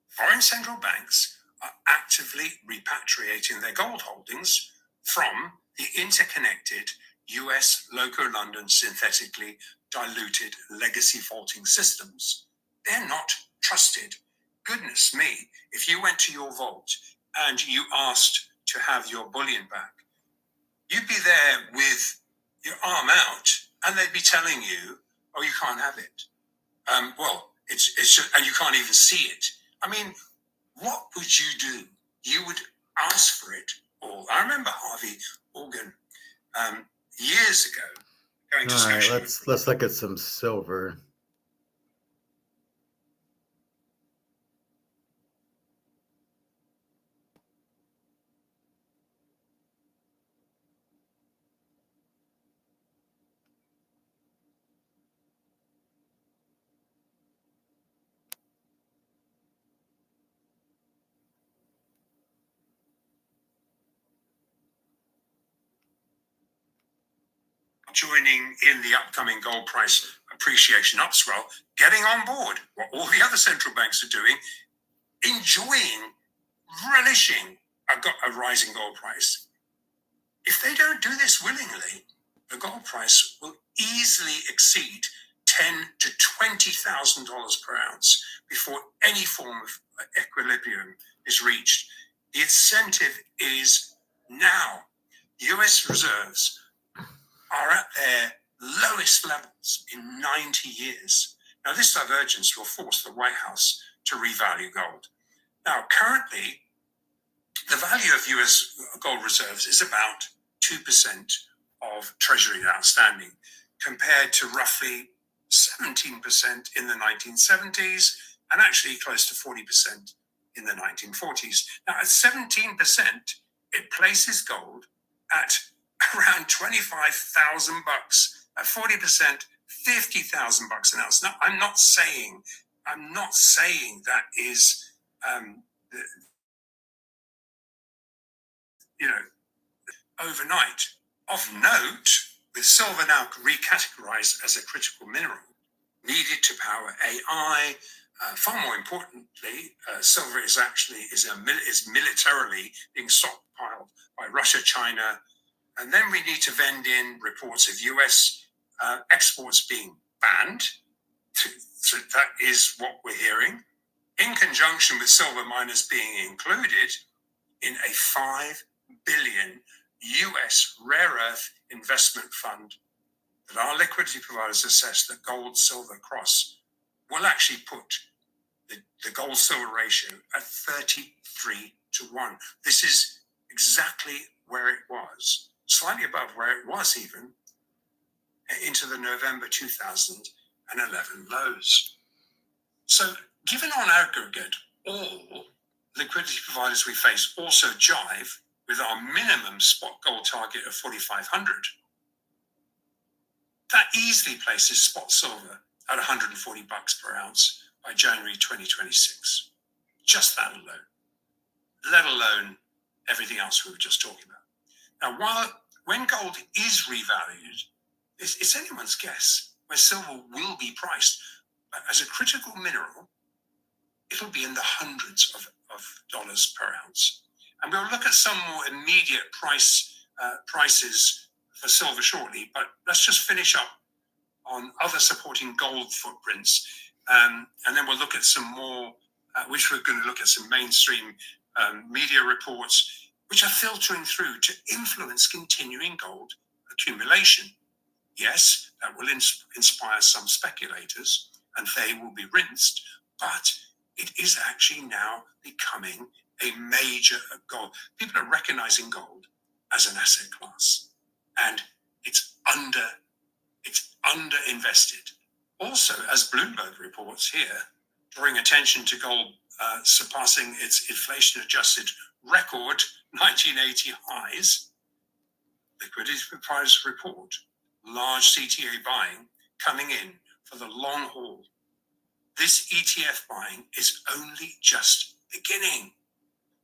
foreign central banks are actively repatriating their gold holdings from the interconnected US local London synthetically diluted legacy vaulting systems. They're not trusted. Goodness me, if you went to your vault and you asked to have your bullion back, you'd be there with your arm out and they'd be telling you, oh, you can't have it. It's just, and you can't even see it. I mean, what would you do? You would ask for it all. I remember Harvey Organ years ago going to All right, let's look at some silver. joining in the upcoming gold price appreciation upswell, getting on board what all the other central banks are doing, enjoying, relishing a rising gold price. If they don't do this willingly, the gold price will easily exceed $10,000 to $20,000 per ounce before any form of equilibrium is reached. The incentive is now. US reserves are at their lowest levels in 90 years. Now, this divergence will force the White House to revalue gold. Now, currently, the value of US gold reserves is about 2% of Treasury outstanding, compared to roughly 17% in the 1970s and actually close to 40% in the 1940s. Now, at 17%, it places gold at around $25,000. At 40%, $50,000 an ounce. Now, I'm not saying that is, overnight. Of note, with silver now recategorized as a critical mineral needed to power AI. Far more importantly, silver is militarily being stockpiled by Russia, China, and then we need to vend in reports of US exports being banned. So that is what we're hearing, in conjunction with silver miners being included in a $5 billion US rare earth investment fund that our liquidity providers assess that gold silver cross will actually put the gold silver ratio at 33-1. This is exactly where it was, slightly above where it was even into the November 2011 lows. So given on aggregate, all liquidity providers we face also jive with our minimum spot gold target of 4,500. That easily places spot silver at $140 per ounce by January 2026. Just that alone, let alone everything else we were just talking about. Now, when gold is revalued, it's anyone's guess where silver will be priced. As a critical mineral, it'll be in the hundreds of dollars per ounce. And we'll look at some more immediate prices for silver shortly, but let's just finish up on other supporting gold footprints. And then we'll look at some more, which we're going to look at some mainstream media reports, which are filtering through to influence continuing gold accumulation. Yes, that will inspire some speculators, and they will be rinsed, but it is actually now becoming a major gold. People are recognizing gold as an asset class, and it's underinvested. Also, as Bloomberg reports here, drawing attention to gold surpassing its inflation-adjusted record 1980 highs, liquidity providers report large CTA buying coming in for the long haul. This ETF buying is only just beginning.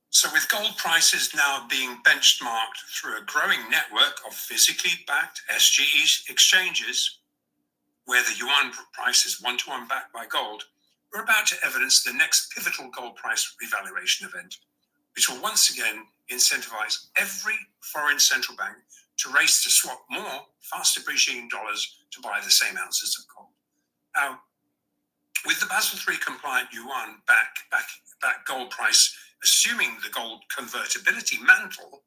So with gold prices now being benchmarked through a growing network of physically backed SGE exchanges, where the yuan price is one-to-one backed by gold, we're about to evidence the next pivotal gold price revaluation event, which will once again incentivize every foreign central bank to race to swap more fast appreciating dollars to buy the same ounces of gold. Now, with the Basel III compliant yuan back gold price, assuming the gold convertibility mantle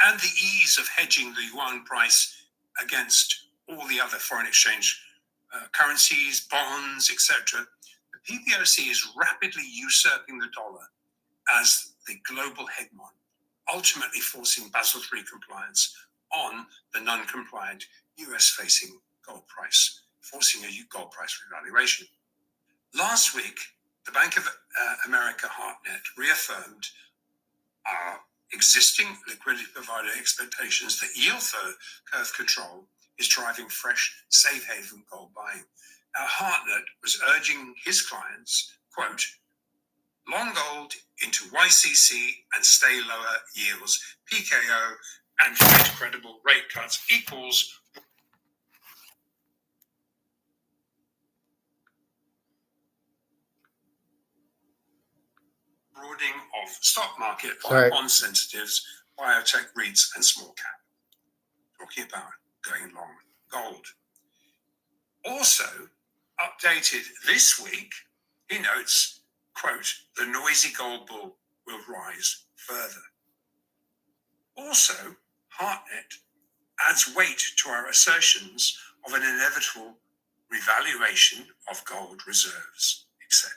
and the ease of hedging the yuan price against all the other foreign exchange currencies, bonds, etc., the PBOC is rapidly usurping the dollar as the global hegemon, ultimately forcing Basel III compliance on the non-compliant US-facing gold price, forcing a gold price revaluation. Last week, the Bank of America HeartNet reaffirmed our existing liquidity provider expectations that yield curve control is driving fresh, safe haven gold buying. Now, HeartNet was urging his clients, quote, long gold into YCC and stay lower yields, PKO, and Fed credible rate cuts equals broadening of stock market on bond sensitives, biotech REITs, and small cap. Talking about going long gold. Also updated this week, he notes, quote, the noisy gold bull will rise further. Also, HeartNet adds weight to our assertions of an inevitable revaluation of gold reserves, etc.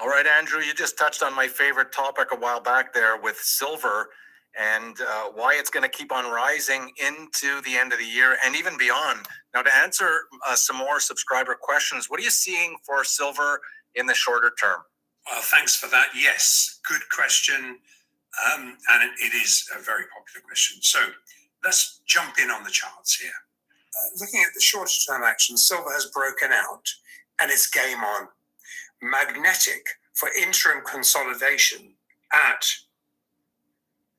All right, Andrew, you just touched on my favorite topic a while back there with silver and why it's going to keep on rising into the end of the year and even beyond. Now, to answer some more subscriber questions, what are you seeing for silver in the shorter term? Well, thanks for that. Yes, good question. And it is a very popular question. So let's jump in on the charts here. Looking at the shorter term action, silver has broken out and it's game on. Magnetic for interim consolidation at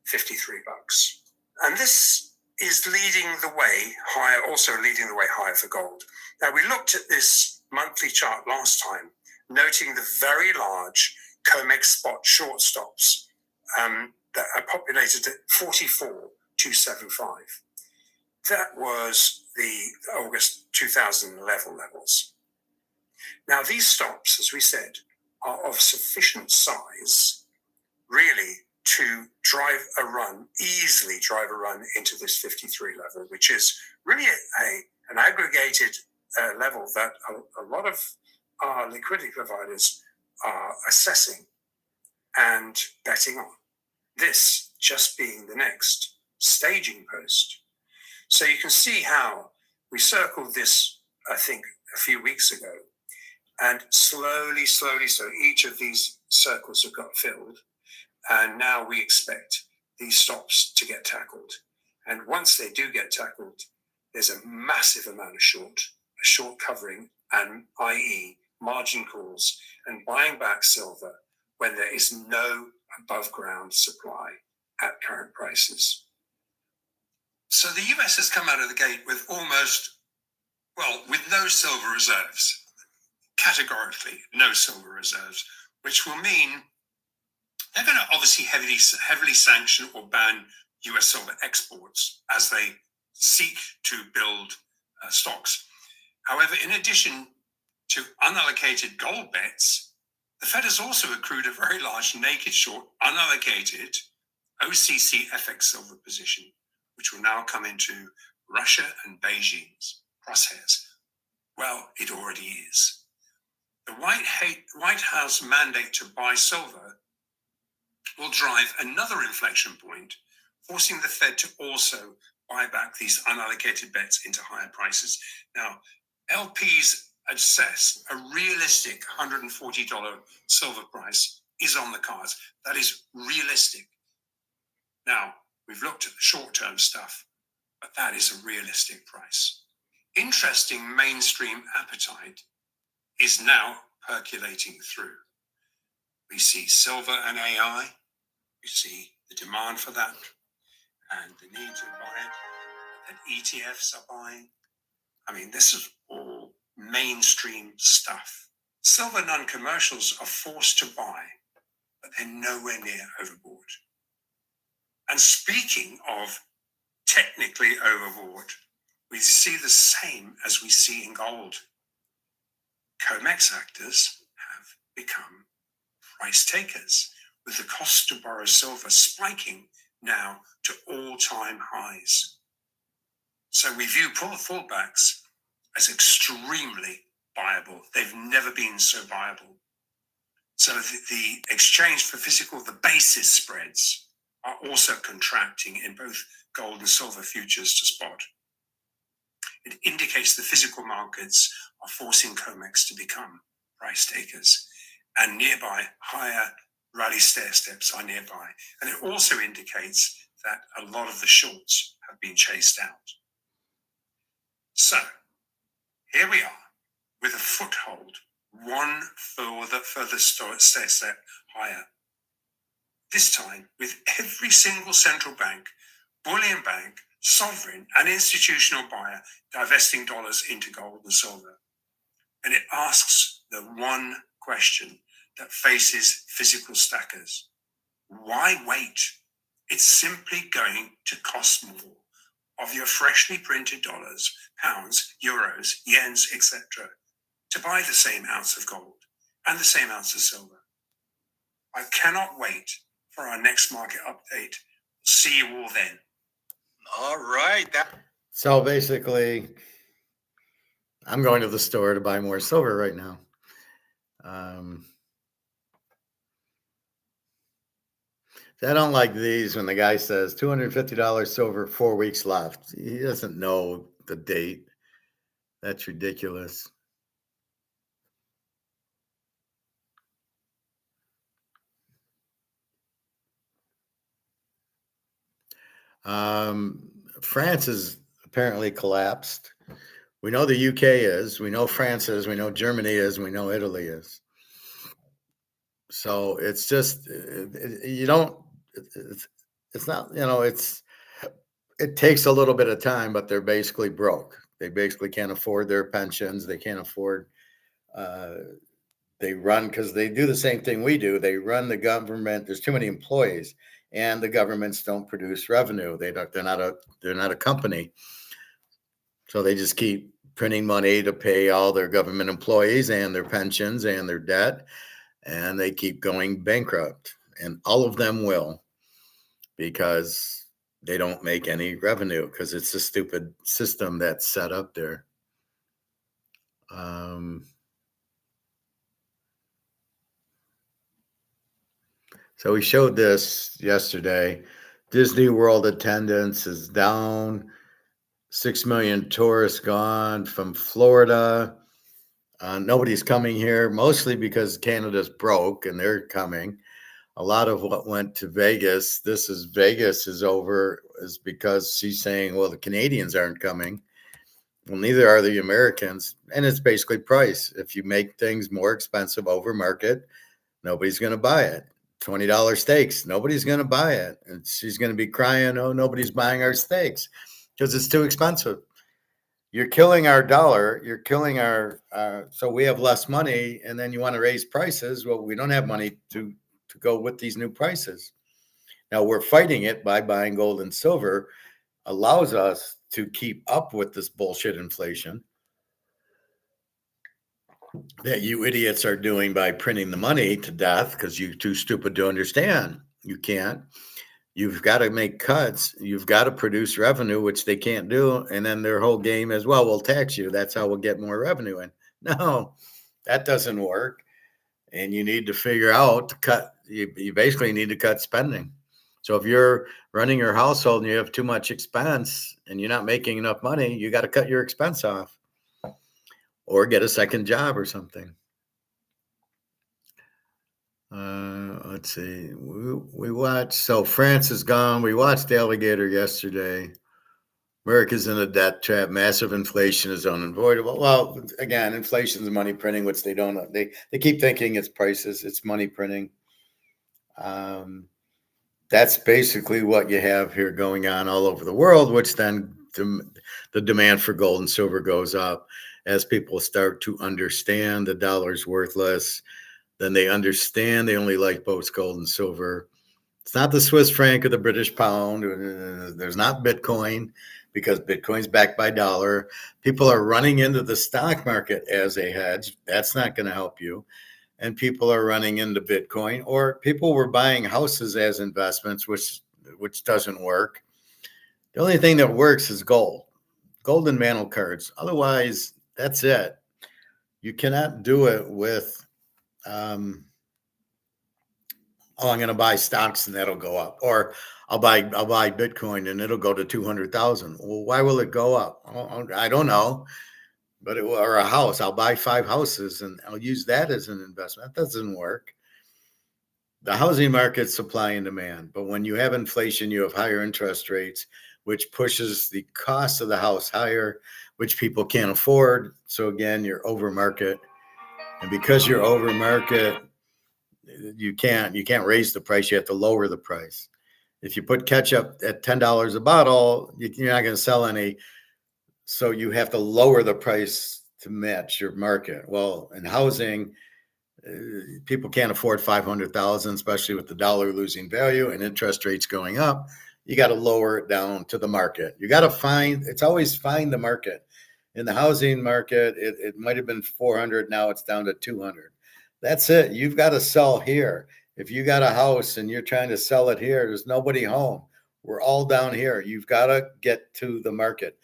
$53. And this is leading the way higher, also leading the way higher for gold. Now, we looked at this monthly chart last time, noting the very large COMEX spot short stops that are populated at 44,275. That was the August 2011 levels. Now, these stops, as we said, are of sufficient size, really, to easily drive a run into this 53 level, which is really an aggregated level that a lot of our liquidity providers are assessing and betting on. This just being the next staging post. So you can see how we circled this, I think, a few weeks ago, and slowly, each of these circles have got filled. And now we expect these stops to get tackled. And once they do get tackled, there's a massive amount of short covering, and i.e. margin calls and buying back silver when there is no above ground supply at current prices. So the US has come out of the gate with with no silver reserves, categorically no silver reserves, which will mean they're going to obviously heavily sanction or ban US silver exports as they seek to build stocks. However, in addition to unallocated gold bets, the Fed has also accrued a very large naked short unallocated OCC FX silver position, which will now come into Russia and Beijing's crosshairs. Well, it already is. The White House mandate to buy silver will drive another inflection point, forcing the Fed to also buy back these unallocated bets into higher prices. Now, LPs assess a realistic $140 silver price is on the cards. That is realistic. Now, we've looked at the short-term stuff, but that is a realistic price. Interesting mainstream appetite is now percolating through. We see silver and AI. We see the demand for that and the need to buy it, that ETFs are buying. I mean, this is all mainstream stuff. Silver non-commercials are forced to buy, but they're nowhere near overbought. And speaking of technically overbought, we see the same as we see in gold. COMEX actors have become price takers, with the cost to borrow silver spiking now to all-time highs. So we view fallbacks as extremely viable. They've never been so viable. So the exchange for physical, the basis spreads are also contracting in both gold and silver futures to spot. It indicates the physical markets are forcing COMEX to become price takers, and nearby higher rally stair steps are nearby. And it also indicates that a lot of the shorts have been chased out. So here we are with a foothold, one further stair step higher. This time with every single central bank, bullion bank, sovereign and institutional buyer divesting dollars into gold and silver. And it asks the one question that faces physical stackers. Why wait? It's simply going to cost more of your freshly printed dollars, pounds, euros, yens, etc. to buy the same ounce of gold and the same ounce of silver. I cannot wait for our next market update. See you all then. All right. So basically, I'm going to the store to buy more silver right now. I don't like these when the guy says $250 silver, 4 weeks left. He doesn't know the date. That's ridiculous. France is apparently collapsed. We know the UK is, we know France is, we know Germany is, and we know Italy is. So it's just, it's not, it takes a little bit of time, but they're basically broke. They basically can't afford their pensions. They can't afford, they run, because they do the same thing we do. They run the government. There's too many employees, and the governments don't produce revenue. They're not a company. So they just keep printing money to pay all their government employees and their pensions and their debt, and they keep going bankrupt. And all of them will, because they don't make any revenue, because it's a stupid system that's set up there. So we showed this yesterday. Disney World attendance is down. 6 million tourists gone from Florida. Nobody's coming here, mostly because Canada's broke and they're coming. A lot of what went to Vegas, Vegas is over, is because she's saying, well, the Canadians aren't coming. Well, neither are the Americans. And it's basically price. If you make things more expensive over market, nobody's going to buy it. $20 steaks, nobody's going to buy it. And she's going to be crying, oh, nobody's buying our steaks because it's too expensive. You're killing our dollar. You're killing our, so we have less money, and then you want to raise prices. Well, we don't have money to go with these new prices. Now we're fighting it by buying gold and silver, allows us to keep up with this bullshit inflation that you idiots are doing by printing the money to death because you're too stupid to understand. You can't. You've got to make cuts. You've got to produce revenue, which they can't do. And then their whole game is, well, we'll tax you. That's how we'll get more revenue in. No, that doesn't work. And you need to figure out to cut. You basically need to cut spending. So if you're running your household and you have too much expense and you're not making enough money, you got to cut your expense off or get a second job or something. Let's see. We watched. So France is gone. We watched the alligator yesterday. America's in a debt trap. Massive inflation is unavoidable. Well, again, inflation is money printing, which they don't know. They keep thinking it's prices. It's money printing. That's basically what you have here going on all over the world, which then the demand for gold and silver goes up as people start to understand the dollar's worthless. Then they understand they only like both gold and silver. It's not the Swiss franc or the British pound. There's not Bitcoin, because Bitcoin's backed by dollar. People are running into the stock market as a hedge. That's not going to help you. And people are running into Bitcoin, or people were buying houses as investments, which doesn't work. The only thing that works is gold and mantle cards. Otherwise, that's it. You cannot do it with, I'm going to buy stocks and that'll go up, or I'll buy Bitcoin and it'll go to 200,000. Well, why will it go up? I don't know. But or a house, I'll buy 5 houses and I'll use that as an investment. That doesn't work. The housing market's supply and demand. But when you have inflation, you have higher interest rates, which pushes the cost of the house higher, which people can't afford. So again, you're over market. And because you're over market, you can't raise the price. You have to lower the price. If you put ketchup at $10 a bottle, you're not going to sell any. So you have to lower the price to match your market. Well, in housing, people can't afford 500,000, especially with the dollar losing value and interest rates going up. You got to lower it down to the market. You got to it's always find the market. In the housing market, it might have been 400. Now it's down to 200. That's it. You've got to sell here. If you got a house and you're trying to sell it here, there's nobody home. We're all down here. You've got to get to the market.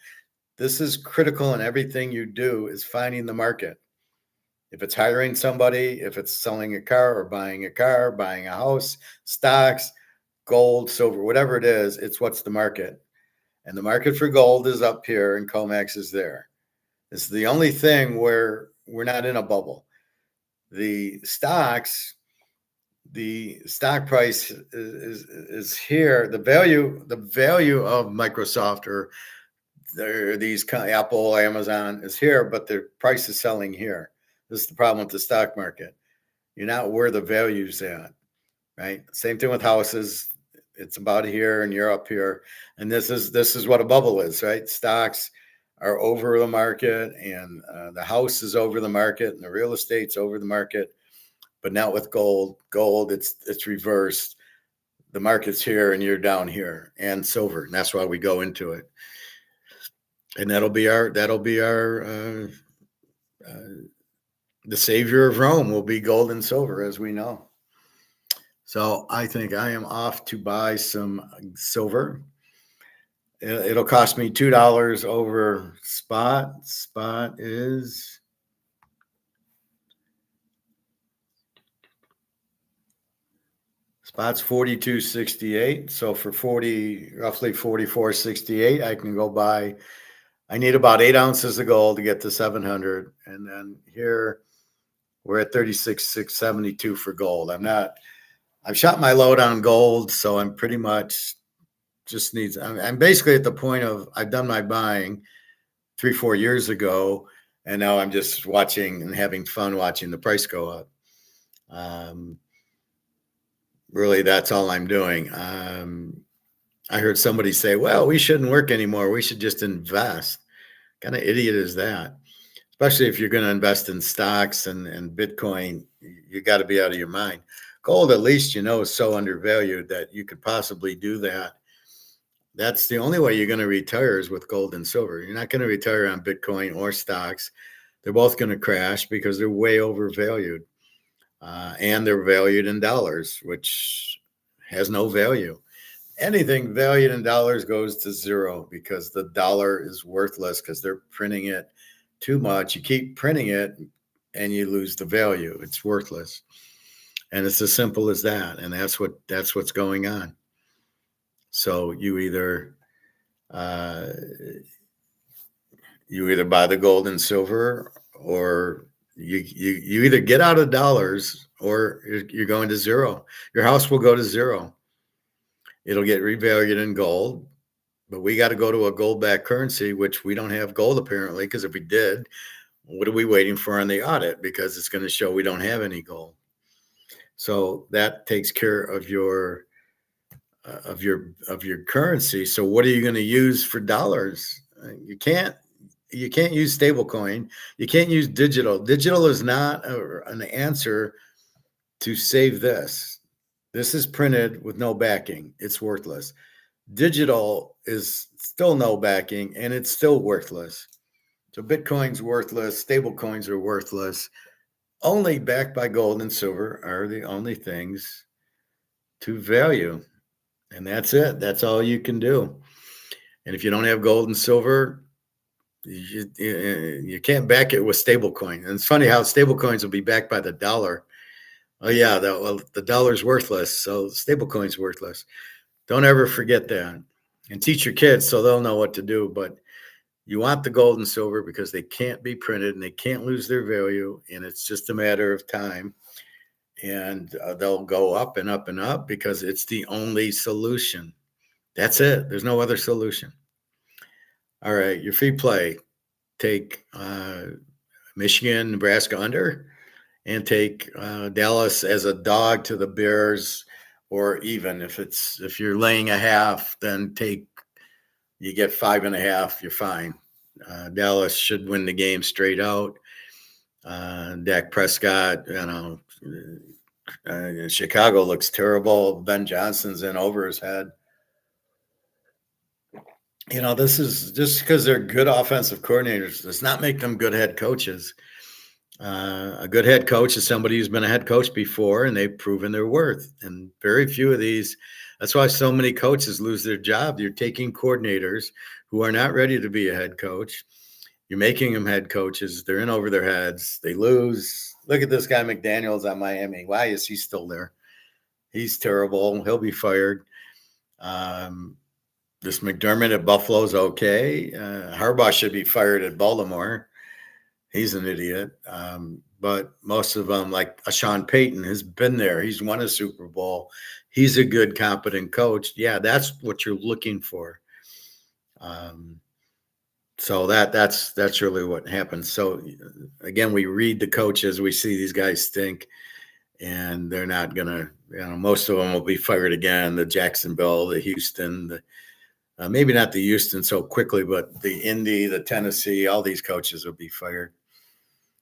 This is critical in everything you do, is finding the market. If it's hiring somebody, if it's selling a car or buying a house, stocks, gold, silver, whatever it is, it's what's the market. And the market for gold is up here and COMEX is there. It's the only thing where we're not in a bubble. The stock price is here. The value of Microsoft or these Apple, Amazon is here, but the price is selling here. This is the problem with the stock market. You're not where the value's at, right? Same thing with houses. it's about here and you're up here. And this is what a bubble is, right? Stocks are over the market, and the house is over the market, and the real estate's over the market. But not with gold. Gold, it's reversed. The market's here and you're down here, and silver. And that's why we go into it. And that'll be our the savior of Rome will be gold and silver, as we know. So I think I am off to buy some silver. It'll cost me $2 over spot. Spot's 42.68. So for roughly 44.68, I can go buy. I need about 8 ounces of gold to get to 700, and then here we're at 36,672 for gold. I've shot my load on gold, so I'm pretty much I'm basically at the point of I've done my buying 3-4 years ago, and now I'm just watching and having fun watching the price go up. Really, that's all I'm doing. I heard somebody say, well, we shouldn't work anymore. We should just invest. What kind of idiot is that? Especially if you're going to invest in stocks and Bitcoin, you got to be out of your mind. Gold, at least, is so undervalued that you could possibly do that. That's the only way you're going to retire is with gold and silver. You're not going to retire on Bitcoin or stocks. They're both going to crash because they're way overvalued. And they're valued in dollars, which has no value. Anything valued in dollars goes to zero because the dollar is worthless because they're printing it too much. You keep printing it and you lose the value. It's worthless. And it's as simple as that. And that's what's going on. So you either buy the gold and silver, or you either get out of dollars or you're going to zero. Your house will go to zero. It'll get revalued in gold, but we got to go to a gold-backed currency, which we don't have gold apparently, because if we did, what are we waiting for on the audit? Because it's going to show we don't have any gold. So that takes care of your currency. So what are you going to use for dollars? You can't use stable coin. You can't use digital. Digital is not an answer to save this. This is printed with no backing. It's worthless. Digital is still no backing, and it's still worthless. So Bitcoin's worthless. Stable coins are worthless. Only backed by gold and silver are the only things to value. And that's it. That's all you can do. And if you don't have gold and silver, you can't back it with stable coin. And it's funny how stable coins will be backed by the dollar. Oh yeah, the dollar's worthless, so stable coin's worthless. Don't ever forget that. And teach your kids so they'll know what to do. But you want the gold and silver because they can't be printed and they can't lose their value. And it's just a matter of time. And they'll go up and up and up because it's the only solution. That's it. There's no other solution. All right, your free play. Take Michigan, Nebraska under, and take Dallas as a dog to the Bears, or even if you're laying a half, then you get 5.5. You're fine. Dallas should win the game straight out. Dak Prescott, Chicago looks terrible. Ben Johnson's in over his head. This is just because they're good offensive coordinators does not make them good head coaches. A good head coach is somebody who's been a head coach before and they've proven their worth. And very few of these, that's why so many coaches lose their job. You're taking coordinators who are not ready to be a head coach. You're making them head coaches. They're in over their heads. They lose. Look at this guy McDaniels on Miami. Why is he still there? He's terrible. He'll be fired. This McDermott at Buffalo's okay. Harbaugh should be fired at Baltimore. He's an idiot. But most of them, like Sean Payton, has been there. He's won a Super Bowl. He's a good, competent coach. Yeah, that's what you're looking for. So that's really what happens. So again, we read the coaches. We see these guys stink. and they're not going to, most of them will be fired again. The Jacksonville, the Houston, maybe not the Houston so quickly, but the Indy, the Tennessee, all these coaches will be fired.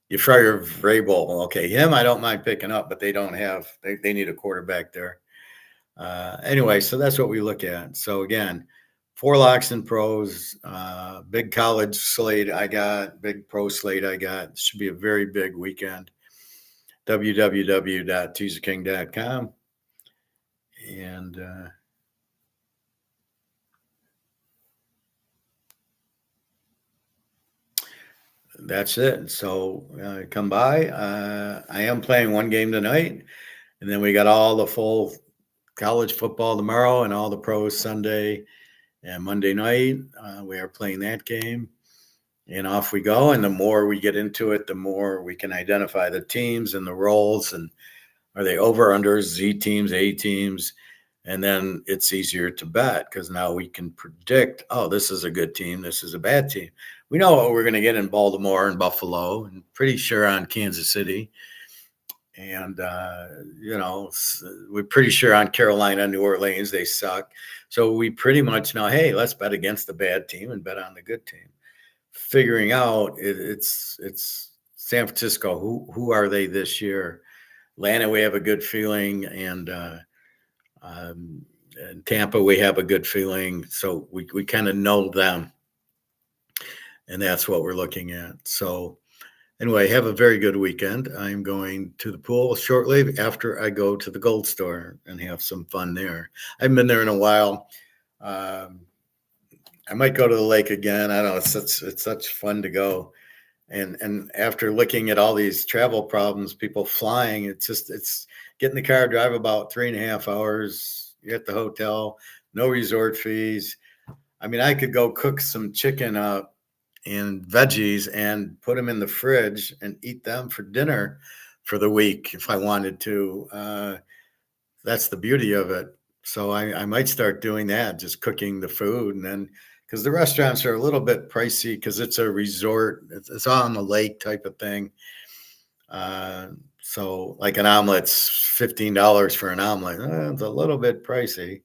You fire Vrabel, okay, him I don't mind picking up, but they need a quarterback there. Anyway, so that's what we look at. So again, 4 locks and pros, big college slate I got, big pro slate I got. It should be a very big weekend. www.teaserking.com. And that's it. So come by. I am playing one game tonight, and then we got all the full college football tomorrow and all the pros Sunday and Monday night. We are playing that game, and off we go. And the more we get into it, the more we can identify the teams and the roles, and are they over, under, Z teams, A teams. And then it's easier to bet because now we can predict, oh, this is a good team, this is a bad team. We know what we're going to get in Baltimore and Buffalo, and pretty sure on Kansas City. And, we're pretty sure on Carolina, New Orleans, they suck. So we pretty much know, hey, let's bet against the bad team and bet on the good team. Figuring out it's San Francisco. Who are they this year? Atlanta, we have a good feeling. And Tampa, we have a good feeling. So we kind of know them. And that's what we're looking at. So anyway, have a very good weekend. I'm going to the pool shortly after I go to the Gold Store and have some fun there. I haven't been there in a while. I might go to the lake again. I don't know. It's such fun to go. And after looking at all these travel problems, people flying, it's get in the car, drive about 3.5 hours. You're at the hotel, no resort fees. I mean, I could go cook some chicken up and veggies and put them in the fridge and eat them for dinner for the week if I wanted to. That's the beauty of it. So I might start doing that, just cooking the food. And then, because the restaurants are a little bit pricey because it's a resort, it's on the lake type of thing. So like an omelet's $15 for an omelet. It's a little bit pricey.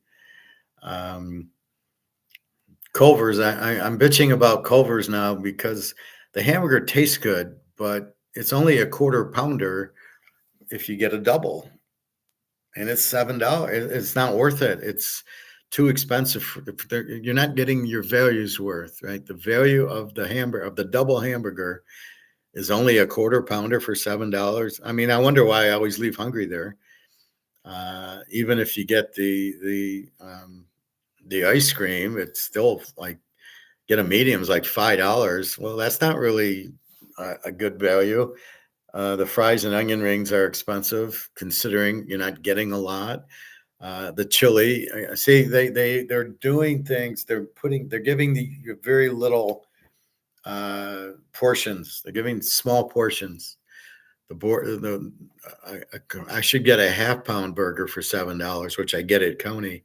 Culver's, I'm bitching about Culver's now because the hamburger tastes good, but it's only a quarter pounder if you get a double, and it's $7. It's not worth it. It's too expensive. You're not getting your value's worth, right? The value of the hamburger, of the double hamburger, is only a quarter pounder for $7. I mean, I wonder why I always leave hungry there. Even if you get the ice cream, it's still like, get a medium is like $5. Well, that's not really a good value. The fries and onion rings are expensive considering you're not getting a lot. The chili, see, they're doing things. They're giving the very little portions. They're giving small portions. I should get a half-pound burger for $7, which I get at Coney.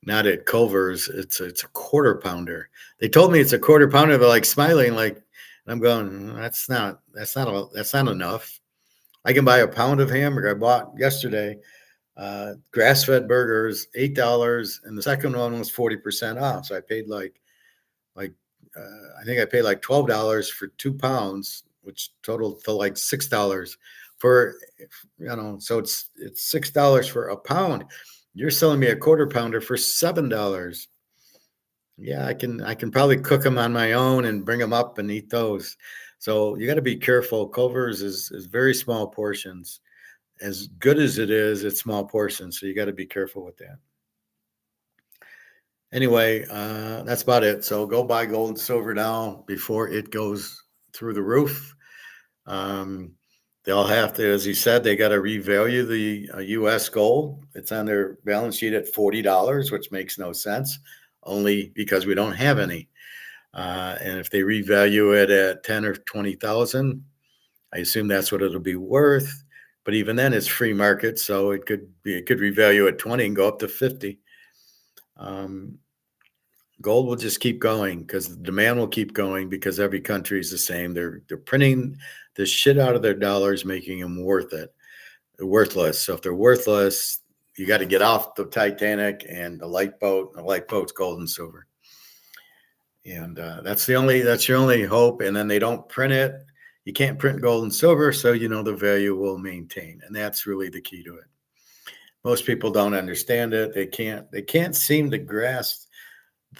Not at Culver's. It's a quarter pounder. They told me it's a quarter pounder. They're like smiling, like, and I'm going, that's not enough. I can buy a pound of hamburger. I bought yesterday, grass-fed burgers, $8, and the second one was 40% off. So I paid I think I paid like $12 for 2 pounds, which totaled to like $6 for, so it's $6 for a pound. You're selling me a quarter pounder for $7. Yeah, I can probably cook them on my own and bring them up and eat those. So you got to be careful. Culver's is very small portions. As good as it is, it's small portions. So you got to be careful with that. Anyway, that's about it. So go buy gold and silver now before it goes through the roof. They'll have to, as he said, they got to revalue the U.S. gold. It's on their balance sheet at $40, which makes no sense, only because we don't have any. And if they revalue it at 10 or 20,000, I assume that's what it'll be worth. But even then, it's free market, so it could revalue at 20 and go up to 50. Gold will just keep going because the demand will keep going because every country is the same. They're printing the shit out of their dollars, making them worth it. They're worthless. So if they're worthless, you got to get off the Titanic and the lifeboat. The lifeboat's gold and silver. And that's your only hope. And then they don't print it. You can't print gold and silver, so the value will maintain. And that's really the key to it. Most people don't understand it. They can't seem to grasp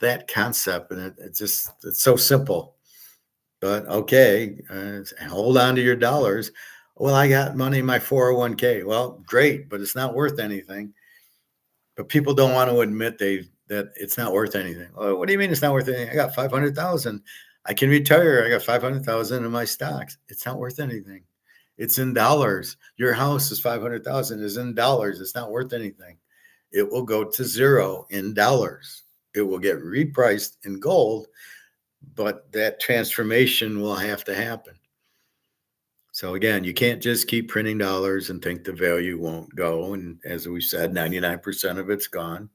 that concept. And it's so simple. But okay, hold on to your dollars. Well, I got money in my 401k. Well, great, but it's not worth anything. But people don't want to admit that it's not worth anything. Oh, what do you mean it's not worth anything? I got 500,000. I can retire. I got 500,000 in my stocks. It's not worth anything. It's in dollars. Your house is 500,000 is in dollars. It's not worth anything. It will go to zero in dollars. It will get repriced in gold, but that transformation will have to happen. So again, you can't just keep printing dollars and think the value won't go. And as we said, 99% of it's gone.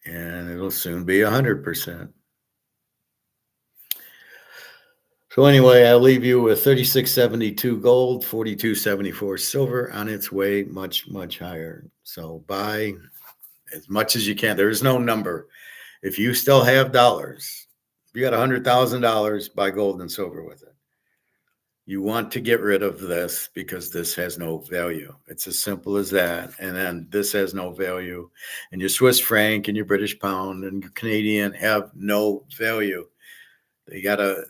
And it'll soon be 100%. So anyway, I'll leave you with 36.72 gold, 42.74 silver on its way much, much higher. So buy as much as you can. There is no number. If you still have dollars, if you got $100,000, buy gold and silver with it. You want to get rid of this because this has no value. It's as simple as that. And then this has no value. And your Swiss franc and your British pound and your Canadian have no value. They gotta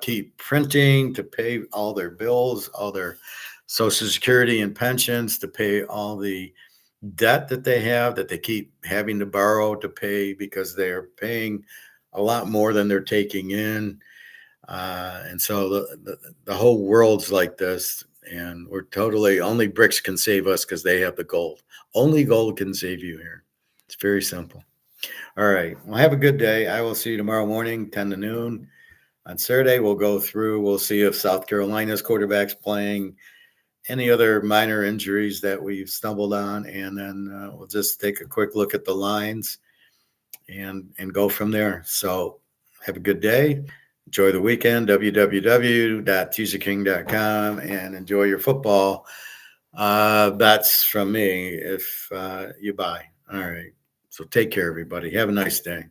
keep printing to pay all their bills, all their Social Security and pensions, to pay all the debt that they have, that they keep having to borrow to pay because they're paying a lot more than they're taking in. And so the whole world's like this, and we're only BRICS can save us because they have the gold. Only gold can save you here. It's very simple. All right. Well, have a good day. I will see you tomorrow morning, 10 to noon. On Saturday, we'll see if South Carolina's quarterback's playing, any other minor injuries that we've stumbled on, and then we'll just take a quick look at the lines and go from there. So have a good day. Enjoy the weekend, www.teaserking.com, and enjoy your football. That's from me if you buy. All right. So take care, everybody. Have a nice day.